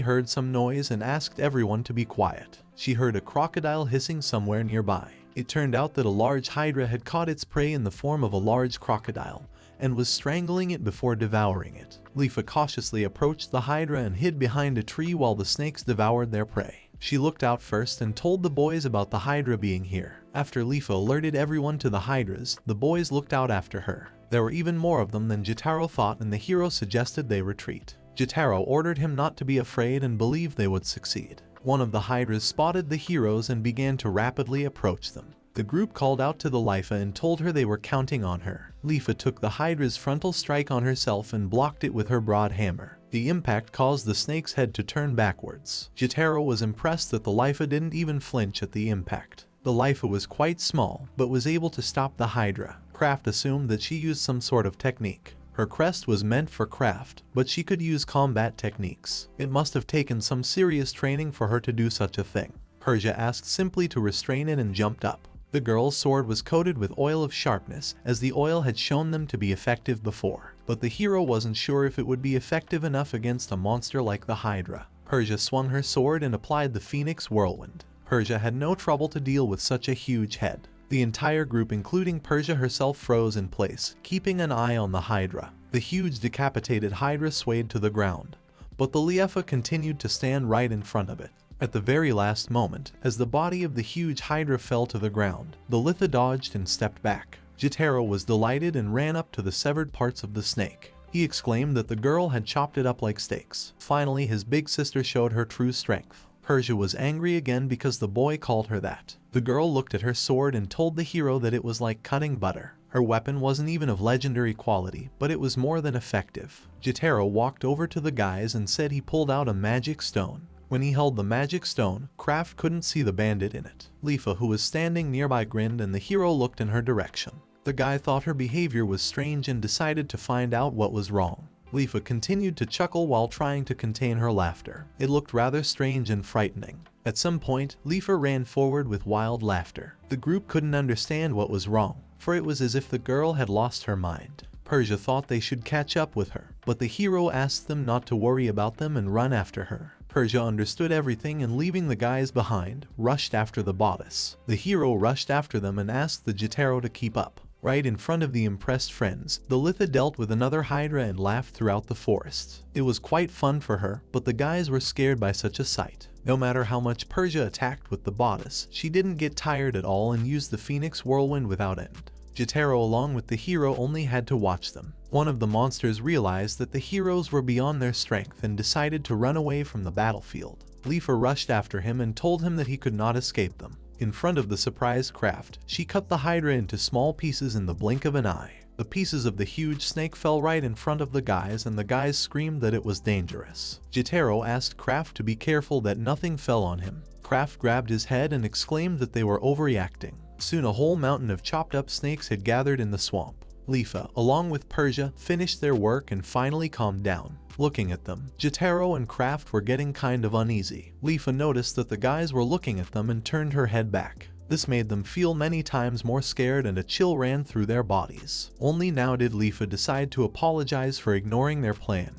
heard some noise and asked everyone to be quiet. She heard a crocodile hissing somewhere nearby. It turned out that a large hydra had caught its prey in the form of a large crocodile and was strangling it before devouring it. Leafa cautiously approached the hydra and hid behind a tree while the snakes devoured their prey. She looked out first and told the boys about the hydra being here. After Leafa alerted everyone to the hydras, the boys looked out after her. There were even more of them than Jotaro thought, and the hero suggested they retreat. Jotaro ordered him not to be afraid and believed they would succeed. One of the hydras spotted the heroes and began to rapidly approach them. The group called out to the Leafa and told her they were counting on her. Leafa took the hydra's frontal strike on herself and blocked it with her broad hammer. The impact caused the snake's head to turn backwards. Jotaro was impressed that the Leafa didn't even flinch at the impact. The Leafa was quite small, but was able to stop the hydra. Kraft assumed that she used some sort of technique. Her crest was meant for Kraft, but she could use combat techniques. It must have taken some serious training for her to do such a thing. Persia asked simply to restrain it and jumped up. The girl's sword was coated with oil of sharpness, as the oil had shown them to be effective before. But the hero wasn't sure if it would be effective enough against a monster like the Hydra. Persia swung her sword and applied the Phoenix Whirlwind. Persia had no trouble to deal with such a huge head. The entire group, including Persia herself, froze in place, keeping an eye on the Hydra. The huge decapitated Hydra swayed to the ground, but the Leafa continued to stand right in front of it. At the very last moment, as the body of the huge Hydra fell to the ground, the Litha dodged and stepped back. Jotaro was delighted and ran up to the severed parts of the snake. He exclaimed that the girl had chopped it up like steaks. Finally, his big sister showed her true strength. Persia was angry again because the boy called her that. The girl looked at her sword and told the hero that it was like cutting butter. Her weapon wasn't even of legendary quality, but it was more than effective. Jotaro walked over to the guys and said he pulled out a magic stone. When he held the magic stone, Kraft couldn't see the bandit in it. Leafa, who was standing nearby, grinned and the hero looked in her direction. The guy thought her behavior was strange and decided to find out what was wrong. Leafa continued to chuckle while trying to contain her laughter. It looked rather strange and frightening. At some point, Leafa ran forward with wild laughter. The group couldn't understand what was wrong, for it was as if the girl had lost her mind. Persia thought they should catch up with her, but the hero asked them not to worry about them and run after her. Persia understood everything and, leaving the guys behind, rushed after the bodice. The hero rushed after them and asked the Jotaro to keep up. Right in front of the impressed friends, the Litha dealt with another Hydra and laughed throughout the forest. It was quite fun for her, but the guys were scared by such a sight. No matter how much Persia attacked with the bodice, she didn't get tired at all and used the Phoenix Whirlwind without end. Jotaro, along with the hero, only had to watch them. One of the monsters realized that the heroes were beyond their strength and decided to run away from the battlefield. Leafa rushed after him and told him that he could not escape them. In front of the surprised Kraft, she cut the Hydra into small pieces in the blink of an eye. The pieces of the huge snake fell right in front of the guys, and the guys screamed that it was dangerous. Jotaro asked Kraft to be careful that nothing fell on him. Kraft grabbed his head and exclaimed that they were overreacting. Soon a whole mountain of chopped up snakes had gathered in the swamp. Leafa, along with Persia, finished their work and finally calmed down. Looking at them, Jotaro and Kraft were getting kind of uneasy. Leafa noticed that the guys were looking at them and turned her head back. This made them feel many times more scared and a chill ran through their bodies. Only now did Leafa decide to apologize for ignoring their plan.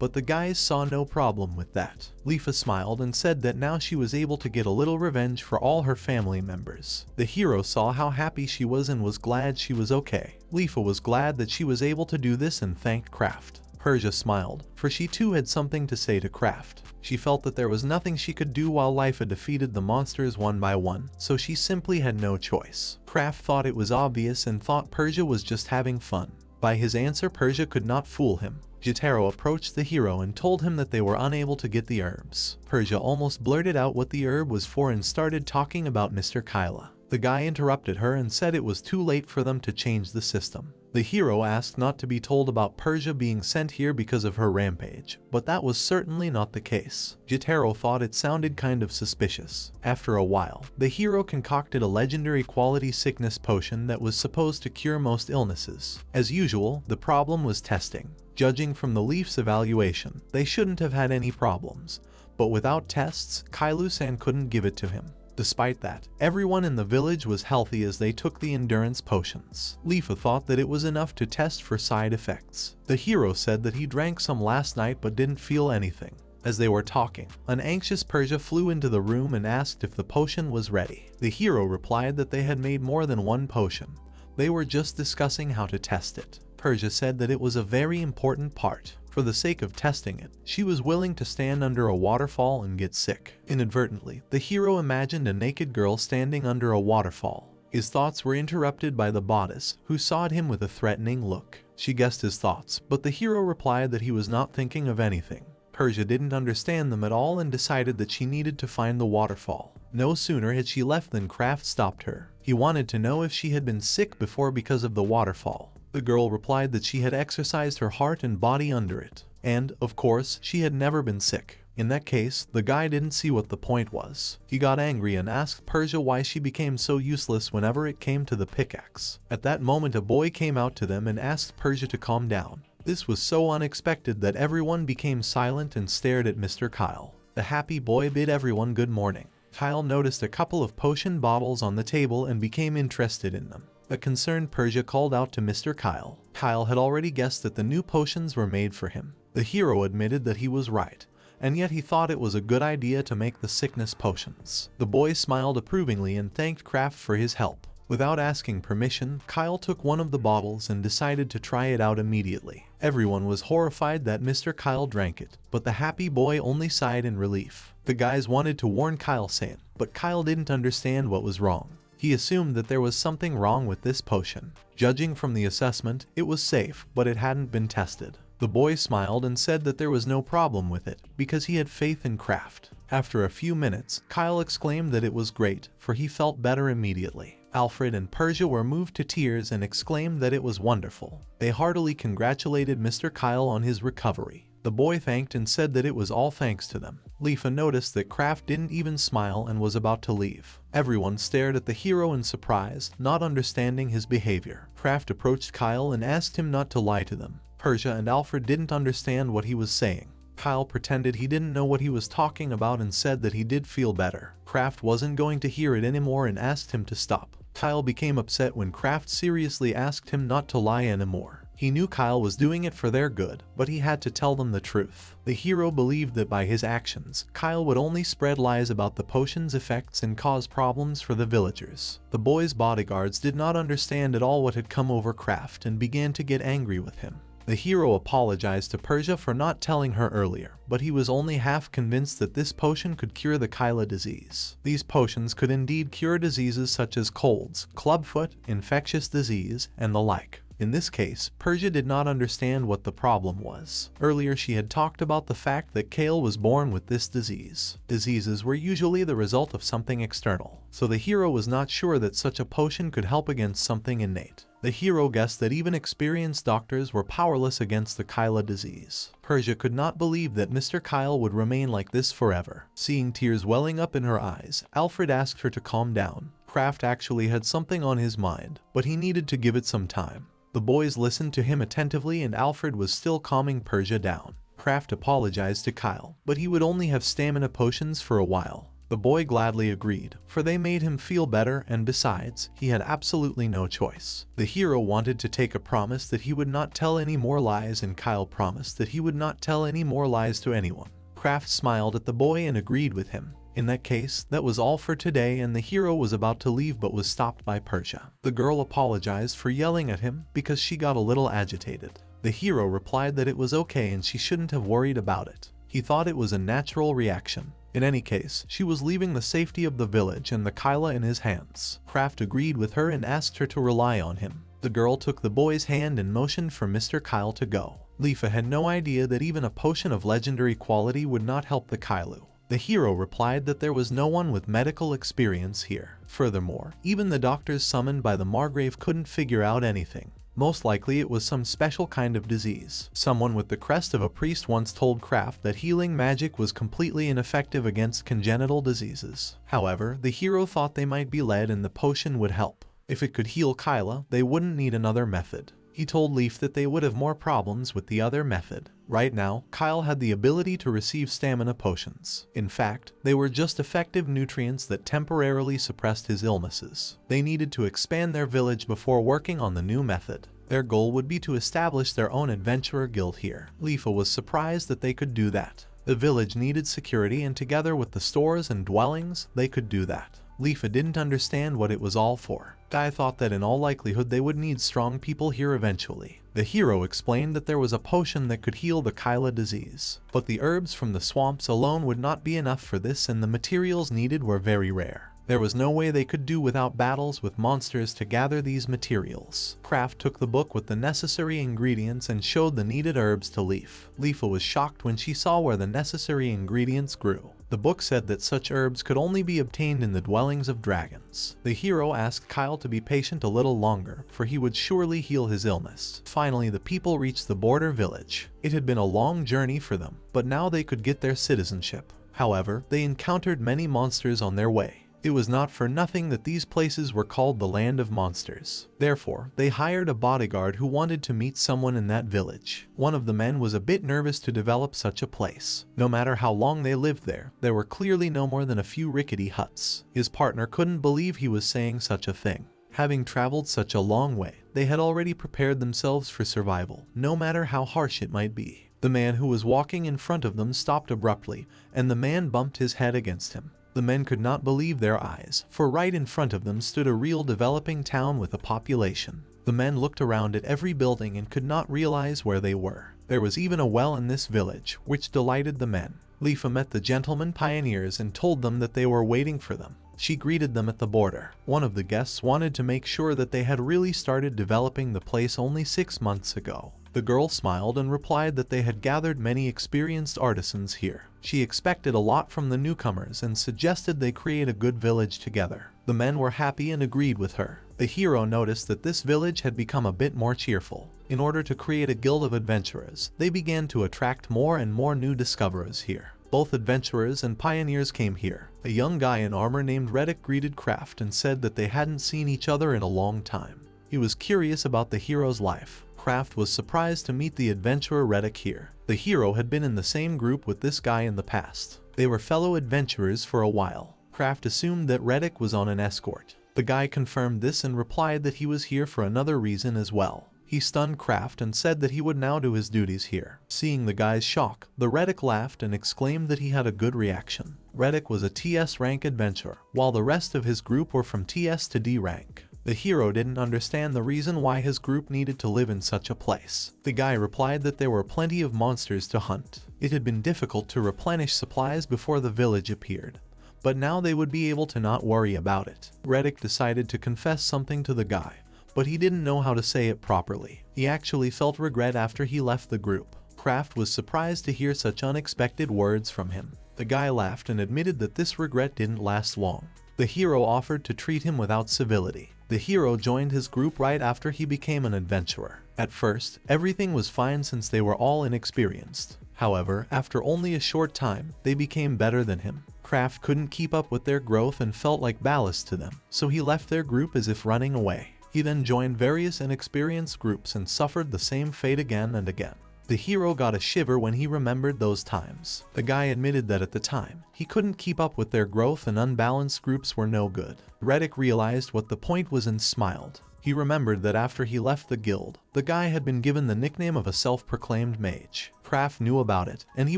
But the guys saw no problem with that. Leafa smiled and said that now she was able to get a little revenge for all her family members. The hero saw how happy she was and was glad she was okay. Leafa was glad that she was able to do this and thanked Kraft. Persia smiled, for she too had something to say to Kraft. She felt that there was nothing she could do while Leafa defeated the monsters one by one, so she simply had no choice. Kraft thought it was obvious and thought Persia was just having fun. By his answer, Persia could not fool him. Jotaro approached the hero and told him that they were unable to get the herbs. Persia almost blurted out what the herb was for and started talking about Mr. Kyla. The guy interrupted her and said it was too late for them to change the system. The hero asked not to be told about Persia being sent here because of her rampage, but that was certainly not the case. Jotaro thought it sounded kind of suspicious. After a while, the hero concocted a legendary quality sickness potion that was supposed to cure most illnesses. As usual, the problem was testing. Judging from the Leaf's evaluation, they shouldn't have had any problems. But without tests, Kailu-san couldn't give it to him. Despite that, everyone in the village was healthy as they took the endurance potions. Leafa thought that it was enough to test for side effects. The hero said that he drank some last night but didn't feel anything. As they were talking, an anxious Persia flew into the room and asked if the potion was ready. The hero replied that they had made more than one potion. They were just discussing how to test it. Persia said that it was a very important part. For the sake of testing it, she was willing to stand under a waterfall and get sick. Inadvertently, the hero imagined a naked girl standing under a waterfall. His thoughts were interrupted by the bodice, who sawed him with a threatening look. She guessed his thoughts, but the hero replied that he was not thinking of anything. Persia didn't understand them at all and decided that she needed to find the waterfall. No sooner had she left than Kraft stopped her. He wanted to know if she had been sick before because of the waterfall. The girl replied that she had exercised her heart and body under it, and, of course, she had never been sick. In that case, the guy didn't see what the point was. He got angry and asked Persia why she became so useless whenever it came to the pickaxe. At that moment, a boy came out to them and asked Persia to calm down. This was so unexpected that everyone became silent and stared at Mr. Kyle. The happy boy bid everyone good morning. Kyle noticed a couple of potion bottles on the table and became interested in them. A concerned Persia called out to Mr. Kyle. Kyle had already guessed that the new potions were made for him. The hero admitted that he was right, and yet he thought it was a good idea to make the sickness potions. The boy smiled approvingly and thanked Kraft for his help. Without asking permission, Kyle took one of the bottles and decided to try it out immediately. Everyone was horrified that Mr. Kyle drank it, but the happy boy only sighed in relief. The guys wanted to warn Kyle saying, but Kyle didn't understand what was wrong. He assumed that there was something wrong with this potion. Judging from the assessment, it was safe, but it hadn't been tested. The boy smiled and said that there was no problem with it, because he had faith in Kraft. After a few minutes, Kyle exclaimed that it was great, for he felt better immediately. Alfred and Persia were moved to tears and exclaimed that it was wonderful. They heartily congratulated Mr. Kyle on his recovery. The boy thanked and said that it was all thanks to them. Leafa noticed that Kraft didn't even smile and was about to leave. Everyone stared at the hero in surprise, not understanding his behavior. Kraft approached Kyle and asked him not to lie to them. Persia and Alfred didn't understand what he was saying. Kyle pretended he didn't know what he was talking about and said that he did feel better. Kraft wasn't going to hear it anymore and asked him to stop. Kyle became upset when Kraft seriously asked him not to lie anymore. He knew Kyle was doing it for their good, but he had to tell them the truth. The hero believed that by his actions, Kyle would only spread lies about the potion's effects and cause problems for the villagers. The boy's bodyguards did not understand at all what had come over Kraft and began to get angry with him. The hero apologized to Persia for not telling her earlier, but he was only half convinced that this potion could cure the Kyla disease. These potions could indeed cure diseases such as colds, clubfoot, infectious disease, and the like. In this case, Persia did not understand what the problem was. Earlier she had talked about the fact that Kale was born with this disease. Diseases were usually the result of something external, so the hero was not sure that such a potion could help against something innate. The hero guessed that even experienced doctors were powerless against the Kyla disease. Persia could not believe that Mr. Kyle would remain like this forever. Seeing tears welling up in her eyes, Alfred asked her to calm down. Kraft actually had something on his mind, but he needed to give it some time. The boys listened to him attentively and Alfred was still calming Persia down. Kraft apologized to Kyle, but he would only have stamina potions for a while. The boy gladly agreed, for they made him feel better and besides, he had absolutely no choice. The hero wanted to take a promise that he would not tell any more lies and Kyle promised that he would not tell any more lies to anyone. Kraft smiled at the boy and agreed with him. In that case, that was all for today and the hero was about to leave but was stopped by Persia. The girl apologized for yelling at him because she got a little agitated. The hero replied that it was okay and she shouldn't have worried about it. He thought it was a natural reaction. In any case, she was leaving the safety of the village and the Kyla in his hands. Kraft agreed with her and asked her to rely on him. The girl took the boy's hand and motioned for Mr. Kyle to go. Leafa had no idea that even a potion of legendary quality would not help the Kylu. The hero replied that there was no one with medical experience here. Furthermore, even the doctors summoned by the Margrave couldn't figure out anything. Most likely it was some special kind of disease. Someone with the crest of a priest once told Kraft that healing magic was completely ineffective against congenital diseases. However, the hero thought they might be led and the potion would help. If it could heal Kyla, they wouldn't need another method. He told Leaf that they would have more problems with the other method. Right now, Kyle had the ability to receive stamina potions. In fact, they were just effective nutrients that temporarily suppressed his illnesses. They needed to expand their village before working on the new method. Their goal would be to establish their own adventurer guild here. Leaf was surprised that they could do that. The village needed security, and together with the stores and dwellings, they could do that. Leaf didn't understand what it was all for. Guy thought that in all likelihood they would need strong people here eventually. The hero explained that there was a potion that could heal the Kyla disease, but the herbs from the swamps alone would not be enough for this, and the materials needed were very rare. There was no way they could do without battles with monsters to gather these materials. Kraft took the book with the necessary ingredients and showed the needed herbs to Leaf. Leaf was shocked when she saw where the necessary ingredients grew. The book said that such herbs could only be obtained in the dwellings of dragons. The hero asked Kyle to be patient a little longer, for he would surely heal his illness. Finally, the people reached the border village. It had been a long journey for them, but now they could get their citizenship. However, they encountered many monsters on their way. It was not for nothing that these places were called the Land of Monsters. Therefore, they hired a bodyguard who wanted to meet someone in that village. One of the men was a bit nervous to develop such a place. No matter how long they lived there were clearly no more than a few rickety huts. His partner couldn't believe he was saying such a thing. Having traveled such a long way, they had already prepared themselves for survival, no matter how harsh it might be. The man who was walking in front of them stopped abruptly, and the man bumped his head against him. The men could not believe their eyes, for right in front of them stood a real developing town with a population. The men looked around at every building and could not realize where they were. There was even a well in this village, which delighted the men. Leaf met the gentlemen pioneers and told them that they were waiting for them. She greeted them at the border. One of the guests wanted to make sure that they had really started developing the place only 6 months ago. The girl smiled and replied that they had gathered many experienced artisans here. She expected a lot from the newcomers and suggested they create a good village together. The men were happy and agreed with her. The hero noticed that this village had become a bit more cheerful. In order to create a guild of adventurers, they began to attract more and more new discoverers here. Both adventurers and pioneers came here. A young guy in armor named Reddick greeted Kraft and said that they hadn't seen each other in a long time. He was curious about the hero's life. Kraft was surprised to meet the adventurer Reddick here. The hero had been in the same group with this guy in the past. They were fellow adventurers for a while. Kraft assumed that Reddick was on an escort. The guy confirmed this and replied that he was here for another reason as well. He stunned Kraft and said that he would now do his duties here. Seeing the guy's shock, the Reddick laughed and exclaimed that he had a good reaction. Reddick was a TS rank adventurer, while the rest of his group were from TS to D rank. The hero didn't understand the reason why his group needed to live in such a place. The guy replied that there were plenty of monsters to hunt. It had been difficult to replenish supplies before the village appeared, but now they would be able to not worry about it. Reddick decided to confess something to the guy, but he didn't know how to say it properly. He actually felt regret after he left the group. Kraft was surprised to hear such unexpected words from him. The guy laughed and admitted that this regret didn't last long. The hero offered to treat him without civility. The hero joined his group right after he became an adventurer. At first, everything was fine since they were all inexperienced. However, after only a short time, they became better than him. Kraft couldn't keep up with their growth and felt like ballast to them, so he left their group as if running away. He then joined various inexperienced groups and suffered the same fate again and again. The hero got a shiver when he remembered those times. The guy admitted that at the time, he couldn't keep up with their growth and unbalanced groups were no good. Reddick realized what the point was and smiled. He remembered that after he left the guild, the guy had been given the nickname of a self-proclaimed mage. Kraft knew about it, and he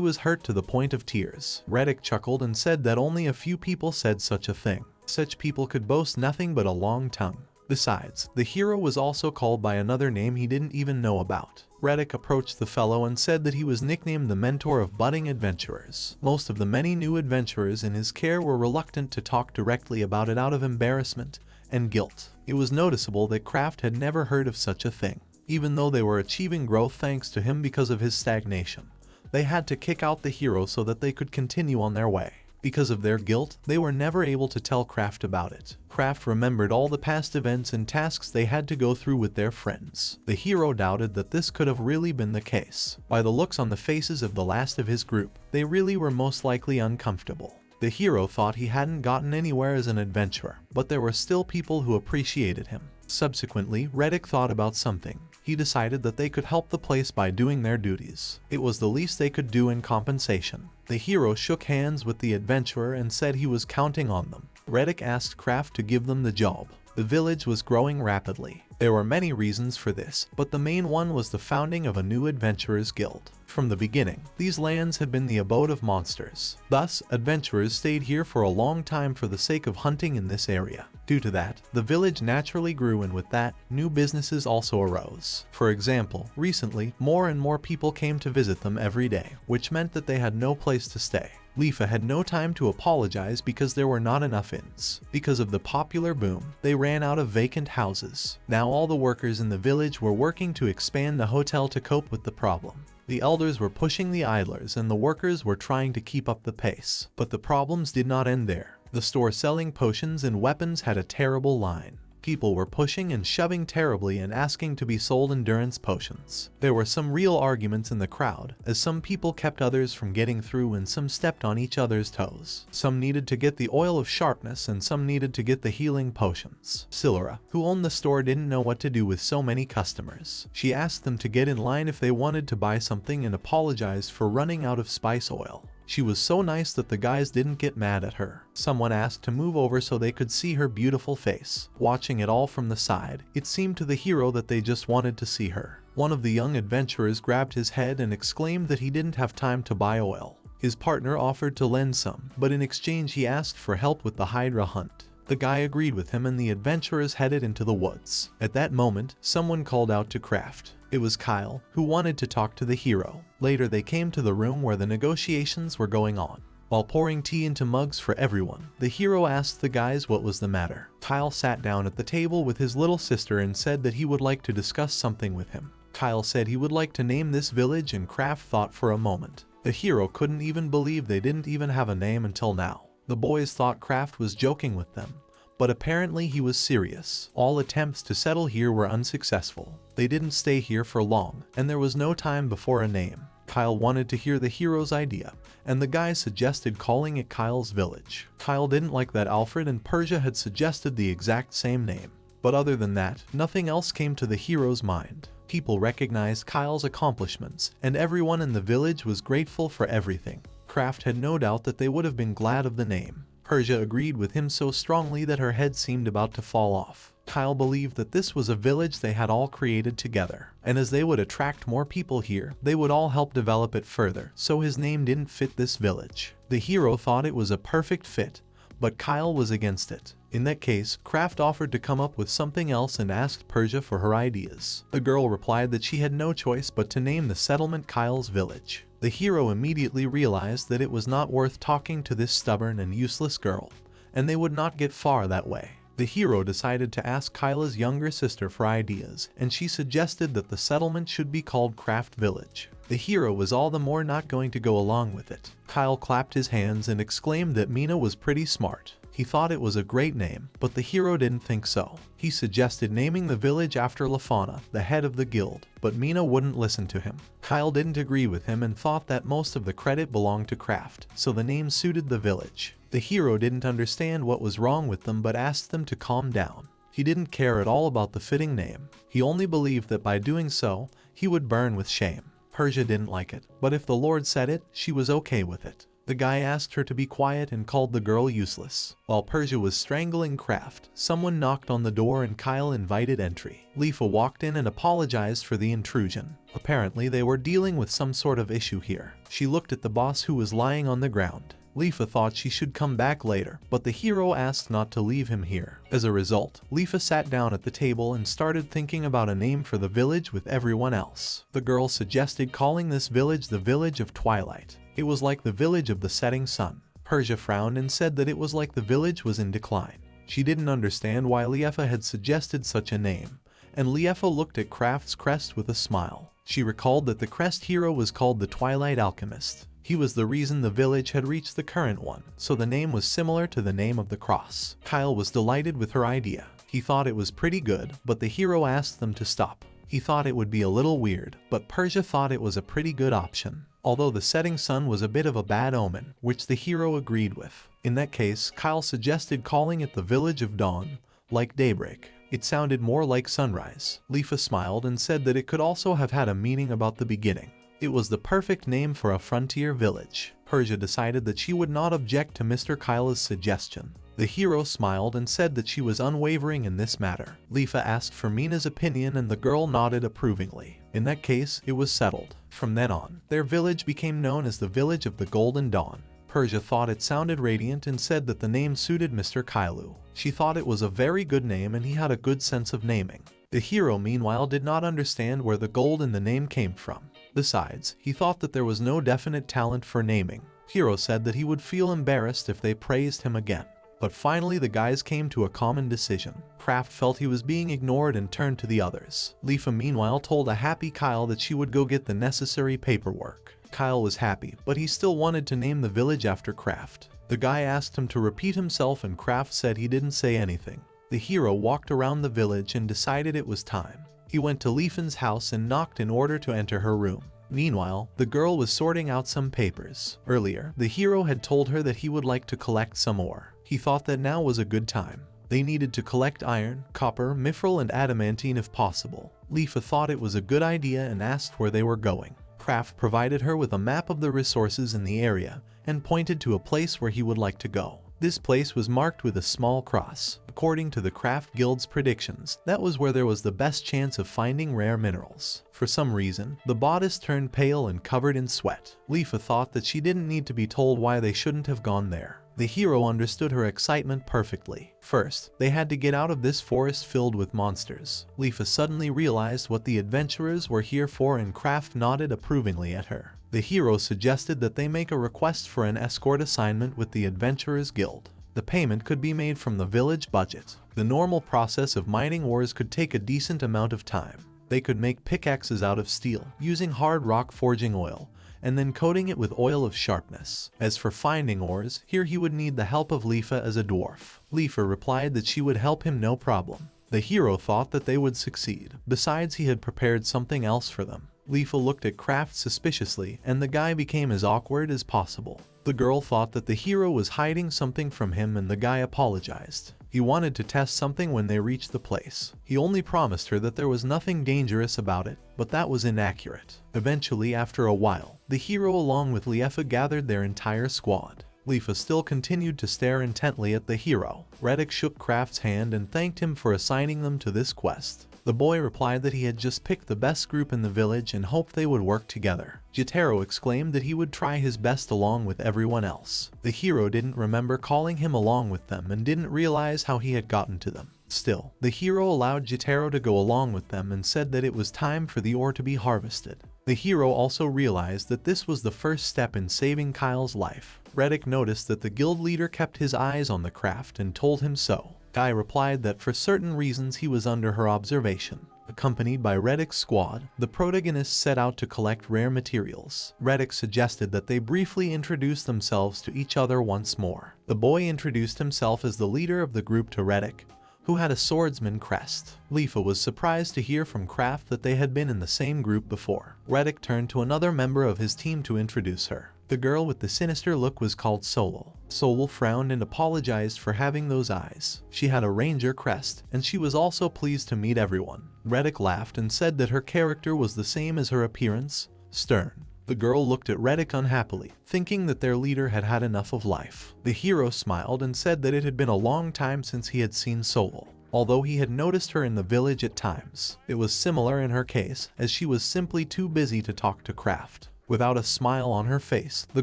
was hurt to the point of tears. Reddick chuckled and said that only a few people said such a thing. Such people could boast nothing but a long tongue. Besides, the hero was also called by another name he didn't even know about. Reddick approached the fellow and said that he was nicknamed the mentor of budding adventurers. Most of the many new adventurers in his care were reluctant to talk directly about it out of embarrassment and guilt. It was noticeable that Kraft had never heard of such a thing. Even though they were achieving growth thanks to him because of his stagnation, they had to kick out the hero so that they could continue on their way. Because of their guilt, they were never able to tell Kraft about it. Kraft remembered all the past events and tasks they had to go through with their friends. The hero doubted that this could have really been the case. By the looks on the faces of the last of his group, they really were most likely uncomfortable. The hero thought he hadn't gotten anywhere as an adventurer, but there were still people who appreciated him. Subsequently, Reddick thought about something. He decided that they could help the place by doing their duties. It was the least they could do in compensation. The hero shook hands with the adventurer and said he was counting on them. Reddick asked Kraft to give them the job. The village was growing rapidly. There were many reasons for this, but the main one was the founding of a new adventurers guild. From the beginning, these lands had been the abode of monsters. Thus, adventurers stayed here for a long time for the sake of hunting in this area. Due to that, the village naturally grew, and with that, new businesses also arose. For example, recently, more and more people came to visit them every day, which meant that they had no place to stay. Lifa had no time to apologize because there were not enough inns. Because of the popular boom, they ran out of vacant houses. Now all the workers in the village were working to expand the hotel to cope with the problem. The elders were pushing the idlers and the workers were trying to keep up the pace. But the problems did not end there. The store selling potions and weapons had a terrible line. People were pushing and shoving terribly and asking to be sold endurance potions. There were some real arguments in the crowd, as some people kept others from getting through and some stepped on each other's toes. Some needed to get the oil of sharpness and some needed to get the healing potions. Silura, who owned the store, didn't know what to do with so many customers. She asked them to get in line if they wanted to buy something and apologized for running out of spice oil. She was so nice that the guys didn't get mad at her. Someone asked to move over so they could see her beautiful face. Watching it all from the side, it seemed to the hero that they just wanted to see her. One of the young adventurers grabbed his head and exclaimed that he didn't have time to buy oil. His partner offered to lend some, but in exchange he asked for help with the hydra hunt. The guy agreed with him and the adventurers headed into the woods. At that moment, someone called out to Kraft. It was Kyle, who wanted to talk to the hero. Later they came to the room where the negotiations were going on. While pouring tea into mugs for everyone, the hero asked the guys what was the matter. Kyle sat down at the table with his little sister and said that he would like to discuss something with him. Kyle said he would like to name this village, and Kraft thought for a moment. The hero couldn't even believe they didn't even have a name until now. The boys thought Kraft was joking with them, but apparently he was serious. All attempts to settle here were unsuccessful. They didn't stay here for long, and there was no time before a name. Kyle wanted to hear the hero's idea, and the guys suggested calling it Kyle's Village. Kyle didn't like that Alfred and Persia had suggested the exact same name. But other than that, nothing else came to the hero's mind. People recognized Kyle's accomplishments, and everyone in the village was grateful for everything. Kraft had no doubt that they would have been glad of the name. Persia agreed with him so strongly that her head seemed about to fall off. Kyle believed that this was a village they had all created together, and as they would attract more people here, they would all help develop it further, so his name didn't fit this village. The hero thought it was a perfect fit, but Kyle was against it. In that case, Kraft offered to come up with something else and asked Persia for her ideas. The girl replied that she had no choice but to name the settlement Kyle's Village. The hero immediately realized that it was not worth talking to this stubborn and useless girl, and they would not get far that way. The hero decided to ask Kyla's younger sister for ideas, and she suggested that the settlement should be called Kraft Village. The hero was all the more not going to go along with it. Kyle clapped his hands and exclaimed that Mina was pretty smart. He thought it was a great name, but the hero didn't think so. He suggested naming the village after Lafana, the head of the guild, but Mina wouldn't listen to him. Kyle didn't agree with him and thought that most of the credit belonged to Kraft, so the name suited the village. The hero didn't understand what was wrong with them but asked them to calm down. He didn't care at all about the fitting name. He only believed that by doing so, he would burn with shame. Persia didn't like it, but if the Lord said it, she was okay with it. The guy asked her to be quiet and called the girl useless. While Persia was strangling Kraft, someone knocked on the door and Kyle invited entry. Lifa walked in and apologized for the intrusion. Apparently they were dealing with some sort of issue here. She looked at the boss who was lying on the ground. Lifa thought she should come back later, but the hero asked not to leave him here. As a result, Lifa sat down at the table and started thinking about a name for the village with everyone else. The girl suggested calling this village the Village of Twilight. It was like the village of the setting sun. Persia frowned and said that it was like the village was in decline. She didn't understand why Liefa had suggested such a name, and Liefa looked at Kraft's crest with a smile. She recalled that the crest hero was called the Twilight Alchemist. He was the reason the village had reached the current one, so the name was similar to the name of the cross. Kyle was delighted with her idea. He thought it was pretty good, but the hero asked them to stop. He thought it would be a little weird, but Persia thought it was a pretty good option. although the setting sun was a bit of a bad omen, which the hero agreed with. In that case, Kyle suggested calling it the Village of Dawn, like daybreak. It sounded more like sunrise. Leafa smiled and said that it could also have had a meaning about the beginning. It was the perfect name for a frontier village. Persia decided that she would not object to Mr. Kyle's suggestion. The hero smiled and said that she was unwavering in this matter. Leafa asked for Mina's opinion and the girl nodded approvingly. In that case, it was settled. From then on, their village became known as the Village of the Golden Dawn. Persia thought it sounded radiant and said that the name suited Mr. Kailu. She thought it was a very good name and he had a good sense of naming. The hero meanwhile did not understand where the gold in the name came from. Besides, he thought that there was no definite talent for naming. Hero said that he would feel embarrassed if they praised him again. But finally the guys came to a common decision. Kraft felt he was being ignored and turned to the others. Leafa meanwhile told a happy Kyle that she would go get the necessary paperwork. Kyle was happy, but he still wanted to name the village after Kraft. The guy asked him to repeat himself and Kraft said he didn't say anything. The hero walked around the village and decided it was time. He went to Leafan's house and knocked in order to enter her room. Meanwhile, the girl was sorting out some papers. Earlier, the hero had told her that he would like to collect some ore. He thought that now was a good time. They needed to collect iron, copper, mithril, and adamantine if possible. Leafa thought it was a good idea and asked where they were going. Kraft provided her with a map of the resources in the area and pointed to a place where he would like to go. This place was marked with a small cross. According to the Craft Guild's predictions, that was where there was the best chance of finding rare minerals. For some reason, the bodice turned pale and covered in sweat. Leafa thought that she didn't need to be told why they shouldn't have gone there. The hero understood her excitement perfectly. First, they had to get out of this forest filled with monsters. Leafa suddenly realized what the adventurers were here for and Kraft nodded approvingly at her. The hero suggested that they make a request for an escort assignment with the Adventurers Guild. The payment could be made from the village budget. The normal process of mining ores could take a decent amount of time. They could make pickaxes out of steel, using hard rock forging oil, and then coating it with oil of sharpness. As for finding ores, here he would need the help of Leafa as a dwarf. Leafa replied that she would help him no problem. The hero thought that they would succeed. Besides, he had prepared something else for them. Leafa looked at Kraft suspiciously, and the guy became as awkward as possible. The girl thought that the hero was hiding something from him and the guy apologized. He wanted to test something when they reached the place. He only promised her that there was nothing dangerous about it, but that was inaccurate. Eventually, after a while, the hero along with Leafa gathered their entire squad. Leafa still continued to stare intently at the hero. Reddick shook Kraft's hand and thanked him for assigning them to this quest. The boy replied that he had just picked the best group in the village and hoped they would work together. Jotaro exclaimed that he would try his best along with everyone else. The hero didn't remember calling him along with them and didn't realize how he had gotten to them. Still, the hero allowed Jotaro to go along with them and said that it was time for the ore to be harvested. The hero also realized that this was the first step in saving Kyle's life. Reddick noticed that the guild leader kept his eyes on the craft and told him so. Guy replied that for certain reasons he was under her observation. Accompanied by Reddick's squad, the protagonists set out to collect rare materials. Reddick suggested that they briefly introduce themselves to each other once more. The boy introduced himself as the leader of the group to Reddick, who had a swordsman crest. Leafa was surprised to hear from Kraft that they had been in the same group before. Reddick turned to another member of his team to introduce her. The girl with the sinister look was called Solal. Solal frowned and apologized for having those eyes. She had a ranger crest, and she was also pleased to meet everyone. Reddick laughed and said that her character was the same as her appearance, stern. The girl looked at Reddick unhappily, thinking that their leader had had enough of life. The hero smiled and said that it had been a long time since he had seen Solal. Although he had noticed her in the village at times, it was similar in her case, as she was simply too busy to talk to Kraft. Without a smile on her face, the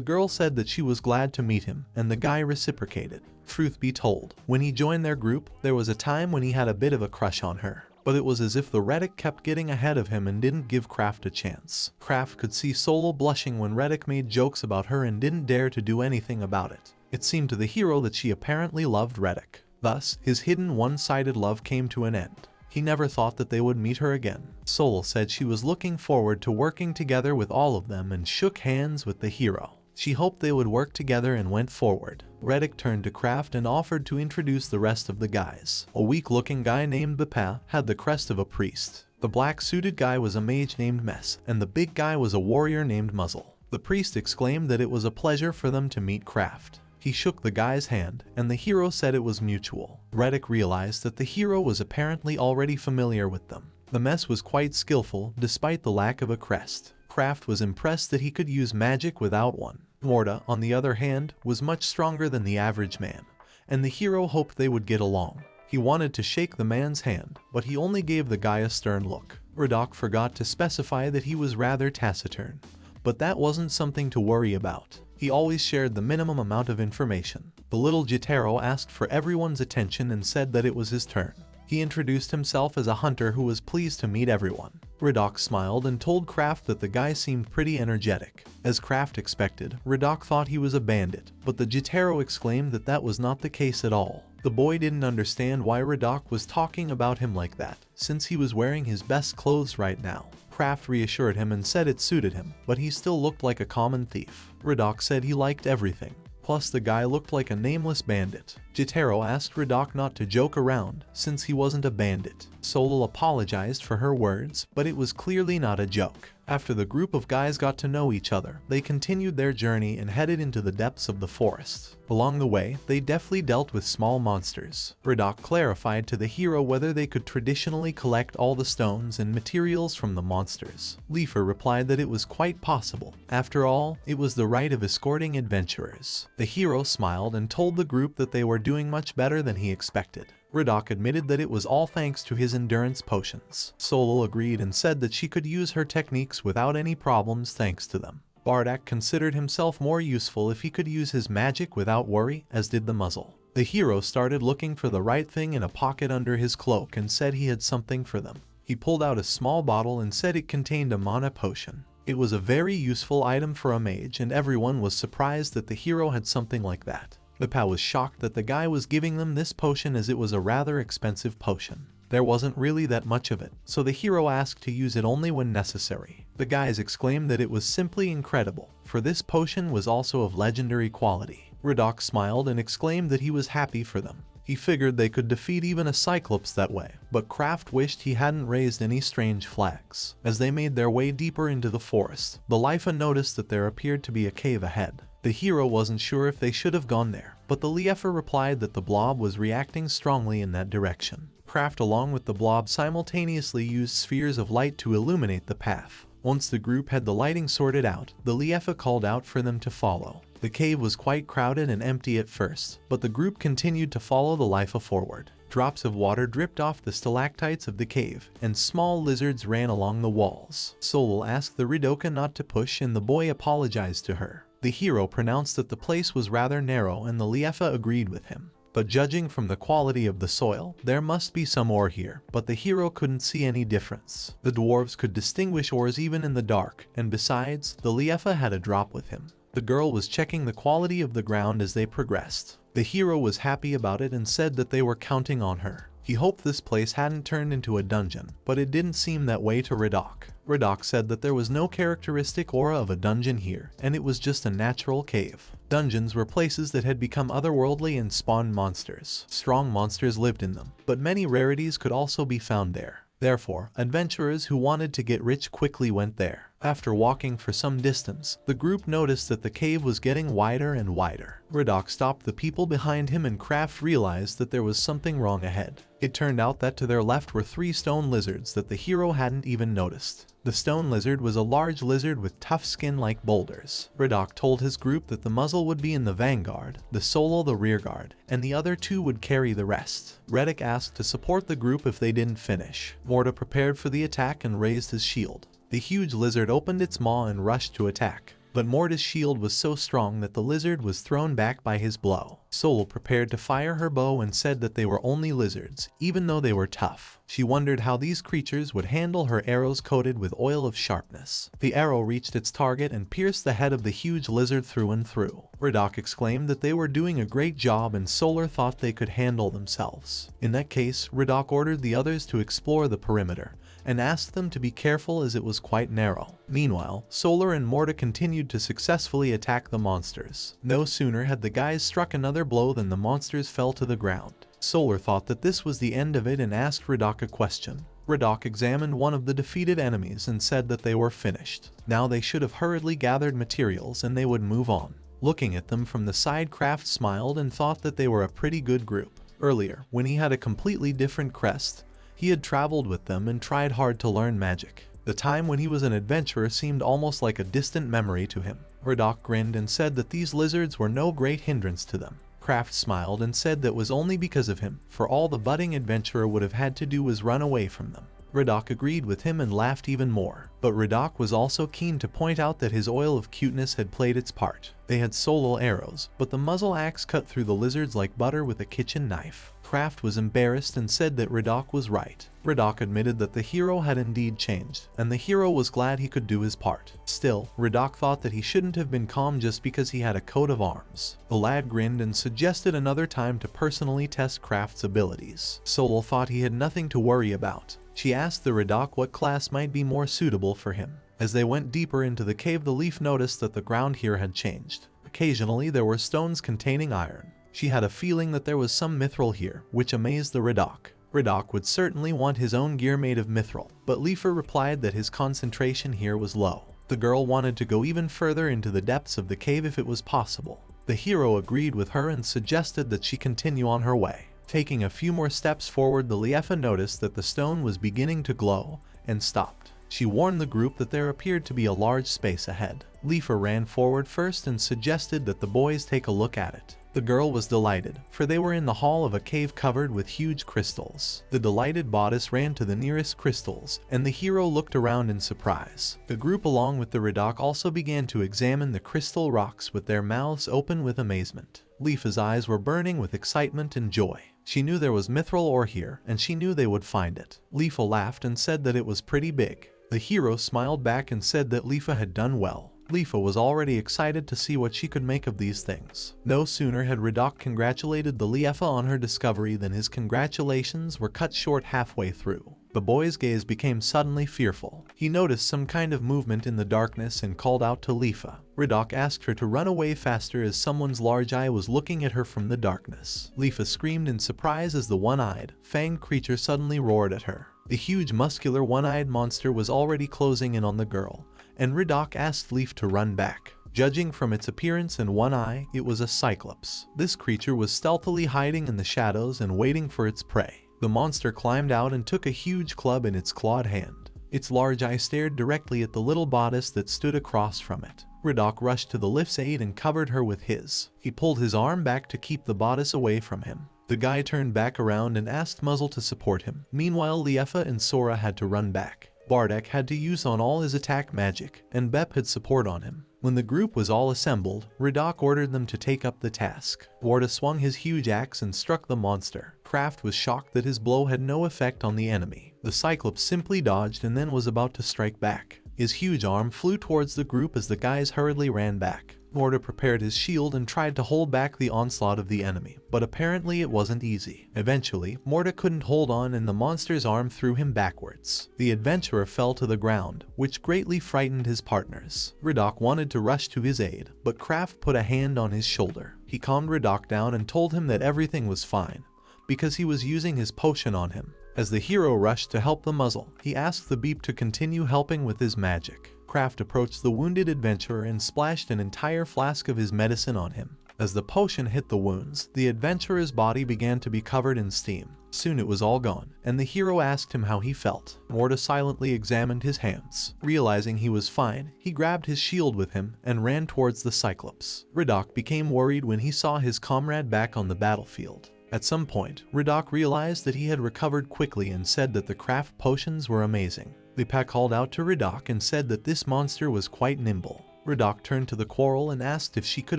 girl said that she was glad to meet him, and the guy reciprocated. Truth be told, when he joined their group, there was a time when he had a bit of a crush on her. But it was as if the Reddick kept getting ahead of him and didn't give Kraft a chance. Kraft could see Solal blushing when Reddick made jokes about her and didn't dare to do anything about it. It seemed to the hero that she apparently loved Reddick. Thus, his hidden one-sided love came to an end. He never thought that they would meet her again. Solal said she was looking forward to working together with all of them and shook hands with the hero. She hoped they would work together and went forward. Reddick turned to Kraft and offered to introduce the rest of the guys. A weak-looking guy named Bapa had the crest of a priest. The black-suited guy was a mage named Mess, and the big guy was a warrior named Muzzle. The priest exclaimed that it was a pleasure for them to meet Kraft. He shook the guy's hand, and the hero said it was mutual. Reddick realized that the hero was apparently already familiar with them. The mess was quite skillful, despite the lack of a crest. Kraft was impressed that he could use magic without one. Morta, on the other hand, was much stronger than the average man, and the hero hoped they would get along. He wanted to shake the man's hand, but he only gave the guy a stern look. Reddock forgot to specify that he was rather taciturn, but that wasn't something to worry about. He always shared the minimum amount of information. The little Jotaro asked for everyone's attention and said that it was his turn. He introduced himself as a hunter who was pleased to meet everyone. Reddock smiled and told Kraft that the guy seemed pretty energetic. As Kraft expected, Reddock thought he was a bandit, but the Jotaro exclaimed that that was not the case at all. The boy didn't understand why Reddock was talking about him like that, since he was wearing his best clothes right now. Kraft reassured him and said it suited him, but he still looked like a common thief. Reddock said he liked everything. Plus the guy looked like a nameless bandit. Jotaro asked Reddock not to joke around, since he wasn't a bandit. Solal apologized for her words, but it was clearly not a joke. After the group of guys got to know each other, they continued their journey and headed into the depths of the forest. Along the way, they deftly dealt with small monsters. Reddock clarified to the hero whether they could traditionally collect all the stones and materials from the monsters. Leifer replied that it was quite possible. After all, it was the right of escorting adventurers. The hero smiled and told the group that they were doing much better than he expected. Reddock admitted that it was all thanks to his endurance potions. Solal agreed and said that she could use her techniques without any problems thanks to them. Bardak considered himself more useful if he could use his magic without worry, as did the muzzle. The hero started looking for the right thing in a pocket under his cloak and said he had something for them. He pulled out a small bottle and said it contained a mana potion. It was a very useful item for a mage, and everyone was surprised that the hero had something like that. The POW was shocked that the guy was giving them this potion, as it was a rather expensive potion. There wasn't really that much of it, so the hero asked to use it only when necessary. The guys exclaimed that it was simply incredible, for this potion was also of legendary quality. Reddock smiled and exclaimed that he was happy for them. He figured they could defeat even a Cyclops that way, but Kraft wished he hadn't raised any strange flags. As they made their way deeper into the forest, the Leifa noticed that there appeared to be a cave ahead. The hero wasn't sure if they should have gone there, but the Leifa replied that the blob was reacting strongly in that direction. Kraft along with the blob simultaneously used spheres of light to illuminate the path. Once the group had the lighting sorted out, the Leifa called out for them to follow. The cave was quite crowded and empty at first, but the group continued to follow the Leifa forward. Drops of water dripped off the stalactites of the cave, and small lizards ran along the walls. Solal asked the Ridoka not to push, and the boy apologized to her. The hero pronounced that the place was rather narrow, and the Leifa agreed with him. But judging from the quality of the soil, there must be some ore here, but the hero couldn't see any difference. The dwarves could distinguish ores even in the dark, and besides, the Leifa had a drop with him. The girl was checking the quality of the ground as they progressed. The hero was happy about it and said that they were counting on her. He hoped this place hadn't turned into a dungeon, but it didn't seem that way to Reddock. Reddock said that there was no characteristic aura of a dungeon here, and it was just a natural cave. Dungeons were places that had become otherworldly and spawned monsters. Strong monsters lived in them, but many rarities could also be found there. Therefore, adventurers who wanted to get rich quickly went there. After walking for some distance, the group noticed that the cave was getting wider and wider. Reddock stopped the people behind him, and Kraft realized that there was something wrong ahead. It turned out that to their left were 3 stone lizards that the hero hadn't even noticed. The stone lizard was a large lizard with tough skin like boulders. Reddock told his group that the muzzle would be in the vanguard, the Solal the rearguard, and the other 2 would carry the rest. Reddock asked to support the group if they didn't finish. Morta prepared for the attack and raised his shield. The huge lizard opened its maw and rushed to attack, but Morta's shield was so strong that the lizard was thrown back by his blow. Solal prepared to fire her bow and said that they were only lizards, even though they were tough. She wondered how these creatures would handle her arrows coated with oil of sharpness. The arrow reached its target and pierced the head of the huge lizard through and through. Reddock exclaimed that they were doing a great job, and Solar thought they could handle themselves. In that case, Reddock ordered the others to explore the perimeter, and asked them to be careful as it was quite narrow. Meanwhile, Solar and Morta continued to successfully attack the monsters. No sooner had the guys struck another blow than the monsters fell to the ground. Solar thought that this was the end of it and asked Reddock a question. Redak examined one of the defeated enemies and said that they were finished. Now they should have hurriedly gathered materials and they would move on. Looking at them from the side, Kraft smiled and thought that they were a pretty good group. Earlier, when he had a completely different crest, he had traveled with them and tried hard to learn magic. The time when he was an adventurer seemed almost like a distant memory to him. Redak grinned and said that these lizards were no great hindrance to them. Kraft smiled and said that was only because of him, for all the budding adventurer would have had to do was run away from them. Redak agreed with him and laughed even more, but Redak was also keen to point out that his oil of cuteness had played its part. They had solo arrows, but the muzzle axe cut through the lizards like butter with a kitchen knife. Kraft was embarrassed and said that Redak was right. Redak admitted that the hero had indeed changed, and the hero was glad he could do his part. Still, Redak thought that he shouldn't have been calm just because he had a coat of arms. The lad grinned and suggested another time to personally test Kraft's abilities. Solal thought he had nothing to worry about. She asked the Redak what class might be more suitable for him. As they went deeper into the cave, the leaf noticed that the ground here had changed. Occasionally there were stones containing iron. She had a feeling that there was some mithril here, which amazed the Redak. Redak would certainly want his own gear made of mithril, but Leafer replied that his concentration here was low. The girl wanted to go even further into the depths of the cave if it was possible. The hero agreed with her and suggested that she continue on her way. Taking a few more steps forward, the Liefa noticed that the stone was beginning to glow and stopped. She warned the group that there appeared to be a large space ahead. Leafer ran forward first and suggested that the boys take a look at it. The girl was delighted, for they were in the hall of a cave covered with huge crystals. The delighted bodice ran to the nearest crystals, and the hero looked around in surprise. The group along with the Redak also began to examine the crystal rocks with their mouths open with amazement. Leafa's eyes were burning with excitement and joy. She knew there was mithril ore here, and she knew they would find it. Leafa laughed and said that it was pretty big. The hero smiled back and said that Leafa had done well. Leafa was already excited to see what she could make of these things. No sooner had Redak congratulated the Liefa on her discovery than his congratulations were cut short halfway through. The boy's gaze became suddenly fearful. He noticed some kind of movement in the darkness and called out to Leafa. Redak asked her to run away faster as someone's large eye was looking at her from the darkness. Leafa screamed in surprise as the one-eyed, fanged creature suddenly roared at her. The huge muscular one-eyed monster was already closing in on the girl, and Redak asked Leaf to run back. Judging from its appearance and one eye, it was a cyclops. This creature was stealthily hiding in the shadows and waiting for its prey. The monster climbed out and took a huge club in its clawed hand. Its large eye stared directly at the little bodice that stood across from it. Redak rushed to the lift's aid and covered her with his. He pulled his arm back to keep the bodice away from him. The guy turned back around and asked Muzzle to support him. Meanwhile, Liefa and Sora had to run back. Bardak had to use on all his attack magic, and Bep had support on him. When the group was all assembled, Redak ordered them to take up the task. Warda swung his huge axe and struck the monster. Kraft was shocked that his blow had no effect on the enemy. The Cyclops simply dodged and then was about to strike back. His huge arm flew towards the group as the guys hurriedly ran back. Morta prepared his shield and tried to hold back the onslaught of the enemy, but apparently it wasn't easy. Eventually, Morta couldn't hold on and the monster's arm threw him backwards. The adventurer fell to the ground, which greatly frightened his partners. Redak wanted to rush to his aid, but Kraft put a hand on his shoulder. He calmed Redak down and told him that everything was fine, because he was using his potion on him. As the hero rushed to help the Muzzle, he asked the Beep to continue helping with his magic. Kraft approached the wounded adventurer and splashed an entire flask of his medicine on him. As the potion hit the wounds, the adventurer's body began to be covered in steam. Soon it was all gone, and the hero asked him how he felt. Morta silently examined his hands. Realizing he was fine, he grabbed his shield with him and ran towards the Cyclops. Redak became worried when he saw his comrade back on the battlefield. At some point, Redak realized that he had recovered quickly and said that the craft potions were amazing. Lipa called out to Redak and said that this monster was quite nimble. Redak turned to the quarrel and asked if she could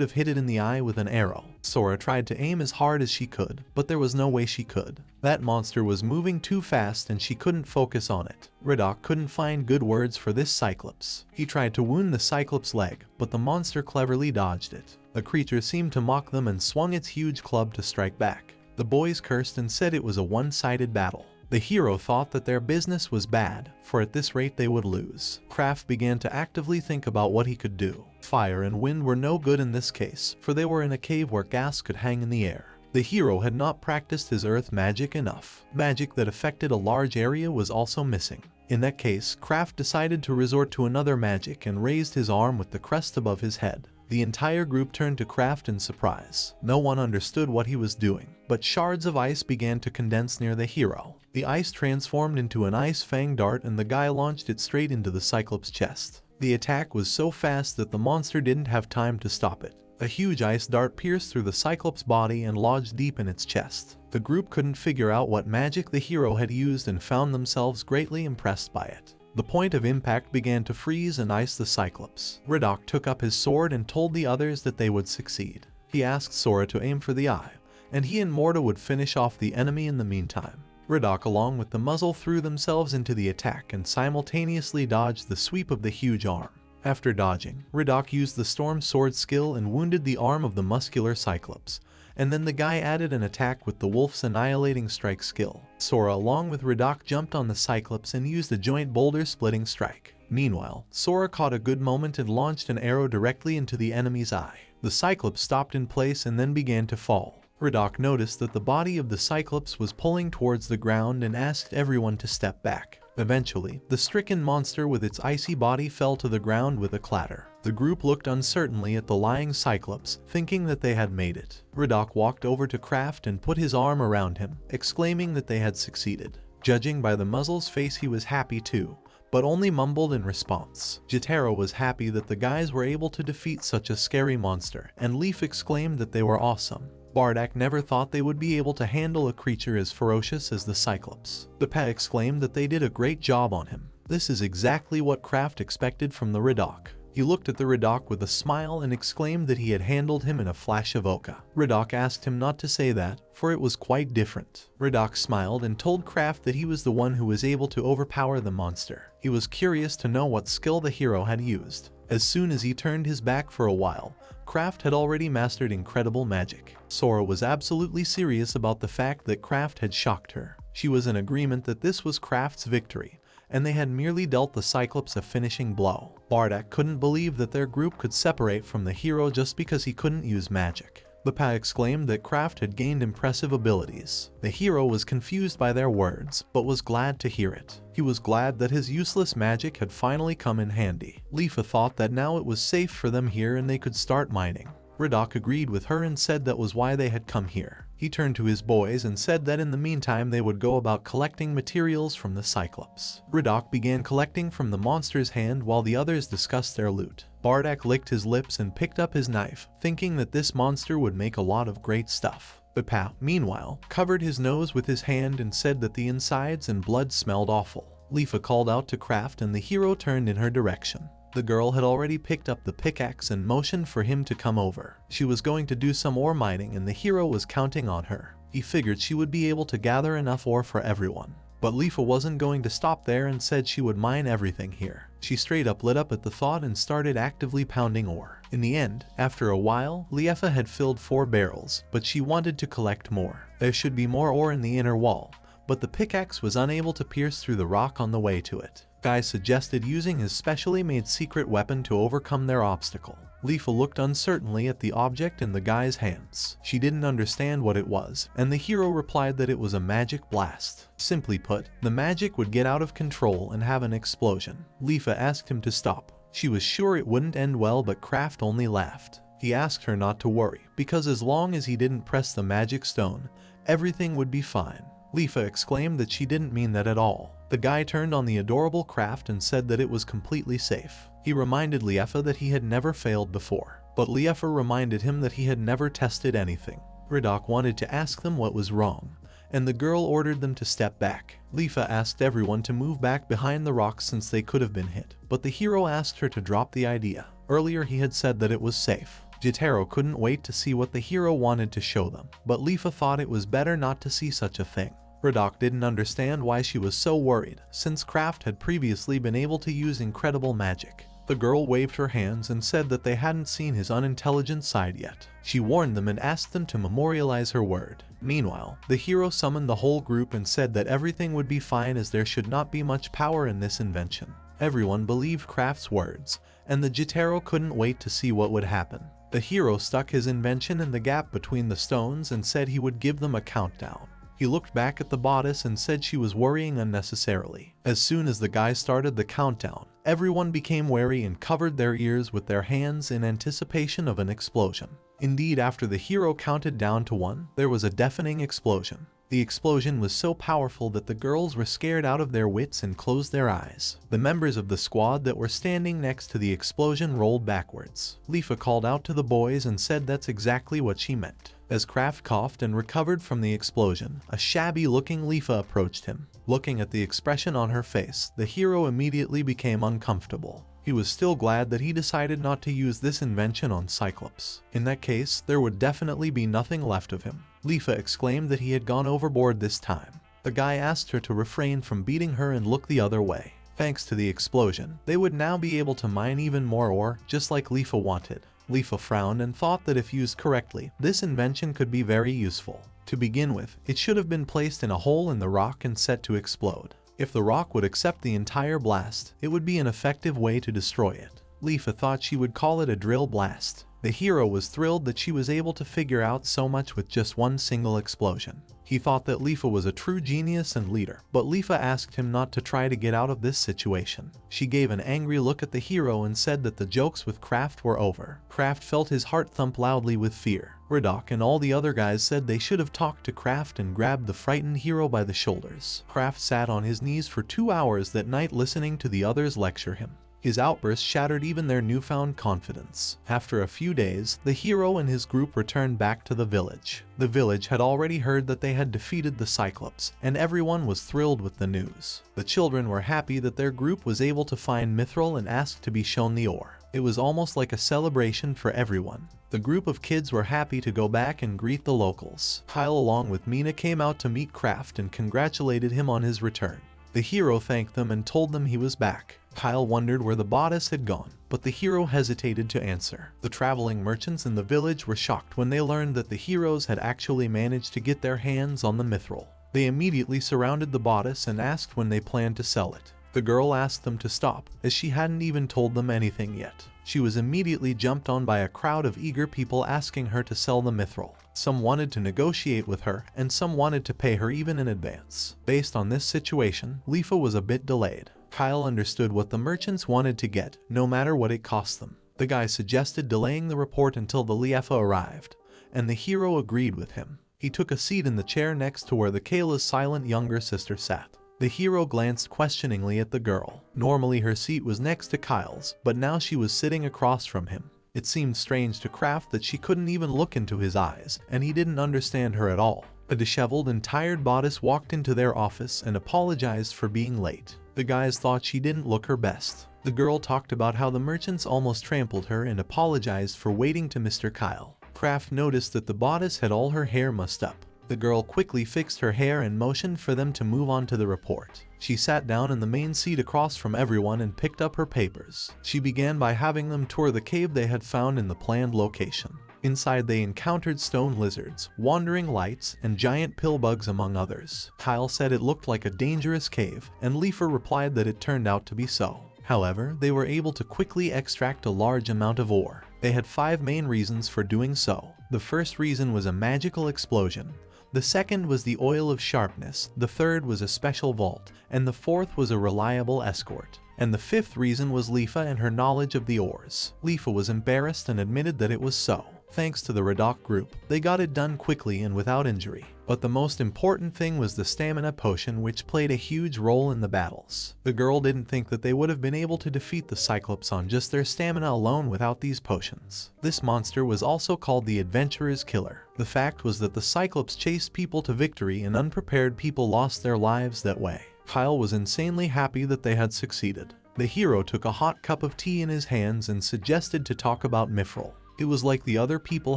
have hit it in the eye with an arrow. Sora tried to aim as hard as she could, but there was no way she could. That monster was moving too fast and she couldn't focus on it. Redak couldn't find good words for this Cyclops. He tried to wound the Cyclops' leg, but the monster cleverly dodged it. The creature seemed to mock them and swung its huge club to strike back. The boys cursed and said it was a one-sided battle. The hero thought that their business was bad, for at this rate they would lose. Kraft began to actively think about what he could do. Fire and wind were no good in this case, for they were in a cave where gas could hang in the air. The hero had not practiced his earth magic enough. Magic that affected a large area was also missing. In that case, Kraft decided to resort to another magic and raised his arm with the crest above his head. The entire group turned to Kraft in surprise. No one understood what he was doing, but shards of ice began to condense near the hero. The ice transformed into an ice fang dart and the guy launched it straight into the Cyclops' chest. The attack was so fast that the monster didn't have time to stop it. A huge ice dart pierced through the Cyclops' body and lodged deep in its chest. The group couldn't figure out what magic the hero had used and found themselves greatly impressed by it. The point of impact began to freeze and ice the Cyclops. Riddock took up his sword and told the others that they would succeed. He asked Sora to aim for the eye, and he and Morta would finish off the enemy in the meantime. Riddock along with the muzzle threw themselves into the attack and simultaneously dodged the sweep of the huge arm. After dodging, Riddock used the Storm Sword skill and wounded the arm of the muscular Cyclops, and then the guy added an attack with the Wolf's Annihilating Strike skill. Sora along with Riddock jumped on the Cyclops and used a joint boulder splitting strike. Meanwhile, Sora caught a good moment and launched an arrow directly into the enemy's eye. The Cyclops stopped in place and then began to fall. Riddock noticed that the body of the Cyclops was pulling towards the ground and asked everyone to step back. Eventually, the stricken monster with its icy body fell to the ground with a clatter. The group looked uncertainly at the lying Cyclops, thinking that they had made it. Riddock walked over to Kraft and put his arm around him, exclaiming that they had succeeded. Judging by the muzzle's face, he was happy too, but only mumbled in response. Jotaro was happy that the guys were able to defeat such a scary monster, and Leaf exclaimed that they were awesome. Bardak never thought they would be able to handle a creature as ferocious as the Cyclops. The pet exclaimed that they did a great job on him. This is exactly what Kraft expected from the Riddock. He looked at the Riddock with a smile and exclaimed that he had handled him in a flash of Oka. Riddock asked him not to say that, for it was quite different. Riddock smiled and told Kraft that he was the one who was able to overpower the monster. He was curious to know what skill the hero had used. As soon as he turned his back for a while, Kraft had already mastered incredible magic. Sora was absolutely serious about the fact that Kraft had shocked her. She was in agreement that this was Kraft's victory, and they had merely dealt the Cyclops a finishing blow. Bardak couldn't believe that their group could separate from the hero just because he couldn't use magic. The Pa exclaimed that Kraft had gained impressive abilities. The hero was confused by their words, but was glad to hear it. He was glad that his useless magic had finally come in handy. Leafa thought that now it was safe for them here and they could start mining. Riddock agreed with her and said that was why they had come here. He turned to his boys and said that in the meantime they would go about collecting materials from the Cyclops. Riddock began collecting from the monster's hand while the others discussed their loot. Bardak licked his lips and picked up his knife, thinking that this monster would make a lot of great stuff. But Pa, meanwhile, covered his nose with his hand and said that the insides and blood smelled awful. Leafa called out to Kraft and the hero turned in her direction. The girl had already picked up the pickaxe and motioned for him to come over. She was going to do some ore mining and the hero was counting on her. He figured she would be able to gather enough ore for everyone. But Leafa wasn't going to stop there and said she would mine everything here. She straight up lit up at the thought and started actively pounding ore. In the end, after a while, Leafa had filled 4 barrels, but she wanted to collect more. There should be more ore in the inner wall, but the pickaxe was unable to pierce through the rock on the way to it. Guy suggested using his specially made secret weapon to overcome their obstacle. Leafa looked uncertainly at the object in the guy's hands. She didn't understand what it was, and the hero replied that it was a magic blast. Simply put, the magic would get out of control and have an explosion. Leafa asked him to stop. She was sure it wouldn't end well, but Kraft only laughed. He asked her not to worry, because as long as he didn't press the magic stone, everything would be fine. Leafa exclaimed that she didn't mean that at all. The guy turned on the adorable Kraft and said that it was completely safe. He reminded Leafa that he had never failed before, but Leafa reminded him that he had never tested anything. Riddock wanted to ask them what was wrong, and the girl ordered them to step back. Leafa asked everyone to move back behind the rocks since they could have been hit, but the hero asked her to drop the idea. Earlier he had said that it was safe. Jotaro couldn't wait to see what the hero wanted to show them, but Leafa thought it was better not to see such a thing. Riddock didn't understand why she was so worried, since Kraft had previously been able to use incredible magic. The girl waved her hands and said that they hadn't seen his unintelligent side yet. She warned them and asked them to memorialize her word. Meanwhile, the hero summoned the whole group and said that everything would be fine as there should not be much power in this invention. Everyone believed Kraft's words, and the Jotaro couldn't wait to see what would happen. The hero stuck his invention in the gap between the stones and said he would give them a countdown. He looked back at the bodice and said she was worrying unnecessarily. As soon as the guy started the countdown, everyone became wary and covered their ears with their hands in anticipation of an explosion. Indeed, after the hero counted down to 1, there was a deafening explosion. The explosion was so powerful that the girls were scared out of their wits and closed their eyes. The members of the squad that were standing next to the explosion rolled backwards. Leafa called out to the boys and said that's exactly what she meant. As Kraft coughed and recovered from the explosion, a shabby-looking Leafa approached him. Looking at the expression on her face, the hero immediately became uncomfortable. He was still glad that he decided not to use this invention on Cyclops. In that case, there would definitely be nothing left of him. Leafa exclaimed that he had gone overboard this time. The guy asked her to refrain from beating her and look the other way. Thanks to the explosion, they would now be able to mine even more ore, just like Leafa wanted. Leafa frowned and thought that if used correctly, this invention could be very useful. To begin with, it should have been placed in a hole in the rock and set to explode. If the rock would accept the entire blast, it would be an effective way to destroy it. Leafa thought she would call it a drill blast. The hero was thrilled that she was able to figure out so much with just one single explosion. He thought that Leafa was a true genius and leader, but Leafa asked him not to try to get out of this situation. She gave an angry look at the hero and said that the jokes with Kraft were over. Kraft felt his heart thump loudly with fear. Radok and all the other guys said they should have talked to Kraft and grabbed the frightened hero by the shoulders. Kraft sat on his knees for 2 hours that night listening to the others lecture him. His outburst shattered even their newfound confidence. After a few days, the hero and his group returned back to the village. The village had already heard that they had defeated the Cyclops, and everyone was thrilled with the news. The children were happy that their group was able to find Mithril and asked to be shown the ore. It was almost like a celebration for everyone. The group of kids were happy to go back and greet the locals. Kyle along with Mina came out to meet Kraft and congratulated him on his return. The hero thanked them and told them he was back. Kyle wondered where the bodice had gone, but the hero hesitated to answer. The traveling merchants in the village were shocked when they learned that the heroes had actually managed to get their hands on the mithril. They immediately surrounded the bodice and asked when they planned to sell it. The girl asked them to stop, as she hadn't even told them anything yet. She was immediately jumped on by a crowd of eager people asking her to sell the mithril. Some wanted to negotiate with her, and some wanted to pay her even in advance. Based on this situation, Leafa was a bit delayed. Kyle understood what the merchants wanted to get, no matter what it cost them. The guy suggested delaying the report until the Leafa arrived, and the hero agreed with him. He took a seat in the chair next to where the Kayla's silent younger sister sat. The hero glanced questioningly at the girl. Normally her seat was next to Kyle's, but now she was sitting across from him. It seemed strange to Kraft that she couldn't even look into his eyes, and he didn't understand her at all. A disheveled and tired bodice walked into their office and apologized for being late. The guys thought she didn't look her best. The girl talked about how the merchants almost trampled her and apologized for waiting to Mr. Kyle. Kraft noticed that the bodice had all her hair mussed up. The girl quickly fixed her hair and motioned for them to move on to the report. She sat down in the main seat across from everyone and picked up her papers. She began by having them tour the cave they had found in the planned location. Inside they encountered stone lizards, wandering lights, and giant pillbugs among others. Kyle said it looked like a dangerous cave, and Leafa replied that it turned out to be so. However, they were able to quickly extract a large amount of ore. They had 5 main reasons for doing so. The first reason was a magical explosion. The second was the oil of sharpness, the third was a special vault, and the fourth was a reliable escort. And the 5th reason was Leafa and her knowledge of the ores. Leafa was embarrassed and admitted that it was so. Thanks to the Radok group, they got it done quickly and without injury. But the most important thing was the stamina potion, which played a huge role in the battles. The girl didn't think that they would have been able to defeat the Cyclops on just their stamina alone without these potions. This monster was also called the Adventurer's Killer. The fact was that the Cyclops chased people to victory and unprepared people lost their lives that way. Kyle was insanely happy that they had succeeded. The hero took a hot cup of tea in his hands and suggested to talk about mithril. It was like the other people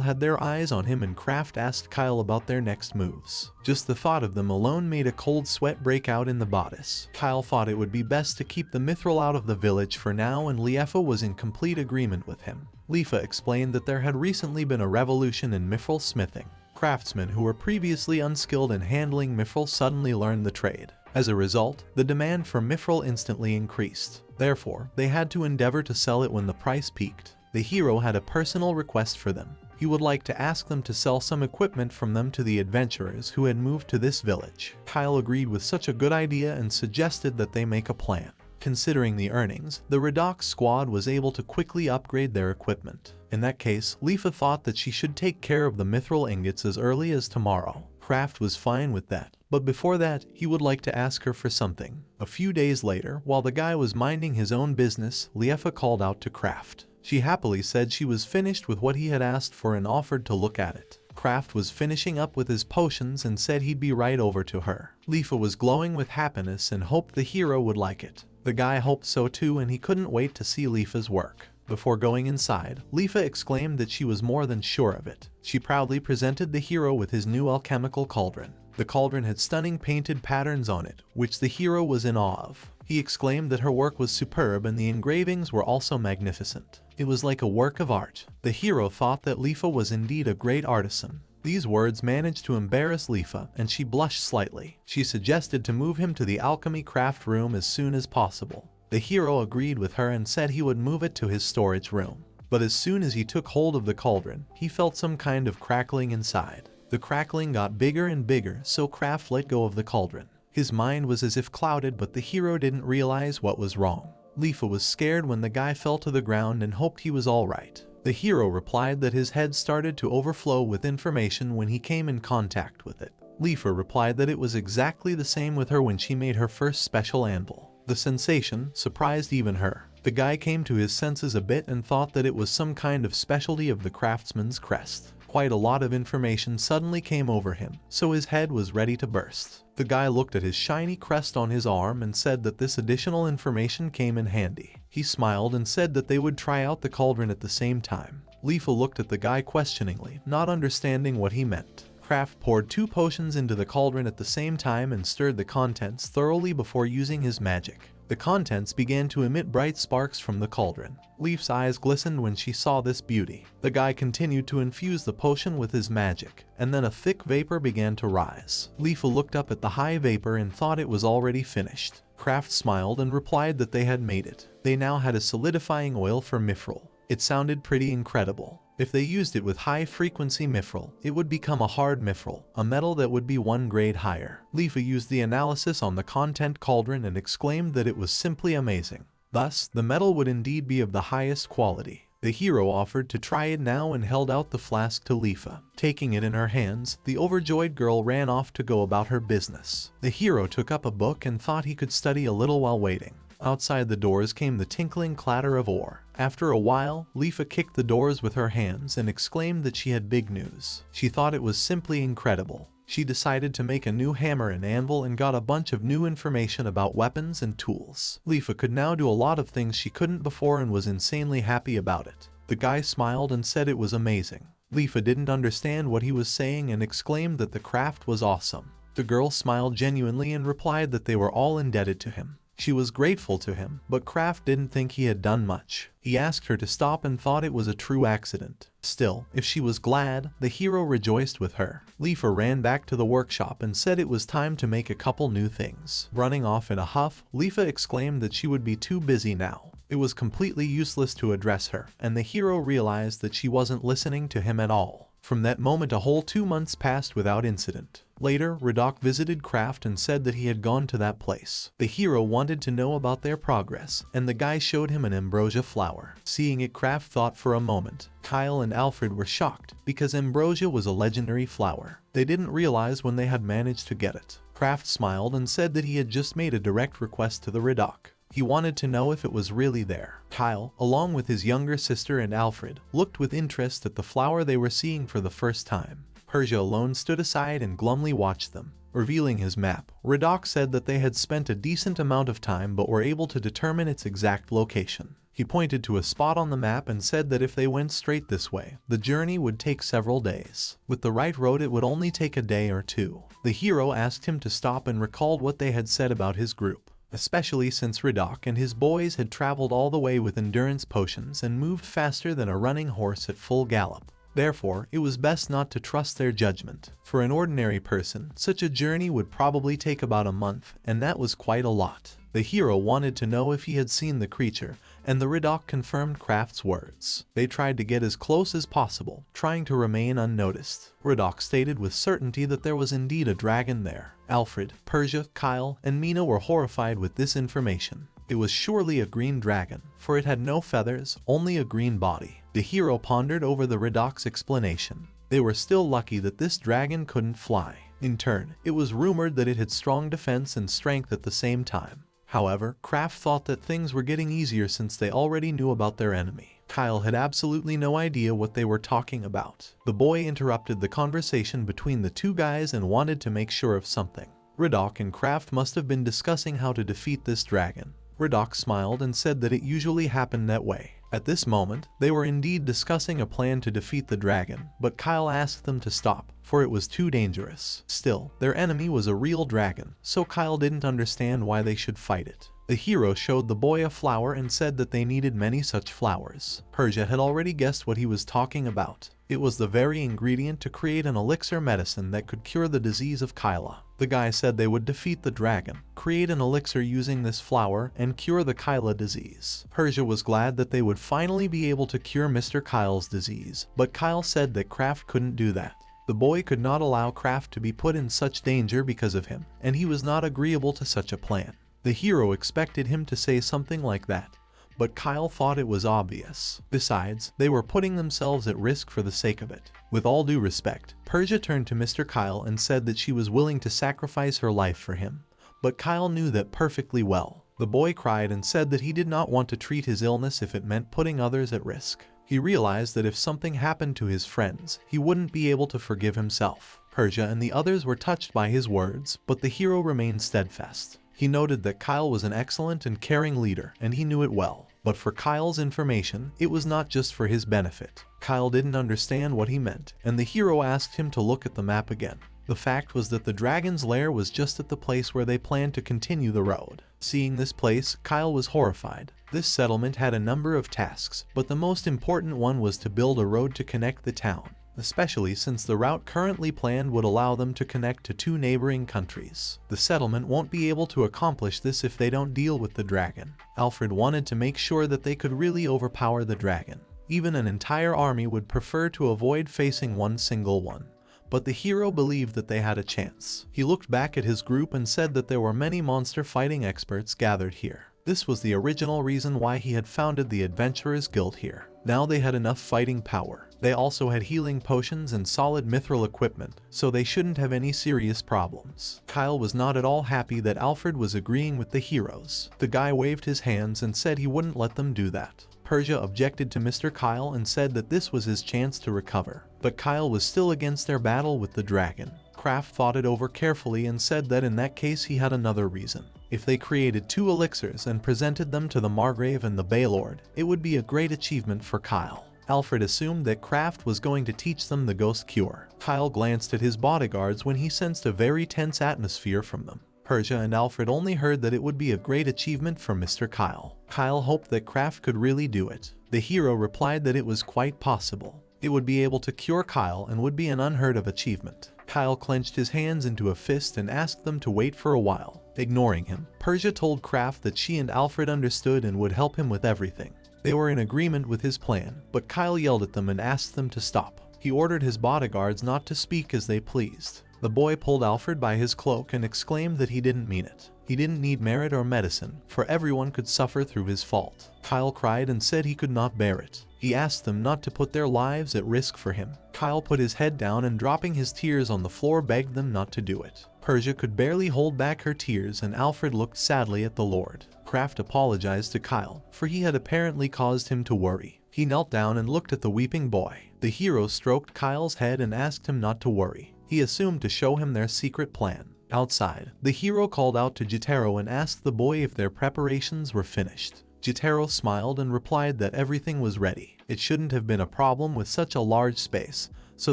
had their eyes on him, and Kraft asked Kyle about their next moves. Just the thought of them alone made a cold sweat break out in the bodice. Kyle thought it would be best to keep the mithril out of the village for now, and Leafa was in complete agreement with him. Leafa explained that there had recently been a revolution in mithril smithing. Craftsmen who were previously unskilled in handling mithril suddenly learned the trade. As a result, the demand for mithril instantly increased. Therefore, they had to endeavor to sell it when the price peaked. The hero had a personal request for them. He would like to ask them to sell some equipment from them to the adventurers who had moved to this village. Kyle agreed with such a good idea and suggested that they make a plan. Considering the earnings, the Redox squad was able to quickly upgrade their equipment. In that case, Leafa thought that she should take care of the mithril ingots as early as tomorrow. Kraft was fine with that, but before that, he would like to ask her for something. A few days later, while the guy was minding his own business, Leafa called out to Kraft. She happily said she was finished with what he had asked for and offered to look at it. Kraft was finishing up with his potions and said he'd be right over to her. Leafa was glowing with happiness and hoped the hero would like it. The guy hoped so too, and he couldn't wait to see Leafa's work. Before going inside, Leafa exclaimed that she was more than sure of it. She proudly presented the hero with his new alchemical cauldron. The cauldron had stunning painted patterns on it, which the hero was in awe of. He exclaimed that her work was superb and the engravings were also magnificent. It was like a work of art. The hero thought that Leafa was indeed a great artisan. These words managed to embarrass Leafa, and she blushed slightly. She suggested to move him to the alchemy craft room as soon as possible. The hero agreed with her and said he would move it to his storage room. But as soon as he took hold of the cauldron, he felt some kind of crackling inside. The crackling got bigger and bigger, so Kraft let go of the cauldron. His mind was as if clouded, but the hero didn't realize what was wrong. Leafa was scared when the guy fell to the ground and hoped he was alright. The hero replied that his head started to overflow with information when he came in contact with it. Leafa replied that it was exactly the same with her when she made her first special anvil. The sensation surprised even her. The guy came to his senses a bit and thought that it was some kind of specialty of the craftsman's crest. Quite a lot of information suddenly came over him, so his head was ready to burst. The guy looked at his shiny crest on his arm and said that this additional information came in handy. He smiled and said that they would try out the cauldron at the same time. Leafa looked at the guy questioningly, not understanding what he meant. Kraft poured 2 potions into the cauldron at the same time and stirred the contents thoroughly before using his magic. The contents began to emit bright sparks from the cauldron. Leaf's eyes glistened when she saw this beauty. The guy continued to infuse the potion with his magic, and then a thick vapor began to rise. Leafa looked up at the high vapor and thought it was already finished. Kraft smiled and replied that they had made it. They now had a solidifying oil for mithril. It sounded pretty incredible. If they used it with high-frequency mithril, it would become a hard mithril, a metal that would be 1 grade higher. Leafa used the analysis on the content cauldron and exclaimed that it was simply amazing. Thus, the metal would indeed be of the highest quality. The hero offered to try it now and held out the flask to Leafa. Taking it in her hands, the overjoyed girl ran off to go about her business. The hero took up a book and thought he could study a little while waiting. Outside the doors came the tinkling clatter of ore. After a while, Leafa kicked the doors with her hands and exclaimed that she had big news. She thought it was simply incredible. She decided to make a new hammer and anvil and got a bunch of new information about weapons and tools. Leafa could now do a lot of things she couldn't before and was insanely happy about it. The guy smiled and said it was amazing. Leafa didn't understand what he was saying and exclaimed that the craft was awesome. The girl smiled genuinely and replied that they were all indebted to him. She was grateful to him, but Kraft didn't think he had done much. He asked her to stop and thought it was a true accident. Still, if she was glad, the hero rejoiced with her. Leafa ran back to the workshop and said it was time to make a couple new things. Running off in a huff, Leafa exclaimed that she would be too busy now. It was completely useless to address her, and the hero realized that she wasn't listening to him at all. From that moment a whole 2 months passed without incident. Later, Redoc visited Kraft and said that he had gone to that place. The hero wanted to know about their progress, and the guy showed him an ambrosia flower. Seeing it, Kraft thought for a moment. Kyle and Alfred were shocked, because ambrosia was a legendary flower. They didn't realize when they had managed to get it. Kraft smiled and said that he had just made a direct request to the Redoc. He wanted to know if it was really there. Kyle, along with his younger sister and Alfred, looked with interest at the flower they were seeing for the first time. Persia alone stood aside and glumly watched them. Revealing his map, Redoc said that they had spent a decent amount of time but were able to determine its exact location. He pointed to a spot on the map and said that if they went straight this way, the journey would take several days. With the right road it would only take a day or 2. The hero asked him to stop and recalled what they had said about his group. Especially since Redoc and his boys had traveled all the way with endurance potions and moved faster than a running horse at full gallop. Therefore, it was best not to trust their judgment. For an ordinary person, such a journey would probably take about a month, and that was quite a lot. The hero wanted to know if he had seen the creature, and the Redoc confirmed Kraft's words. They tried to get as close as possible, trying to remain unnoticed. Redoc stated with certainty that there was indeed a dragon there. Alfred, Persia, Kyle, and Mina were horrified with this information. It was surely a green dragon, for it had no feathers, only a green body. The hero pondered over the Redoc's explanation. They were still lucky that this dragon couldn't fly. In turn, it was rumored that it had strong defense and strength at the same time. However, Kraft thought that things were getting easier since they already knew about their enemy. Kyle had absolutely no idea what they were talking about. The boy interrupted the conversation between the two guys and wanted to make sure of something. Redoc and Kraft must have been discussing how to defeat this dragon. Redoc smiled and said that it usually happened that way. At this moment, they were indeed discussing a plan to defeat the dragon, but Kyle asked them to stop, for it was too dangerous. Still, their enemy was a real dragon, so Kyle didn't understand why they should fight it. The hero showed the boy a flower and said that they needed many such flowers. Persia had already guessed what he was talking about. It was the very ingredient to create an elixir medicine that could cure the disease of Kyla. The guy said they would defeat the dragon, create an elixir using this flower, and cure the Kyla disease. Persia was glad that they would finally be able to cure Mr. Kyle's disease, but Kyle said that Kraft couldn't do that. The boy could not allow Kraft to be put in such danger because of him, and he was not agreeable to such a plan. The hero expected him to say something like that, but Kyle thought it was obvious. Besides, they were putting themselves at risk for the sake of it. With all due respect, Persia turned to Mr. Kyle and said that she was willing to sacrifice her life for him, but Kyle knew that perfectly well. The boy cried and said that he did not want to treat his illness if it meant putting others at risk. He realized that if something happened to his friends, he wouldn't be able to forgive himself. Persia and the others were touched by his words, but the hero remained steadfast. He noted that Kyle was an excellent and caring leader, and he knew it well. But for Kyle's information, it was not just for his benefit. Kyle didn't understand what he meant, and the hero asked him to look at the map again. The fact was that the dragon's lair was just at the place where they planned to continue the road. Seeing this place, Kyle was horrified. This settlement had a number of tasks, but the most important one was to build a road to connect the town, especially since the route currently planned would allow them to connect to 2 neighboring countries. The settlement won't be able to accomplish this if they don't deal with the dragon. Alfred wanted to make sure that they could really overpower the dragon. Even an entire army would prefer to avoid facing one single one. But the hero believed that they had a chance. He looked back at his group and said that there were many monster fighting experts gathered here. This was the original reason why he had founded the Adventurers Guild here. Now they had enough fighting power. They also had healing potions and solid mithril equipment, so they shouldn't have any serious problems. Kyle was not at all happy that Alfred was agreeing with the heroes. The guy waved his hands and said he wouldn't let them do that. Persia objected to Mr. Kyle and said that this was his chance to recover. But Kyle was still against their battle with the dragon. Kraft thought it over carefully and said that in that case he had another reason. If they created 2 elixirs and presented them to the Margrave and the Baylord, it would be a great achievement for Kyle. Alfred assumed that Kraft was going to teach them the ghost cure. Kyle glanced at his bodyguards when he sensed a very tense atmosphere from them. Persia and Alfred only heard that it would be a great achievement for Mr. Kyle. Kyle hoped that Kraft could really do it. The hero replied that it was quite possible. It would be able to cure Kyle and would be an unheard of achievement. Kyle clenched his hands into a fist and asked them to wait for a while. Ignoring him, Persia told Kraft that she and Alfred understood and would help him with everything. They were in agreement with his plan, but Kyle yelled at them and asked them to stop. He ordered his bodyguards not to speak as they pleased. The boy pulled Alfred by his cloak and exclaimed that he didn't mean it. He didn't need merit or medicine, for everyone could suffer through his fault. Kyle cried and said he could not bear it. He asked them not to put their lives at risk for him. Kyle put his head down and dropping his tears on the floor begged them not to do it. Persia could barely hold back her tears and Alfred looked sadly at the Lord. Kraft apologized to Kyle, for he had apparently caused him to worry. He knelt down and looked at the weeping boy. The hero stroked Kyle's head and asked him not to worry. He assumed to show him their secret plan. Outside, the hero called out to Jotaro and asked the boy if their preparations were finished. Jotaro smiled and replied that everything was ready. It shouldn't have been a problem with such a large space, so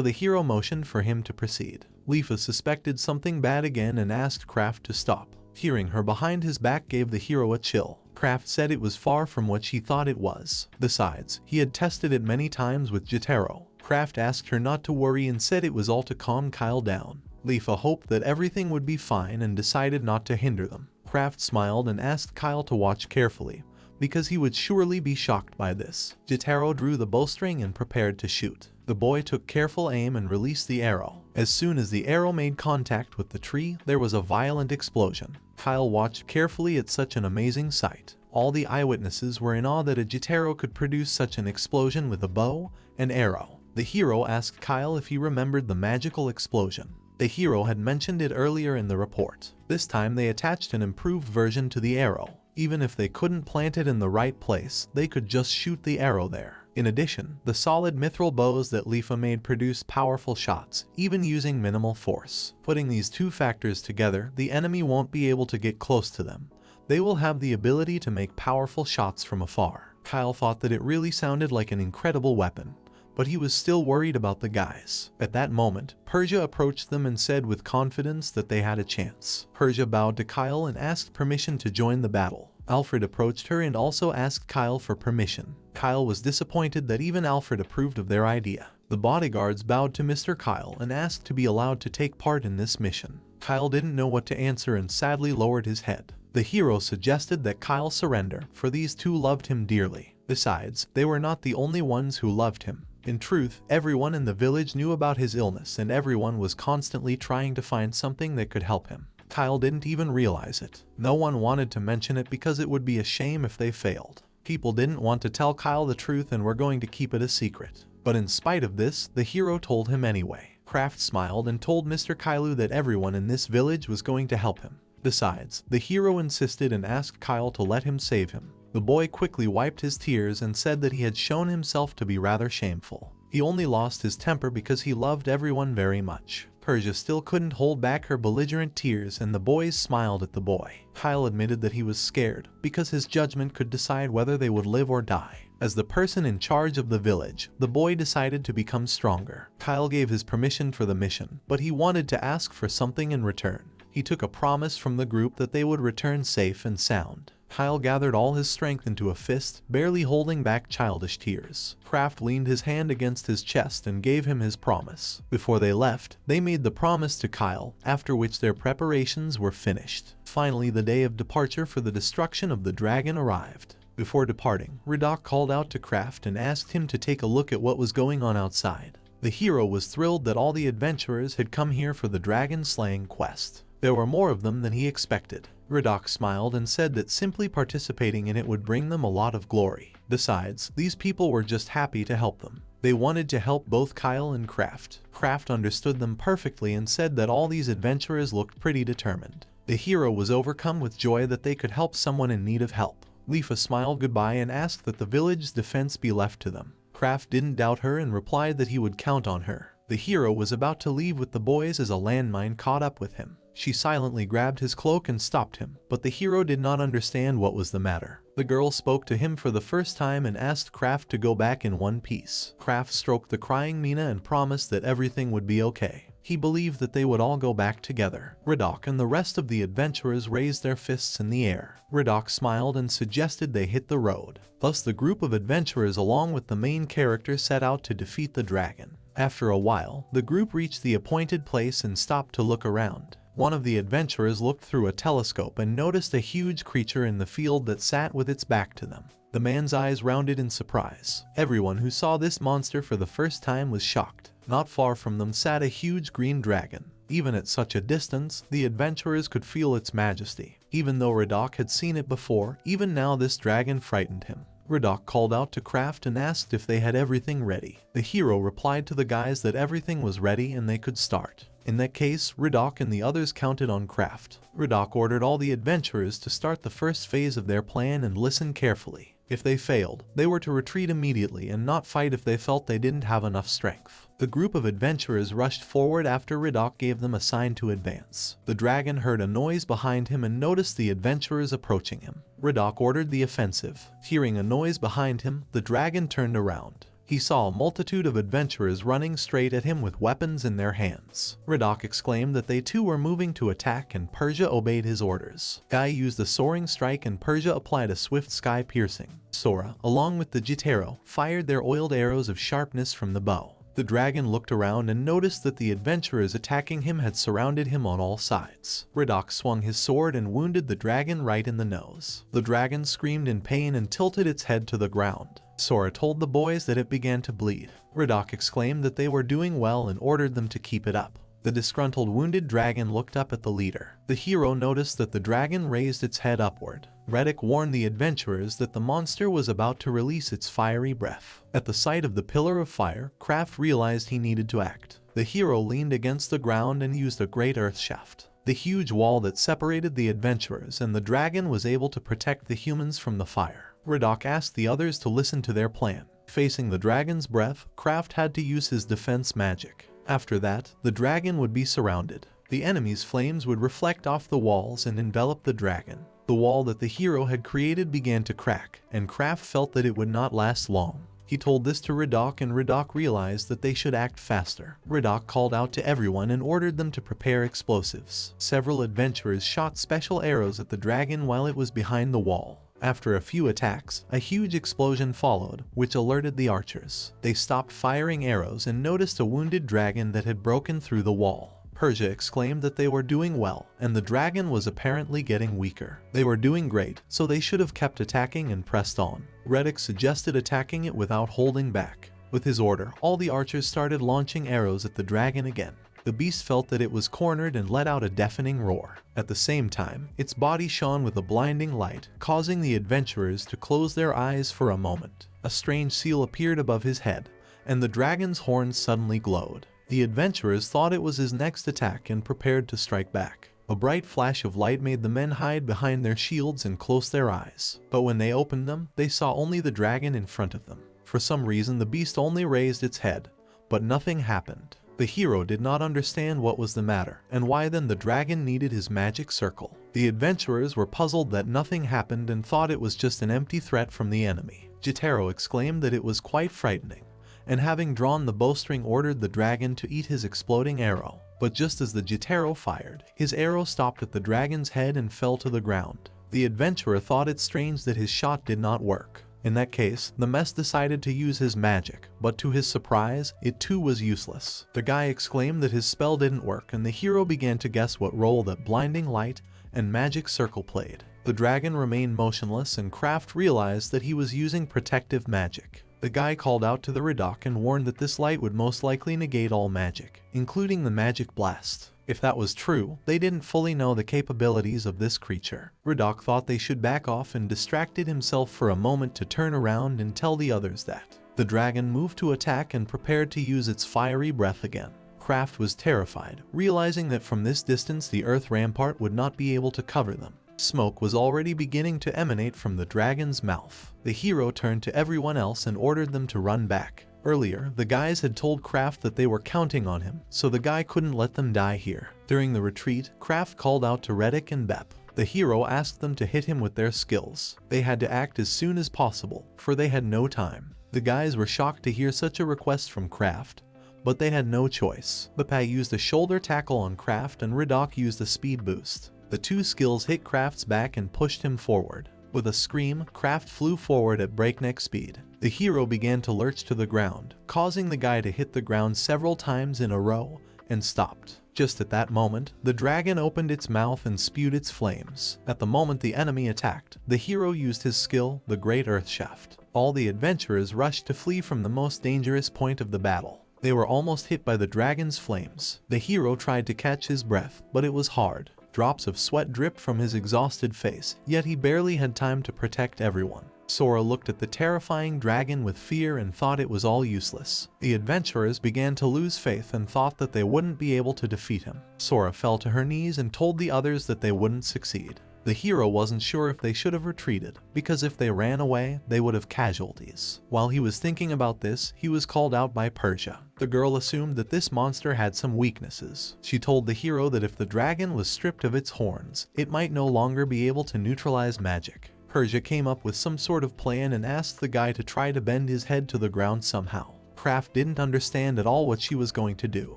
the hero motioned for him to proceed. Leafa suspected something bad again and asked Kraft to stop. Hearing her behind his back gave the hero a chill. Kraft said it was far from what she thought it was. Besides, he had tested it many times with Jotaro. Kraft asked her not to worry and said it was all to calm Kyle down. Leafa hoped that everything would be fine and decided not to hinder them. Kraft smiled and asked Kyle to watch carefully, because he would surely be shocked by this. Jotaro drew the bowstring and prepared to shoot. The boy took careful aim and released the arrow. As soon as the arrow made contact with the tree, there was a violent explosion. Kyle watched carefully at such an amazing sight. All the eyewitnesses were in awe that a Jotaro could produce such an explosion with a bow and arrow. The hero asked Kyle if he remembered the magical explosion. The hero had mentioned it earlier in the report. This time they attached an improved version to the arrow. Even if they couldn't plant it in the right place, they could just shoot the arrow there. In addition, the solid mithril bows that Leafa made produced powerful shots, even using minimal force. Putting these two factors together, the enemy won't be able to get close to them. They will have the ability to make powerful shots from afar. Kyle thought that it really sounded like an incredible weapon, but he was still worried about the guys. At that moment, Persia approached them and said with confidence that they had a chance. Persia bowed to Kyle and asked permission to join the battle. Alfred approached her and also asked Kyle for permission. Kyle was disappointed that even Alfred approved of their idea. The bodyguards bowed to Mr. Kyle and asked to be allowed to take part in this mission. Kyle didn't know what to answer and sadly lowered his head. The hero suggested that Kyle surrender, for these two loved him dearly. Besides, they were not the only ones who loved him. In truth, everyone in the village knew about his illness and everyone was constantly trying to find something that could help him. Kyle didn't even realize it. No one wanted to mention it because it would be a shame if they failed. People didn't want to tell Kyle the truth and were going to keep it a secret. But in spite of this, the hero told him anyway. Kraft smiled and told Mr. Kailu that everyone in this village was going to help him. Besides, the hero insisted and asked Kyle to let him save him. The boy quickly wiped his tears and said that he had shown himself to be rather shameful. He only lost his temper because he loved everyone very much. Persia still couldn't hold back her belligerent tears and the boys smiled at the boy. Kyle admitted that he was scared because his judgment could decide whether they would live or die. As the person in charge of the village, the boy decided to become stronger. Kyle gave his permission for the mission, but he wanted to ask for something in return. He took a promise from the group that they would return safe and sound. Kyle gathered all his strength into a fist, barely holding back childish tears. Kraft leaned his hand against his chest and gave him his promise. Before they left, they made the promise to Kyle, after which their preparations were finished. Finally, the day of departure for the destruction of the dragon arrived. Before departing, Ridoc called out to Kraft and asked him to take a look at what was going on outside. The hero was thrilled that all the adventurers had come here for the dragon-slaying quest. There were more of them than he expected. Ridoc smiled and said that simply participating in it would bring them a lot of glory. Besides, these people were just happy to help them. They wanted to help both Kyle and Kraft. Kraft understood them perfectly and said that all these adventurers looked pretty determined. The hero was overcome with joy that they could help someone in need of help. Leafa smiled goodbye and asked that the village's defense be left to them. Kraft didn't doubt her and replied that he would count on her. The hero was about to leave with the boys as a landmine caught up with him. She silently grabbed his cloak and stopped him, but the hero did not understand what was the matter. The girl spoke to him for the first time and asked Kraft to go back in one piece. Kraft stroked the crying Mina and promised that everything would be okay. He believed that they would all go back together. Ridoc and the rest of the adventurers raised their fists in the air. Ridoc smiled and suggested they hit the road. Thus the group of adventurers along with the main character set out to defeat the dragon. After a while, the group reached the appointed place and stopped to look around. One of the adventurers looked through a telescope and noticed a huge creature in the field that sat with its back to them. The man's eyes rounded in surprise. Everyone who saw this monster for the first time was shocked. Not far from them sat a huge green dragon. Even at such a distance, the adventurers could feel its majesty. Even though Ridoc had seen it before, even now this dragon frightened him. Ridoc called out to Kraft and asked if they had everything ready. The hero replied to the guys that everything was ready and they could start. In that case, Ridoc and the others counted on Kraft. Ridoc ordered all the adventurers to start the first phase of their plan and listen carefully. If they failed, they were to retreat immediately and not fight if they felt they didn't have enough strength. The group of adventurers rushed forward after Ridoc gave them a sign to advance. The dragon heard a noise behind him and noticed the adventurers approaching him. Ridoc ordered the offensive. Hearing a noise behind him, the dragon turned around. He saw a multitude of adventurers running straight at him with weapons in their hands. Ridoc exclaimed that they too were moving to attack and Persia obeyed his orders. Guy used the soaring strike and Persia applied a swift sky-piercing. Sora, along with the Jotaro, fired their oiled arrows of sharpness from the bow. The dragon looked around and noticed that the adventurers attacking him had surrounded him on all sides. Redak swung his sword and wounded the dragon right in the nose. The dragon screamed in pain and tilted its head to the ground. Sora told the boys that it began to bleed. Redak exclaimed that they were doing well and ordered them to keep it up. The disgruntled wounded dragon looked up at the leader. The hero noticed that the dragon raised its head upward. Redak warned the adventurers that the monster was about to release its fiery breath. At the sight of the pillar of fire, Kraft realized he needed to act. The hero leaned against the ground and used a great earth shaft. The huge wall that separated the adventurers and the dragon was able to protect the humans from the fire. Redak asked the others to listen to their plan. Facing the dragon's breath, Kraft had to use his defense magic. After that, the dragon would be surrounded. The enemy's flames would reflect off the walls and envelop the dragon. The wall that the hero had created began to crack, and Kraft felt that it would not last long. He told this to Redak, and Redak realized that they should act faster. Redak called out to everyone and ordered them to prepare explosives. Several adventurers shot special arrows at the dragon while it was behind the wall. After a few attacks, a huge explosion followed, which alerted the archers. They stopped firing arrows and noticed a wounded dragon that had broken through the wall. Persia exclaimed that they were doing well, and the dragon was apparently getting weaker. They were doing great, so they should have kept attacking and pressed on. Redak suggested attacking it without holding back. With his order, all the archers started launching arrows at the dragon again. The beast felt that it was cornered and let out a deafening roar. At the same time, its body shone with a blinding light, causing the adventurers to close their eyes for a moment. A strange seal appeared above his head, and the dragon's horns suddenly glowed. The adventurers thought it was his next attack and prepared to strike back. A bright flash of light made the men hide behind their shields and close their eyes. But when they opened them, they saw only the dragon in front of them. For some reason, the beast only raised its head, but nothing happened. The hero did not understand what was the matter, and why then the dragon needed his magic circle. The adventurers were puzzled that nothing happened and thought it was just an empty threat from the enemy. Jotaro exclaimed that it was quite frightening, and having drawn the bowstring ordered the dragon to eat his exploding arrow. But just as the Jotaro fired, his arrow stopped at the dragon's head and fell to the ground. The adventurer thought it strange that his shot did not work. In that case, the mess decided to use his magic, but to his surprise, it too was useless. The guy exclaimed that his spell didn't work, and the hero began to guess what role that blinding light and magic circle played. The dragon remained motionless, and Kraft realized that he was using protective magic. The guy called out to the Redak and warned that this light would most likely negate all magic, including the magic blast. If that was true, they didn't fully know the capabilities of this creature. Redak thought they should back off and distracted himself for a moment to turn around and tell the others that. The dragon moved to attack and prepared to use its fiery breath again. Kraft was terrified, realizing that from this distance the earth rampart would not be able to cover them. Smoke was already beginning to emanate from the dragon's mouth. The hero turned to everyone else and ordered them to run back. Earlier, the guys had told Kraft that they were counting on him, so the guy couldn't let them die here. During the retreat, Kraft called out to Redak and Bep. The hero asked them to hit him with their skills. They had to act as soon as possible, for they had no time. The guys were shocked to hear such a request from Kraft, but they had no choice. Bep used a shoulder tackle on Kraft and Redak used a speed boost. The two skills hit Kraft's back and pushed him forward. With a scream, Kraft flew forward at breakneck speed. The hero began to lurch to the ground, causing the guy to hit the ground several times in a row, and stopped. Just at that moment, the dragon opened its mouth and spewed its flames. At the moment the enemy attacked, the hero used his skill, the Great Earth Shaft. All the adventurers rushed to flee from the most dangerous point of the battle. They were almost hit by the dragon's flames. The hero tried to catch his breath, but it was hard. Drops of sweat dripped from his exhausted face, yet he barely had time to protect everyone. Sora looked at the terrifying dragon with fear and thought it was all useless. The adventurers began to lose faith and thought that they wouldn't be able to defeat him. Sora fell to her knees and told the others that they wouldn't succeed. The hero wasn't sure if they should have retreated, because if they ran away, they would have casualties. While he was thinking about this, he was called out by Persia. The girl assumed that this monster had some weaknesses. She told the hero that if the dragon was stripped of its horns, it might no longer be able to neutralize magic. Persia came up with some sort of plan and asked the guy to try to bend his head to the ground somehow. Kraft didn't understand at all what she was going to do.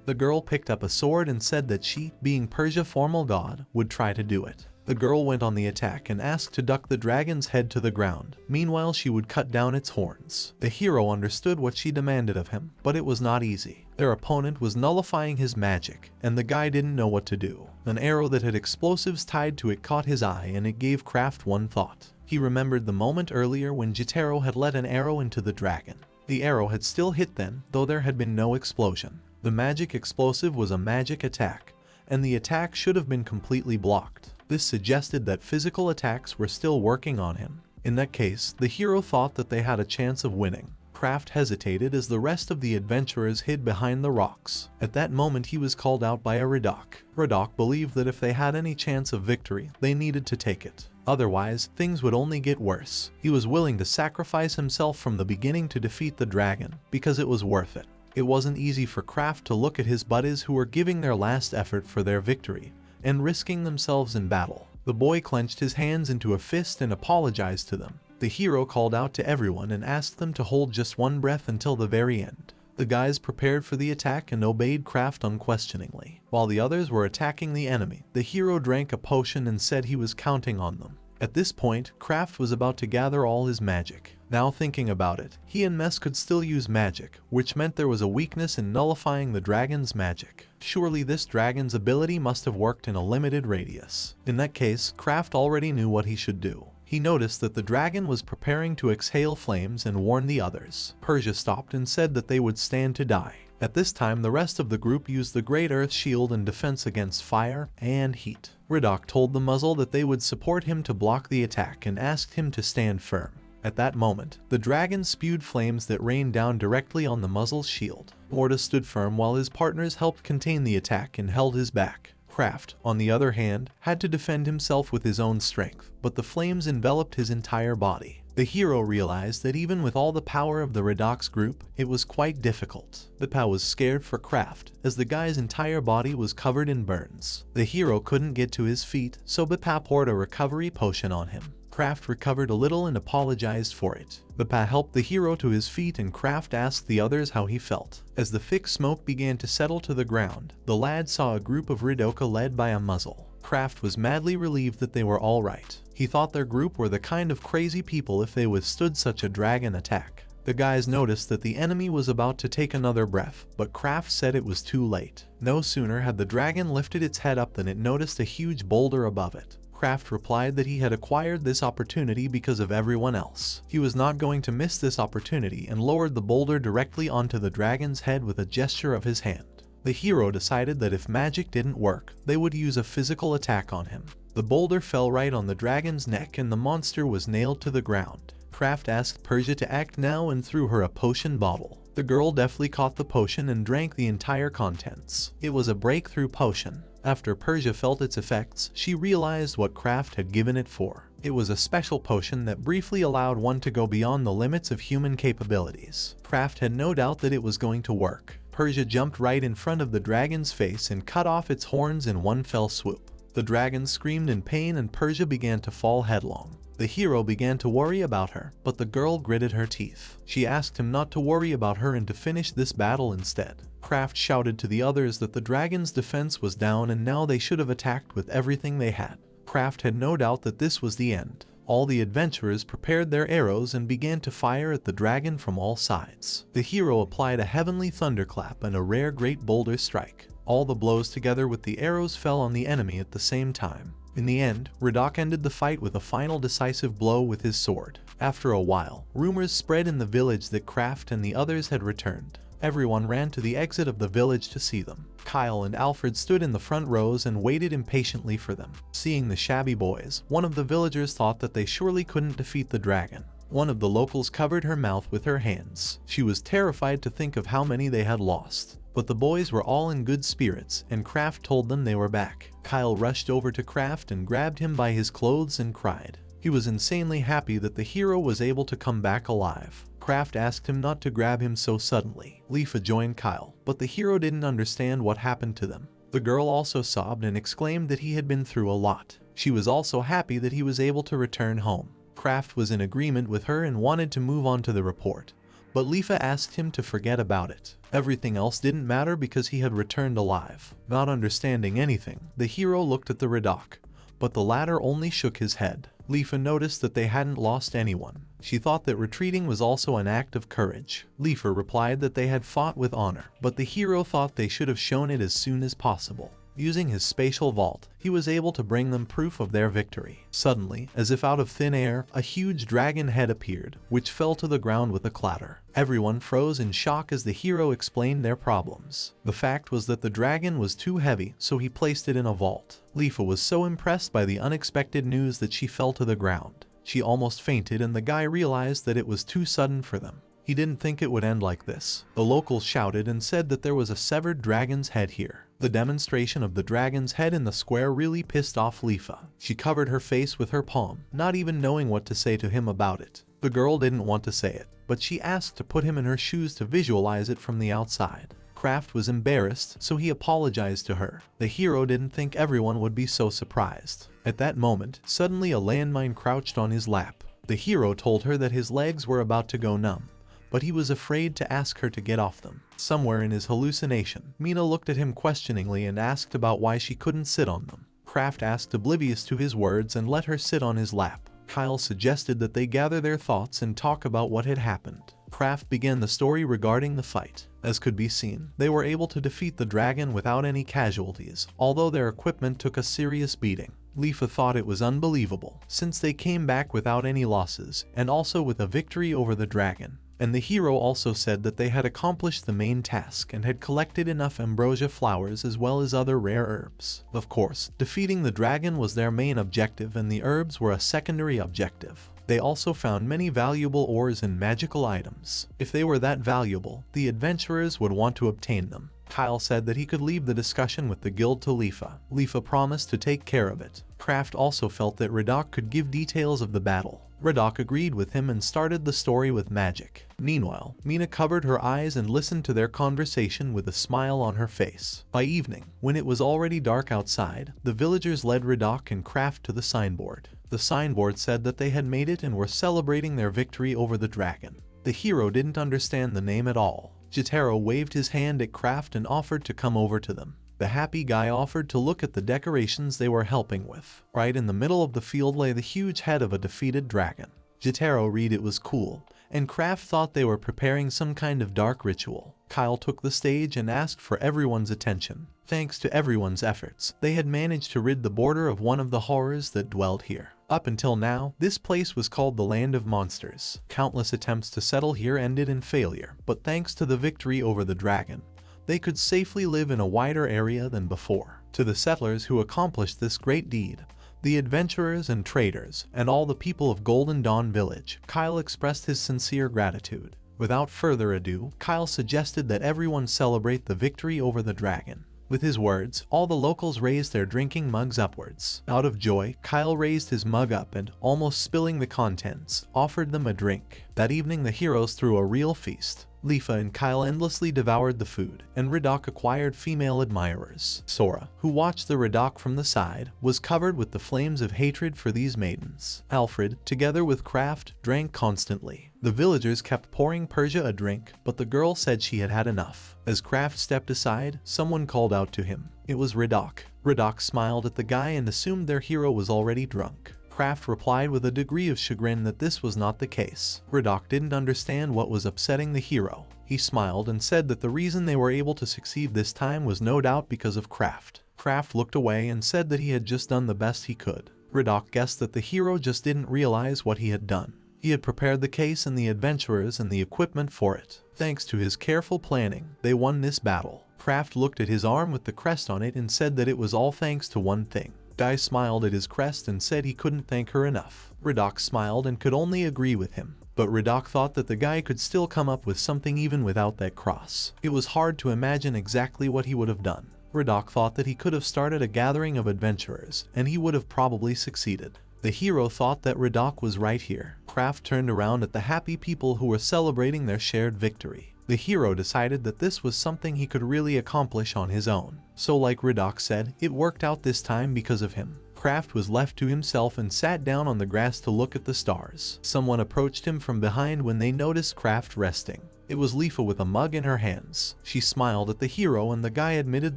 The girl picked up a sword and said that she, being Persia's formal god, would try to do it. The girl went on the attack and asked to duck the dragon's head to the ground. Meanwhile, she would cut down its horns. The hero understood what she demanded of him, but it was not easy. Their opponent was nullifying his magic, and the guy didn't know what to do. An arrow that had explosives tied to it caught his eye, and it gave Kraft one thought. He remembered the moment earlier when Jotaro had let an arrow into the dragon. The arrow had still hit then, though there had been no explosion. The magic explosive was a magic attack, and the attack should have been completely blocked. This suggested that physical attacks were still working on him. In that case, the hero thought that they had a chance of winning. Kraft hesitated as the rest of the adventurers hid behind the rocks. At that moment, he was called out by a Redak. Redak believed that if they had any chance of victory, they needed to take it. Otherwise, things would only get worse. He was willing to sacrifice himself from the beginning to defeat the dragon, because it was worth it. It wasn't easy for Kraft to look at his buddies who were giving their last effort for their victory, and risking themselves in battle. The boy clenched his hands into a fist and apologized to them. The hero called out to everyone and asked them to hold just one breath until the very end. The guys prepared for the attack and obeyed Kraft unquestioningly. While the others were attacking the enemy, the hero drank a potion and said he was counting on them. At this point, Kraft was about to gather all his magic. Now thinking about it, he and Mess could still use magic, which meant there was a weakness in nullifying the dragon's magic. Surely this dragon's ability must have worked in a limited radius. In that case, Kraft already knew what he should do. He noticed that the dragon was preparing to exhale flames and warned the others. Persia stopped and said that they would stand to die. At this time, the rest of the group used the Great Earth Shield in defense against fire and heat. Redak told the muzzle that they would support him to block the attack and asked him to stand firm. At that moment, the dragon spewed flames that rained down directly on the muzzle's shield. Morta stood firm while his partners helped contain the attack and held his back. Kraft, on the other hand, had to defend himself with his own strength, but the flames enveloped his entire body. The hero realized that even with all the power of the Redak's group, it was quite difficult. Bippa was scared for Kraft, as the guy's entire body was covered in burns. The hero couldn't get to his feet, so Bippa poured a recovery potion on him. Kraft recovered a little and apologized for it. Bippa helped the hero to his feet and Kraft asked the others how he felt. As the thick smoke began to settle to the ground, the lad saw a group of Ridoka led by a muzzle. Kraft was madly relieved that they were all right. He thought their group were the kind of crazy people if they withstood such a dragon attack. The guys noticed that the enemy was about to take another breath, but Kraft said it was too late. No sooner had the dragon lifted its head up than it noticed a huge boulder above it. Kraft replied that he had acquired this opportunity because of everyone else. He was not going to miss this opportunity and lowered the boulder directly onto the dragon's head with a gesture of his hand. The hero decided that if magic didn't work, they would use a physical attack on him. The boulder fell right on the dragon's neck and the monster was nailed to the ground. Kraft asked Persia to act now and threw her a potion bottle. The girl deftly caught the potion and drank the entire contents. It was a breakthrough potion. After Persia felt its effects, she realized what Kraft had given it for. It was a special potion that briefly allowed one to go beyond the limits of human capabilities. Kraft had no doubt that it was going to work. Persia jumped right in front of the dragon's face and cut off its horns in one fell swoop. The dragon screamed in pain and Persia began to fall headlong. The hero began to worry about her, but the girl gritted her teeth. She asked him not to worry about her and to finish this battle instead. Kraft shouted to the others that the dragon's defense was down and now they should have attacked with everything they had. Kraft had no doubt that this was the end. All the adventurers prepared their arrows and began to fire at the dragon from all sides. The hero applied a heavenly thunderclap and a rare great boulder strike. All the blows together with the arrows fell on the enemy at the same time. In the end, Redak ended the fight with a final decisive blow with his sword. After a while, rumors spread in the village that Kraft and the others had returned. Everyone ran to the exit of the village to see them. Kyle and Alfred stood in the front rows and waited impatiently for them. Seeing the shabby boys, one of the villagers thought that they surely couldn't defeat the dragon. One of the locals covered her mouth with her hands. She was terrified to think of how many they had lost. But the boys were all in good spirits, and Kraft told them they were back. Kyle rushed over to Kraft and grabbed him by his clothes and cried. He was insanely happy that the hero was able to come back alive. Kraft asked him not to grab him so suddenly. Leafa joined Kyle, but the hero didn't understand what happened to them. The girl also sobbed and exclaimed that he had been through a lot. She was also happy that he was able to return home. Kraft was in agreement with her and wanted to move on to the report, but Leafa asked him to forget about it. Everything else didn't matter because he had returned alive. Not understanding anything, the hero looked at the Redak, but the latter only shook his head. Lifa noticed that they hadn't lost anyone. She thought that retreating was also an act of courage. Lifa replied that they had fought with honor, but the hero thought they should have shown it as soon as possible. Using his spatial vault, he was able to bring them proof of their victory. Suddenly, as if out of thin air, a huge dragon head appeared, which fell to the ground with a clatter. Everyone froze in shock as the hero explained their problems. The fact was that the dragon was too heavy, so he placed it in a vault. Lifa was so impressed by the unexpected news that she fell to the ground. She almost fainted, and the guy realized that it was too sudden for them. He didn't think it would end like this. The locals shouted and said that there was a severed dragon's head here. The demonstration of the dragon's head in the square really pissed off Lifa. She covered her face with her palm, not even knowing what to say to him about it. The girl didn't want to say it, but she asked to put him in her shoes to visualize it from the outside. Kraft was embarrassed, so he apologized to her. The hero didn't think everyone would be so surprised. At that moment, suddenly a landmine crouched on his lap. The hero told her that his legs were about to go numb, but he was afraid to ask her to get off them. Somewhere in his hallucination, Mina looked at him questioningly and asked about why she couldn't sit on them. Kraft asked, oblivious to his words, and let her sit on his lap. Kyle suggested that they gather their thoughts and talk about what had happened. Kraft began the story regarding the fight. As could be seen, they were able to defeat the dragon without any casualties, although their equipment took a serious beating. Lifa thought it was unbelievable, since they came back without any losses, and also with a victory over the dragon. And the hero also said that they had accomplished the main task and had collected enough ambrosia flowers as well as other rare herbs. Of course, defeating the dragon was their main objective, and the herbs were a secondary objective. They also found many valuable ores and magical items. If they were that valuable, the adventurers would want to obtain them. Kyle said that he could leave the discussion with the guild to Lifa. Lifa promised to take care of it. Kraft also felt that Radok could give details of the battle. Radok agreed with him and started the story with magic. Meanwhile, Mina covered her eyes and listened to their conversation with a smile on her face. By evening, when it was already dark outside, the villagers led Radok and Kraft to the signboard. The signboard said that they had made it and were celebrating their victory over the dragon. The hero didn't understand the name at all. Jotaro waved his hand at Kraft and offered to come over to them. The happy guy offered to look at the decorations they were helping with. Right in the middle of the field lay the huge head of a defeated dragon. Jotaro read it was cool, and Kraft thought they were preparing some kind of dark ritual. Kyle took the stage and asked for everyone's attention. Thanks to everyone's efforts, they had managed to rid the border of one of the horrors that dwelled here. Up until now, this place was called the Land of Monsters. Countless attempts to settle here ended in failure, but thanks to the victory over the dragon, they could safely live in a wider area than before. To the settlers who accomplished this great deed, the adventurers and traders, and all the people of Golden Dawn Village, Kyle expressed his sincere gratitude. Without further ado, Kyle suggested that everyone celebrate the victory over the dragon. With his words, all the locals raised their drinking mugs upwards. Out of joy, Kyle raised his mug up and, almost spilling the contents, offered them a drink. That evening the heroes threw a real feast. Lifa and Kyle endlessly devoured the food, and Radok acquired female admirers. Sora, who watched the Radok from the side, was covered with the flames of hatred for these maidens. Alfred, together with Kraft, drank constantly. The villagers kept pouring Persia a drink, but the girl said she had had enough. As Kraft stepped aside, someone called out to him. It was Radok. Radok smiled at the guy and assumed their hero was already drunk. Kraft replied with a degree of chagrin that this was not the case. Radok didn't understand what was upsetting the hero. He smiled and said that the reason they were able to succeed this time was no doubt because of Kraft. Kraft looked away and said that he had just done the best he could. Radok guessed that the hero just didn't realize what he had done. He had prepared the case and the adventurers and the equipment for it. Thanks to his careful planning, they won this battle. Kraft looked at his arm with the crest on it and said that it was all thanks to one thing. Guy smiled at his crest and said he couldn't thank her enough. Radok smiled and could only agree with him. But Radok thought that the guy could still come up with something even without that cross. It was hard to imagine exactly what he would have done. Radok thought that he could have started a gathering of adventurers, and he would have probably succeeded. The hero thought that Radok was right here. Kraft turned around at the happy people who were celebrating their shared victory. The hero decided that this was something he could really accomplish on his own. So like Radok said, it worked out this time because of him. Kraft was left to himself and sat down on the grass to look at the stars. Someone approached him from behind when they noticed Kraft resting. It was Lifa with a mug in her hands. She smiled at the hero and the guy admitted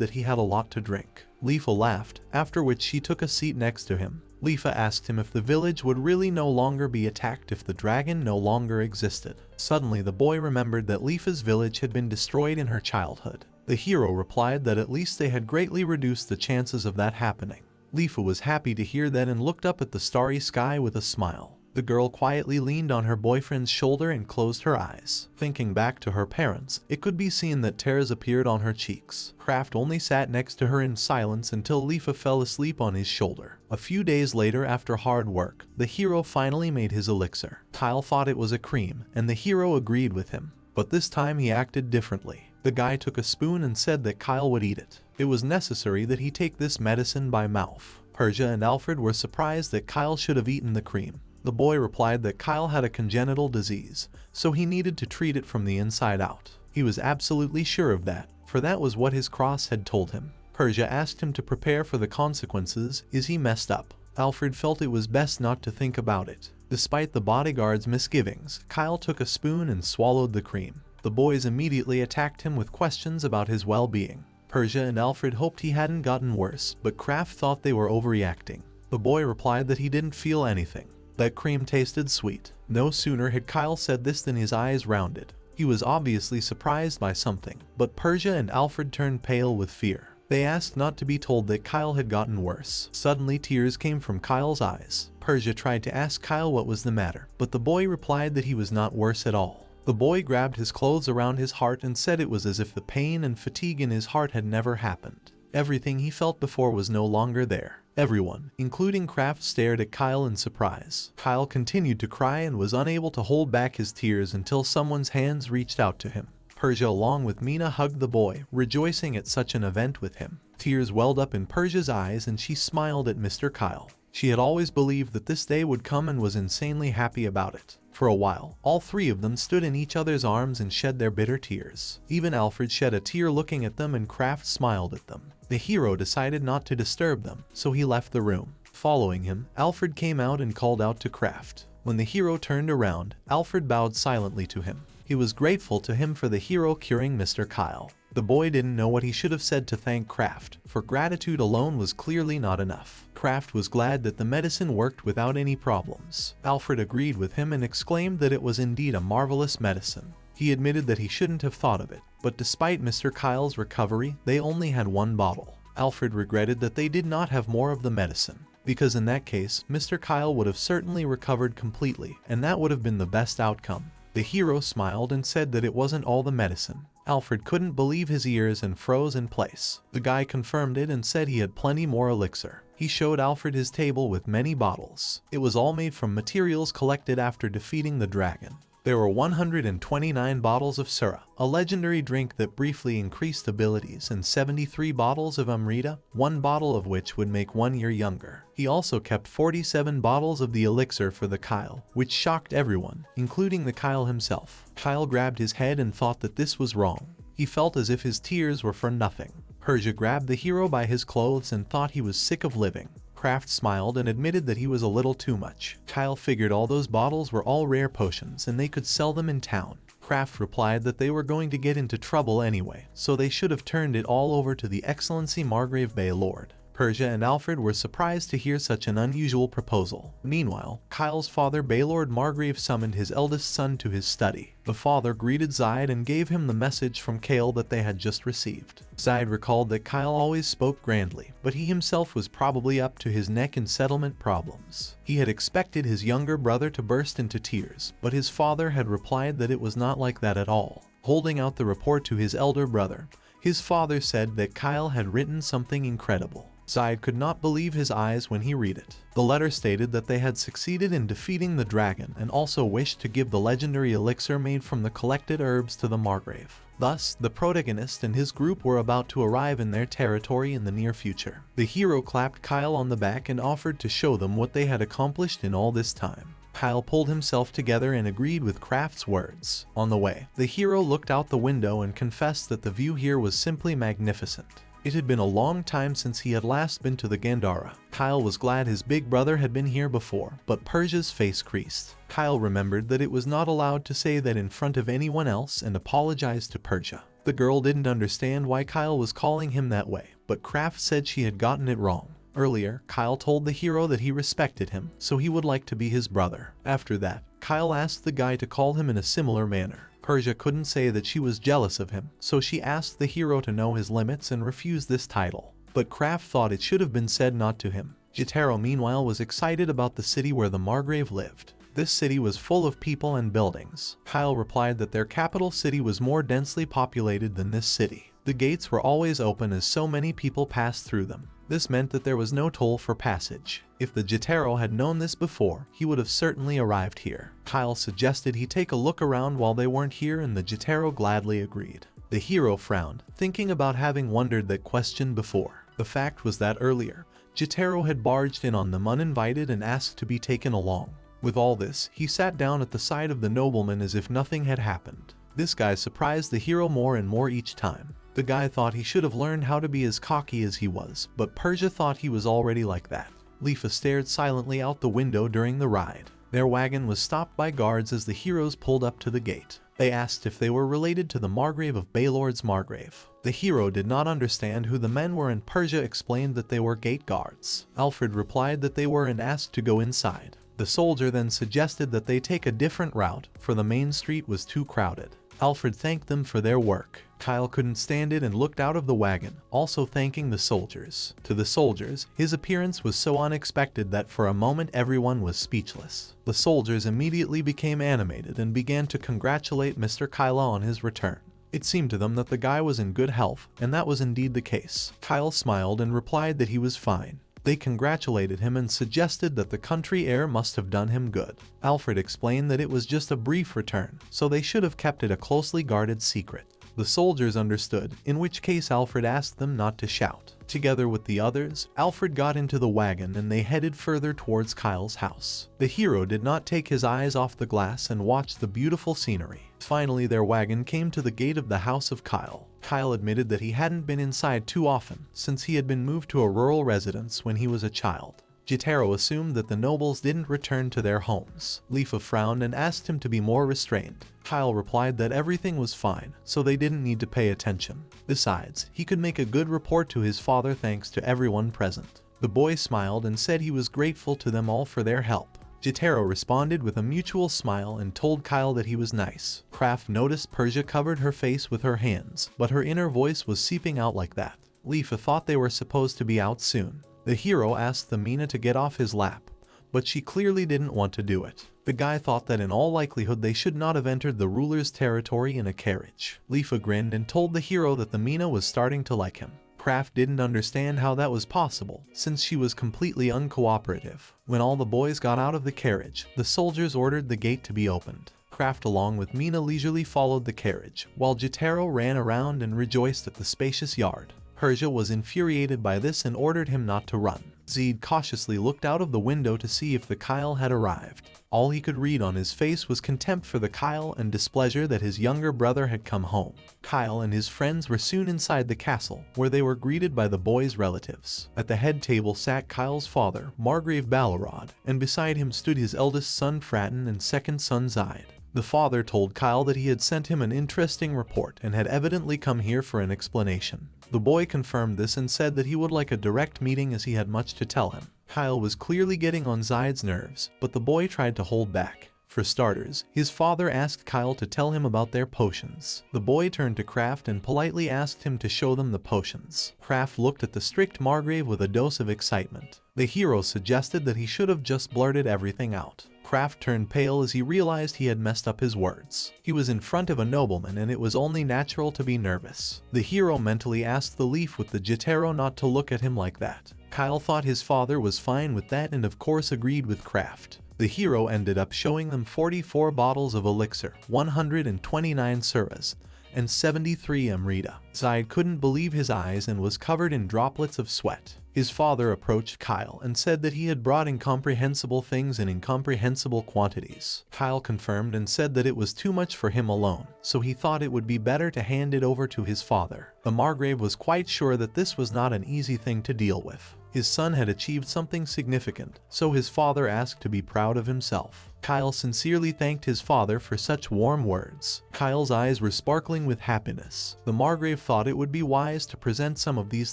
that he had a lot to drink. Leafa laughed, after which she took a seat next to him. Leafa asked him if the village would really no longer be attacked if the dragon no longer existed. Suddenly the boy remembered that Leafa's village had been destroyed in her childhood. The hero replied that at least they had greatly reduced the chances of that happening. Leafa was happy to hear that and looked up at the starry sky with a smile. The girl quietly leaned on her boyfriend's shoulder and closed her eyes. Thinking back to her parents, it could be seen that tears appeared on her cheeks. Kraft only sat next to her in silence until Leafa fell asleep on his shoulder. A few days later, after hard work, the hero finally made his elixir. Kyle thought it was a cream, and the hero agreed with him. But this time he acted differently. The guy took a spoon and said that Kyle would eat it. It was necessary that he take this medicine by mouth. Persia and Alfred were surprised that Kyle should have eaten the cream. The boy replied that Kyle had a congenital disease, so he needed to treat it from the inside out. He was absolutely sure of that, for that was what his cross had told him. Persia asked him to prepare for the consequences. Is he messed up? Alfred felt it was best not to think about it. Despite the bodyguard's misgivings, Kyle took a spoon and swallowed the cream. The boys immediately attacked him with questions about his well-being. Persia and Alfred hoped he hadn't gotten worse, but Kraft thought they were overreacting. The boy replied that he didn't feel anything. That cream tasted sweet. No sooner had Kyle said this than his eyes rounded. He was obviously surprised by something, but Persia and Alfred turned pale with fear. They asked not to be told that Kyle had gotten worse. Suddenly tears came from Kyle's eyes. Persia tried to ask Kyle what was the matter, but the boy replied that he was not worse at all. The boy grabbed his clothes around his heart and said it was as if the pain and fatigue in his heart had never happened. Everything he felt before was no longer there. Everyone, including Kraft, stared at Kyle in surprise. Kyle continued to cry and was unable to hold back his tears until someone's hands reached out to him. Persia along with Mina hugged the boy, rejoicing at such an event with him. Tears welled up in Persia's eyes and she smiled at Mr. Kyle. She had always believed that this day would come and was insanely happy about it. For a while, all three of them stood in each other's arms and shed their bitter tears. Even Alfred shed a tear looking at them and Kraft smiled at them. The hero decided not to disturb them, so he left the room. Following him, Alfred came out and called out to Kraft. When the hero turned around, Alfred bowed silently to him. He was grateful to him for the hero curing Mr. Kyle. The boy didn't know what he should have said to thank Kraft, for gratitude alone was clearly not enough. Kraft was glad that the medicine worked without any problems. Alfred agreed with him and exclaimed that it was indeed a marvelous medicine. He admitted that he shouldn't have thought of it, but despite Mr. Kyle's recovery, they only had one bottle. Alfred regretted that they did not have more of the medicine, because in that case, Mr. Kyle would have certainly recovered completely, and that would have been the best outcome. The hero smiled and said that it wasn't all the medicine. Alfred couldn't believe his ears and froze in place. The guy confirmed it and said he had plenty more elixir. He showed Alfred his table with many bottles. It was all made from materials collected after defeating the dragon. There were 129 bottles of Sura, a legendary drink that briefly increased abilities, and 73 bottles of Amrita, one bottle of which would make 1 year younger. He also kept 47 bottles of the elixir for the Kyle, which shocked everyone, including the Kyle himself. Kyle grabbed his head and thought that this was wrong. He felt as if his tears were for nothing. Persia grabbed the hero by his clothes and thought he was sick of living. Kraft smiled and admitted that he was a little too much. Kyle figured all those bottles were all rare potions and they could sell them in town. Kraft replied that they were going to get into trouble anyway, so they should have turned it all over to the Excellency Margrave Baylord. Persia and Alfred were surprised to hear such an unusual proposal. Meanwhile, Kyle's father Baylord Margrave summoned his eldest son to his study. The father greeted Zaid and gave him the message from Kale that they had just received. Zaid recalled that Kyle always spoke grandly, but he himself was probably up to his neck in settlement problems. He had expected his younger brother to burst into tears, but his father had replied that it was not like that at all. Holding out the report to his elder brother, his father said that Kyle had written something incredible. Zaid could not believe his eyes when he read it. The letter stated that they had succeeded in defeating the dragon and also wished to give the legendary elixir made from the collected herbs to the Margrave. Thus, the protagonist and his group were about to arrive in their territory in the near future. The hero clapped Kyle on the back and offered to show them what they had accomplished in all this time. Kyle pulled himself together and agreed with Kraft's words. On the way, the hero looked out the window and confessed that the view here was simply magnificent. It had been a long time since he had last been to the Gandhara. Kyle was glad his big brother had been here before, but Persia's face creased. Kyle remembered that it was not allowed to say that in front of anyone else and apologized to Persia. The girl didn't understand why Kyle was calling him that way, but Kraft said she had gotten it wrong. Earlier, Kyle told the hero that he respected him, so he would like to be his brother. After that, Kyle asked the guy to call him in a similar manner. Persia couldn't say that she was jealous of him, so she asked the hero to know his limits and refuse this title. But Kraft thought it should have been said not to him. Jotaro meanwhile was excited about the city where the Margrave lived. This city was full of people and buildings. Kyle replied that their capital city was more densely populated than this city. The gates were always open as so many people passed through them. This meant that there was no toll for passage. If the Jotaro had known this before, he would have certainly arrived here. Kyle suggested he take a look around while they weren't here, and the Jotaro gladly agreed. The hero frowned, thinking about having wondered that question before. The fact was that earlier, Jotaro had barged in on them uninvited and asked to be taken along. With all this, he sat down at the side of the nobleman as if nothing had happened. This guy surprised the hero more and more each time. The guy thought he should have learned how to be as cocky as he was, but Persia thought he was already like that. Leafa stared silently out the window during the ride. Their wagon was stopped by guards as the heroes pulled up to the gate. They asked if they were related to the Margrave of Baylord's Margrave. The hero did not understand who the men were, and Persia explained that they were gate guards. Alfred replied that they were and asked to go inside. The soldier then suggested that they take a different route, for the main street was too crowded. Alfred thanked them for their work. Kyle couldn't stand it and looked out of the wagon, also thanking the soldiers. To the soldiers, his appearance was so unexpected that for a moment everyone was speechless. The soldiers immediately became animated and began to congratulate Mr. Kyla on his return. It seemed to them that the guy was in good health, and that was indeed the case. Kyle smiled and replied that he was fine. They congratulated him and suggested that the country air must have done him good. Alfred explained that it was just a brief return, so they should have kept it a closely guarded secret. The soldiers understood, in which case Alfred asked them not to shout. Together with the others, Alfred got into the wagon and they headed further towards Kyle's house. The hero did not take his eyes off the glass and watched the beautiful scenery. Finally, their wagon came to the gate of the house of Kyle. Kyle admitted that he hadn't been inside too often, since he had been moved to a rural residence when he was a child. Jotaro assumed that the nobles didn't return to their homes. Leafa frowned and asked him to be more restrained. Kyle replied that everything was fine, so they didn't need to pay attention. Besides, he could make a good report to his father thanks to everyone present. The boy smiled and said he was grateful to them all for their help. Jotaro responded with a mutual smile and told Kyle that he was nice. Kraft noticed Persia covered her face with her hands, but her inner voice was seeping out like that. Leafa thought they were supposed to be out soon. The hero asked the Mina to get off his lap, but she clearly didn't want to do it. The guy thought that in all likelihood they should not have entered the ruler's territory in a carriage. Leafa grinned and told the hero that the Mina was starting to like him. Kraft didn't understand how that was possible, since she was completely uncooperative. When all the boys got out of the carriage, the soldiers ordered the gate to be opened. Kraft along with Mina leisurely followed the carriage, while Jotaro ran around and rejoiced at the spacious yard. Persia was infuriated by this and ordered him not to run. Zed cautiously looked out of the window to see if the Kyle had arrived. All he could read on his face was contempt for the Kyle and displeasure that his younger brother had come home. Kyle and his friends were soon inside the castle, where they were greeted by the boys' relatives. At the head table sat Kyle's father, Margrave Ballarod, and beside him stood his eldest son Fraten and second son Zide. The father told Kyle that he had sent him an interesting report and had evidently come here for an explanation. The boy confirmed this and said that he would like a direct meeting as he had much to tell him. Kyle was clearly getting on Zide's nerves, but the boy tried to hold back. For starters, his father asked Kyle to tell him about their potions. The boy turned to Kraft and politely asked him to show them the potions. Kraft looked at the strict Margrave with a dose of excitement. The hero suggested that he should have just blurted everything out. Kraft turned pale as he realized he had messed up his words. He was in front of a nobleman and it was only natural to be nervous. The hero mentally asked the leaf with the Jotaro not to look at him like that. Kyle thought his father was fine with that and of course agreed with Kraft. The hero ended up showing them 44 bottles of elixir, 129 suras, and 73 amrita. Zide couldn't believe his eyes and was covered in droplets of sweat. His father approached Kyle and said that he had brought incomprehensible things in incomprehensible quantities. Kyle confirmed and said that it was too much for him alone, so he thought it would be better to hand it over to his father. The Margrave was quite sure that this was not an easy thing to deal with. His son had achieved something significant, so his father asked to be proud of himself. Kyle sincerely thanked his father for such warm words. Kyle's eyes were sparkling with happiness. The Margrave thought it would be wise to present some of these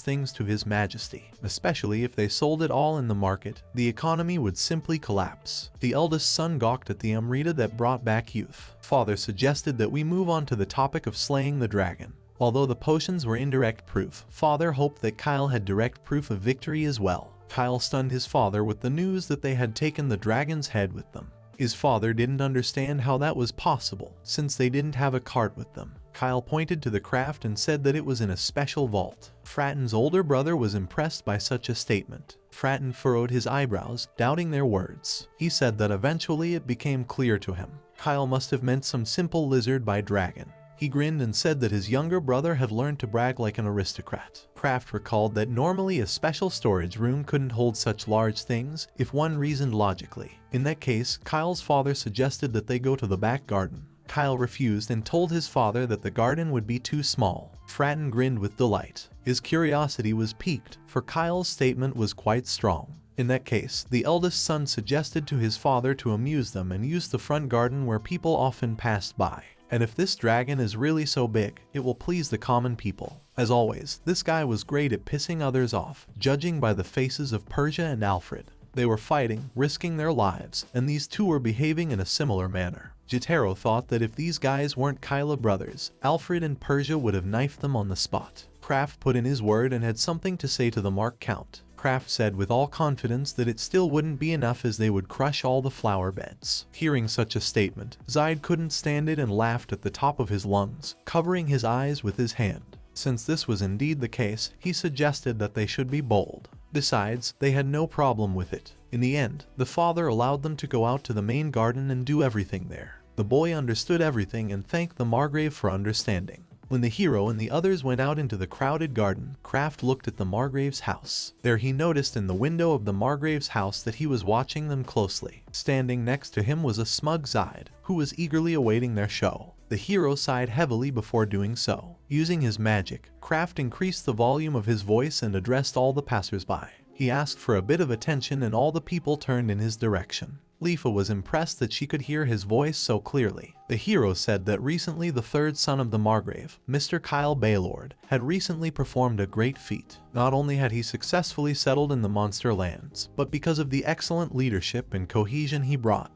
things to His Majesty, especially if they sold it all in the market. The economy would simply collapse. The eldest son gawked at the Amrita that brought back youth. Father suggested that we move on to the topic of slaying the dragon. Although the potions were indirect proof, Father hoped that Kyle had direct proof of victory as well. Kyle stunned his father with the news that they had taken the dragon's head with them. His father didn't understand how that was possible, since they didn't have a cart with them. Kyle pointed to the craft and said that it was in a special vault. Fratton's older brother was impressed by such a statement. Fratton furrowed his eyebrows, doubting their words. He said that eventually it became clear to him. Kyle must have meant some simple lizard by dragon. He grinned and said that his younger brother had learned to brag like an aristocrat. Kraft recalled that normally a special storage room couldn't hold such large things if one reasoned logically. In that case, Kyle's father suggested that they go to the back garden. Kyle refused and told his father that the garden would be too small. Fratton grinned with delight. His curiosity was piqued, for Kyle's statement was quite strong. In that case, the eldest son suggested to his father to amuse them and use the front garden where people often passed by. And if this dragon is really so big, it will please the common people. As always, this guy was great at pissing others off, judging by the faces of Persia and Alfred. They were fighting, risking their lives, and these two were behaving in a similar manner. Jotaro thought that if these guys weren't Kyla brothers, Alfred and Persia would have knifed them on the spot. Kraft put in his word and had something to say to the Mark Count. Kraft said with all confidence that it still wouldn't be enough as they would crush all the flower beds. Hearing such a statement, Zaid couldn't stand it and laughed at the top of his lungs, covering his eyes with his hand. Since this was indeed the case, he suggested that they should be bold. Besides, they had no problem with it. In the end, the father allowed them to go out to the main garden and do everything there. The boy understood everything and thanked the Margrave for understanding. When the hero and the others went out into the crowded garden, Kraft looked at the Margrave's house. There he noticed in the window of the Margrave's house that he was watching them closely. Standing next to him was a smug Zaid, who was eagerly awaiting their show. The hero sighed heavily before doing so. Using his magic, Kraft increased the volume of his voice and addressed all the passersby. He asked for a bit of attention and all the people turned in his direction. Lifa was impressed that she could hear his voice so clearly. The hero said that recently the third son of the Margrave, Mr. Kyle Baylord, had recently performed a great feat. Not only had he successfully settled in the monster lands, but because of the excellent leadership and cohesion he brought,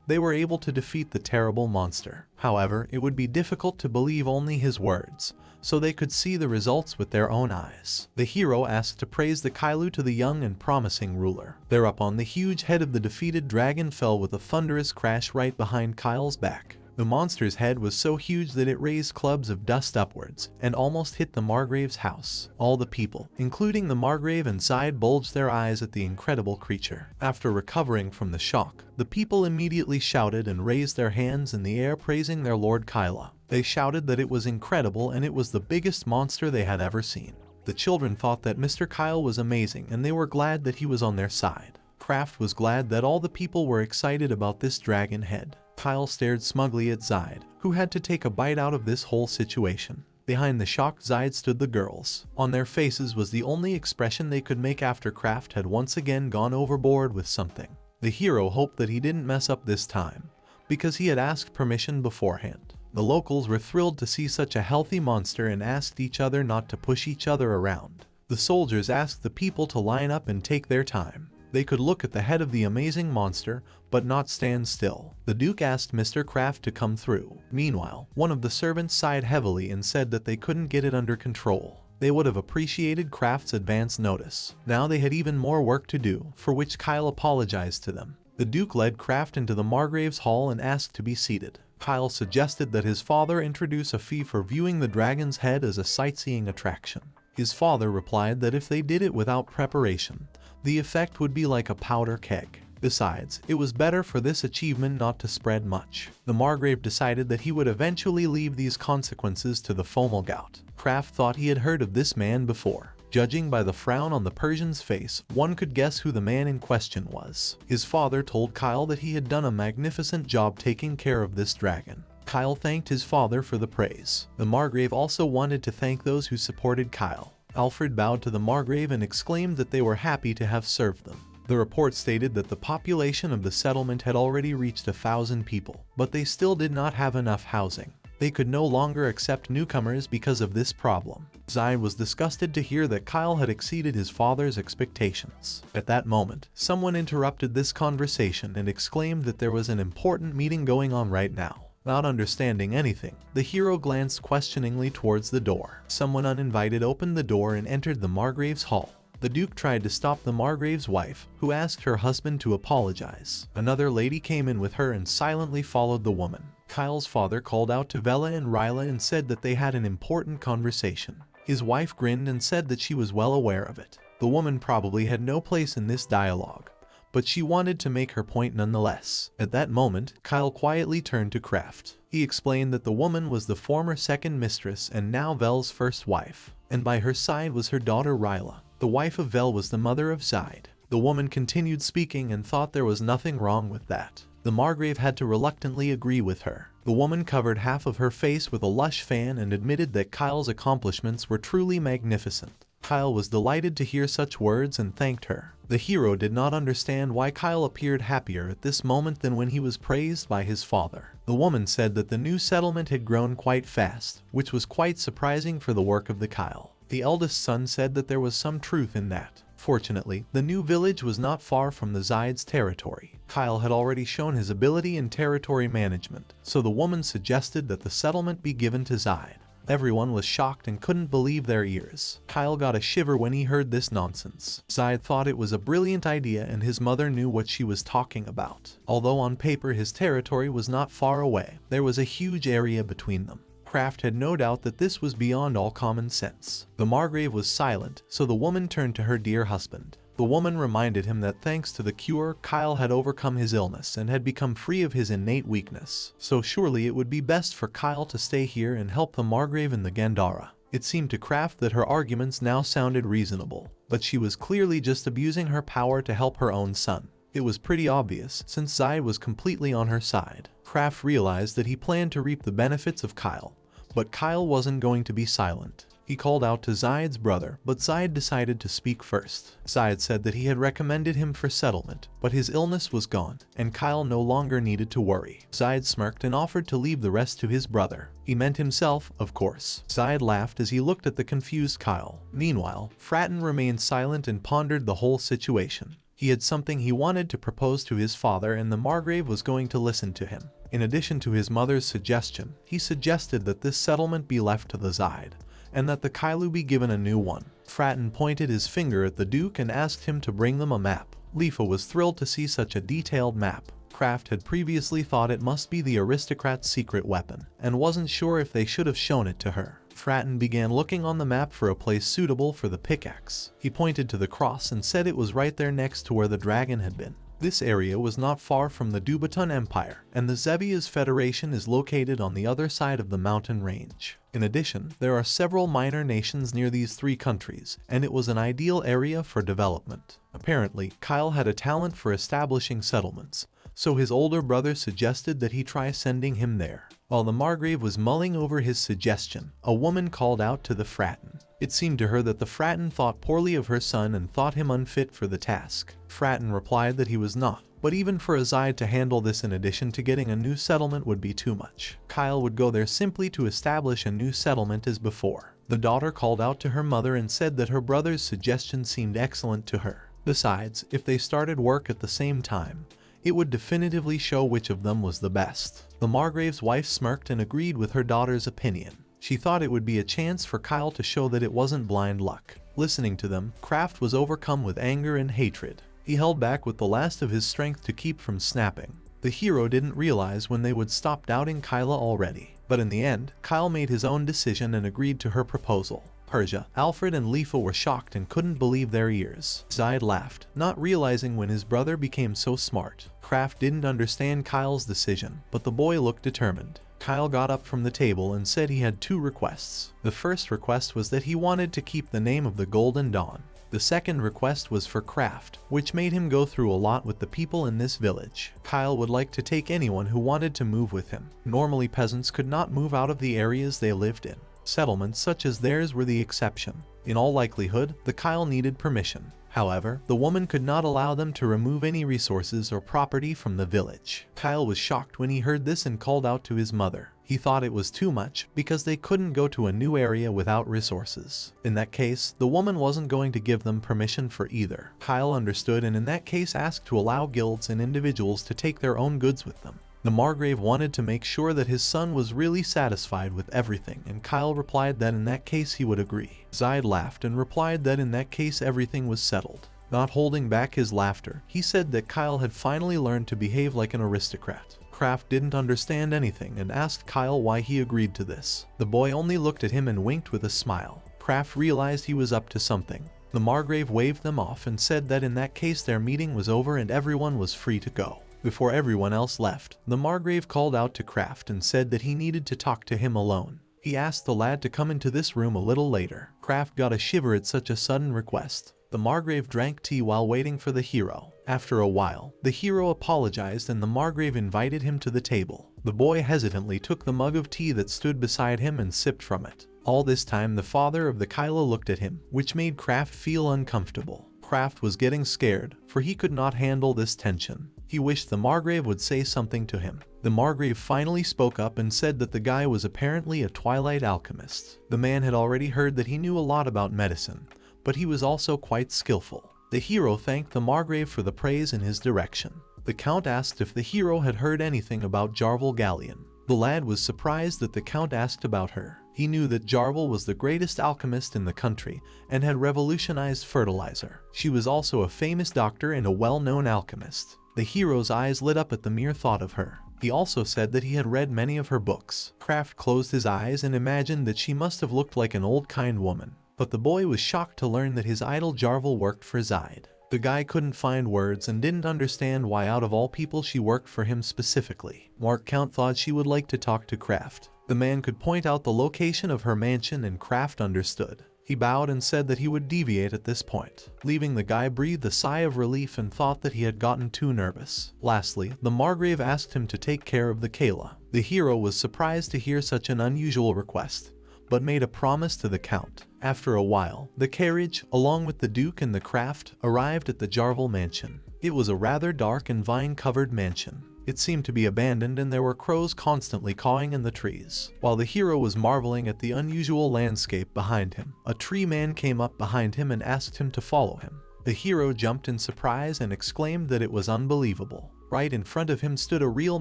they were able to defeat the terrible monster. However, it would be difficult to believe only his words, so they could see the results with their own eyes. The hero asked to praise the Kailu to the young and promising ruler. Thereupon the huge head of the defeated dragon fell with a thunderous crash right behind Kyle's back. The monster's head was so huge that it raised clubs of dust upwards and almost hit the Margrave's house. All the people, including the Margrave and Zaid, bulged their eyes at the incredible creature. After recovering from the shock, the people immediately shouted and raised their hands in the air praising their lord Kyla. They shouted that it was incredible and it was the biggest monster they had ever seen. The children thought that Mr. Kyle was amazing and they were glad that he was on their side. Kraft was glad that all the people were excited about this dragon head. Kyle stared smugly at Zaid, who had to take a bite out of this whole situation. Behind the shocked Zaid stood the girls. On their faces was the only expression they could make after Kraft had once again gone overboard with something. The hero hoped that he didn't mess up this time, because he had asked permission beforehand. The locals were thrilled to see such a healthy monster and asked each other not to push each other around. The soldiers asked the people to line up and take their time. They could look at the head of the amazing monster, but not stand still. The Duke asked Mr. Kraft to come through. Meanwhile, one of the servants sighed heavily and said that they couldn't get it under control. They would have appreciated Kraft's advance notice. Now they had even more work to do, for which Kyle apologized to them. The Duke led Kraft into the Margrave's hall and asked to be seated. Kyle suggested that his father introduce a fee for viewing the dragon's head as a sightseeing attraction. His father replied that if they did it without preparation, the effect would be like a powder keg. Besides, it was better for this achievement not to spread much. The Margrave decided that he would eventually leave these consequences to the Fomalgout. Kraft thought he had heard of this man before. Judging by the frown on the Persian's face, one could guess who the man in question was. His father told Kyle that he had done a magnificent job taking care of this dragon. Kyle thanked his father for the praise. The Margrave also wanted to thank those who supported Kyle. Alfred bowed to the Margrave and exclaimed that they were happy to have served them. The report stated that the population of the settlement had already reached 1,000 people, but they still did not have enough housing. They could no longer accept newcomers because of this problem. Zai was disgusted to hear that Kyle had exceeded his father's expectations. At that moment, someone interrupted this conversation and exclaimed that there was an important meeting going on right now. Not understanding anything, the hero glanced questioningly towards the door. Someone uninvited opened the door and entered the Margrave's hall. The Duke tried to stop the Margrave's wife, who asked her husband to apologize. Another lady came in with her and silently followed the woman. Kyle's father called out to Vela and Ryla and said that they had an important conversation. His wife grinned and said that she was well aware of it. The woman probably had no place in this dialogue, but she wanted to make her point nonetheless. At that moment, Kyle quietly turned to Kraft. He explained that the woman was the former second mistress and now Vel's first wife, and by her side was her daughter Ryla. The wife of Vel was the mother of Zaid. The woman continued speaking and thought there was nothing wrong with that. The Margrave had to reluctantly agree with her. The woman covered half of her face with a lush fan and admitted that Kyle's accomplishments were truly magnificent. Kyle was delighted to hear such words and thanked her. The hero did not understand why Kyle appeared happier at this moment than when he was praised by his father. The woman said that the new settlement had grown quite fast, which was quite surprising for the work of the Kyle. The eldest son said that there was some truth in that. Fortunately, the new village was not far from the Zaid's territory. Kyle had already shown his ability in territory management, so the woman suggested that the settlement be given to Zaid. Everyone was shocked and couldn't believe their ears. Kyle got a shiver when he heard this nonsense. Zaid thought it was a brilliant idea and his mother knew what she was talking about. Although on paper his territory was not far away, there was a huge area between them. Kraft had no doubt that this was beyond all common sense. The Margrave was silent, so the woman turned to her dear husband. The woman reminded him that thanks to the cure, Kyle had overcome his illness and had become free of his innate weakness. So surely it would be best for Kyle to stay here and help the Margrave in the Gandhara. It seemed to Kraft that her arguments now sounded reasonable, but she was clearly just abusing her power to help her own son. It was pretty obvious, since Zaid was completely on her side. Kraft realized that he planned to reap the benefits of Kyle. But Kyle wasn't going to be silent. He called out to Zaid's brother, but Zaid decided to speak first. Zaid said that he had recommended him for settlement, but his illness was gone, and Kyle no longer needed to worry. Zaid smirked and offered to leave the rest to his brother. He meant himself, of course. Zaid laughed as he looked at the confused Kyle. Meanwhile, Fratton remained silent and pondered the whole situation. He had something he wanted to propose to his father and the Margrave was going to listen to him. In addition to his mother's suggestion, he suggested that this settlement be left to the Zaid, and that the Kailu be given a new one. Fratton pointed his finger at the Duke and asked him to bring them a map. Lifa was thrilled to see such a detailed map. Kraft had previously thought it must be the aristocrat's secret weapon, and wasn't sure if they should have shown it to her. Fratton began looking on the map for a place suitable for the pickaxe. He pointed to the cross and said it was right there next to where the dragon had been. This area was not far from the Dubaton Empire, and the Zebia's Federation is located on the other side of the mountain range. In addition, there are several minor nations near these three countries, and it was an ideal area for development. Apparently, Kyle had a talent for establishing settlements, so his older brother suggested that he try sending him there. While the Margrave was mulling over his suggestion, a woman called out to the Fratton. It seemed to her that the Fratton thought poorly of her son and thought him unfit for the task. Fratton replied that he was not, but even for a Zaid to handle this in addition to getting a new settlement would be too much. Kyle would go there simply to establish a new settlement as before. The daughter called out to her mother and said that her brother's suggestion seemed excellent to her. Besides, if they started work at the same time, it would definitively show which of them was the best. The Margrave's wife smirked and agreed with her daughter's opinion. She thought it would be a chance for Kyle to show that it wasn't blind luck. Listening to them, Kraft was overcome with anger and hatred. He held back with the last of his strength to keep from snapping. The hero didn't realize when they would stop doubting Kyla already. But in the end, Kyle made his own decision and agreed to her proposal. Persia, Alfred and Lifa were shocked and couldn't believe their ears. Zaid laughed, not realizing when his brother became so smart. Kraft didn't understand Kyle's decision, but the boy looked determined. Kyle got up from the table and said he had two requests. The first request was that he wanted to keep the name of the Golden Dawn. The second request was for Kraft, which made him go through a lot with the people in this village. Kyle would like to take anyone who wanted to move with him. Normally peasants could not move out of the areas they lived in. Settlements such as theirs were the exception. In all likelihood, the Kyle needed permission. However, the woman could not allow them to remove any resources or property from the village. Kyle was shocked when he heard this and called out to his mother. He thought it was too much because they couldn't go to a new area without resources. In that case, the woman wasn't going to give them permission for either. Kyle understood and in that case asked to allow guilds and individuals to take their own goods with them. The Margrave wanted to make sure that his son was really satisfied with everything, and Kyle replied that in that case he would agree. Zaid laughed and replied that in that case everything was settled. Not holding back his laughter, he said that Kyle had finally learned to behave like an aristocrat. Kraft didn't understand anything and asked Kyle why he agreed to this. The boy only looked at him and winked with a smile. Kraft realized he was up to something. The Margrave waved them off and said that in that case their meeting was over and everyone was free to go. Before everyone else left, the Margrave called out to Kraft and said that he needed to talk to him alone. He asked the lad to come into this room a little later. Kraft got a shiver at such a sudden request. The Margrave drank tea while waiting for the hero. After a while, the hero apologized and the Margrave invited him to the table. The boy hesitantly took the mug of tea that stood beside him and sipped from it. All this time the father of the Kyla looked at him, which made Kraft feel uncomfortable. Kraft was getting scared, for he could not handle this tension. He wished the Margrave would say something to him. The Margrave finally spoke up and said that the guy was apparently a Twilight alchemist. The man had already heard that he knew a lot about medicine, but he was also quite skillful. The hero thanked the Margrave for the praise in his direction. The Count asked if the hero had heard anything about Jarvel Galleon. The lad was surprised that the Count asked about her. He knew that Jarvel was the greatest alchemist in the country and had revolutionized fertilizer. She was also a famous doctor and a well-known alchemist. The hero's eyes lit up at the mere thought of her. He also said that he had read many of her books. Kraft closed his eyes and imagined that she must have looked like an old kind woman. But the boy was shocked to learn that his idol Jarvel worked for Zaid. The guy couldn't find words and didn't understand why out of all people she worked for him specifically. Mark Count thought she would like to talk to Kraft. The man could point out the location of her mansion and Kraft understood. He bowed and said that he would deviate at this point. Leaving, the guy breathed a sigh of relief and thought that he had gotten too nervous. Lastly, the Margrave asked him to take care of the Kayla. The hero was surprised to hear such an unusual request, but made a promise to the Count. After a while, the carriage, along with the Duke and the Kraft, arrived at the Jarvel mansion. It was a rather dark and vine-covered mansion. It seemed to be abandoned and there were crows constantly cawing in the trees. While the hero was marveling at the unusual landscape behind him, a tree man came up behind him and asked him to follow him. The hero jumped in surprise and exclaimed that it was unbelievable. Right in front of him stood a real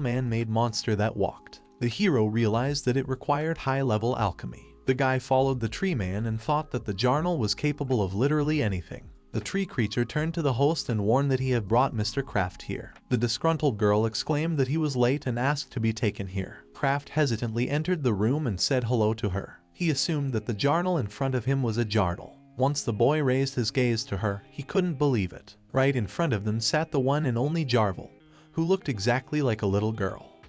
man-made monster that walked. The hero realized that it required high-level alchemy. The guy followed the tree man and thought that the Jarnal was capable of literally anything. The tree creature turned to the host and warned that he had brought Mr. Kraft here. The disgruntled girl exclaimed that he was late and asked to be taken here. Kraft hesitantly entered the room and said hello to her. He assumed that the Jarnal in front of him was a Jardal. Once the boy raised his gaze to her, he couldn't believe it. Right in front of them sat the one and only Jarvel, who looked exactly like a little girl.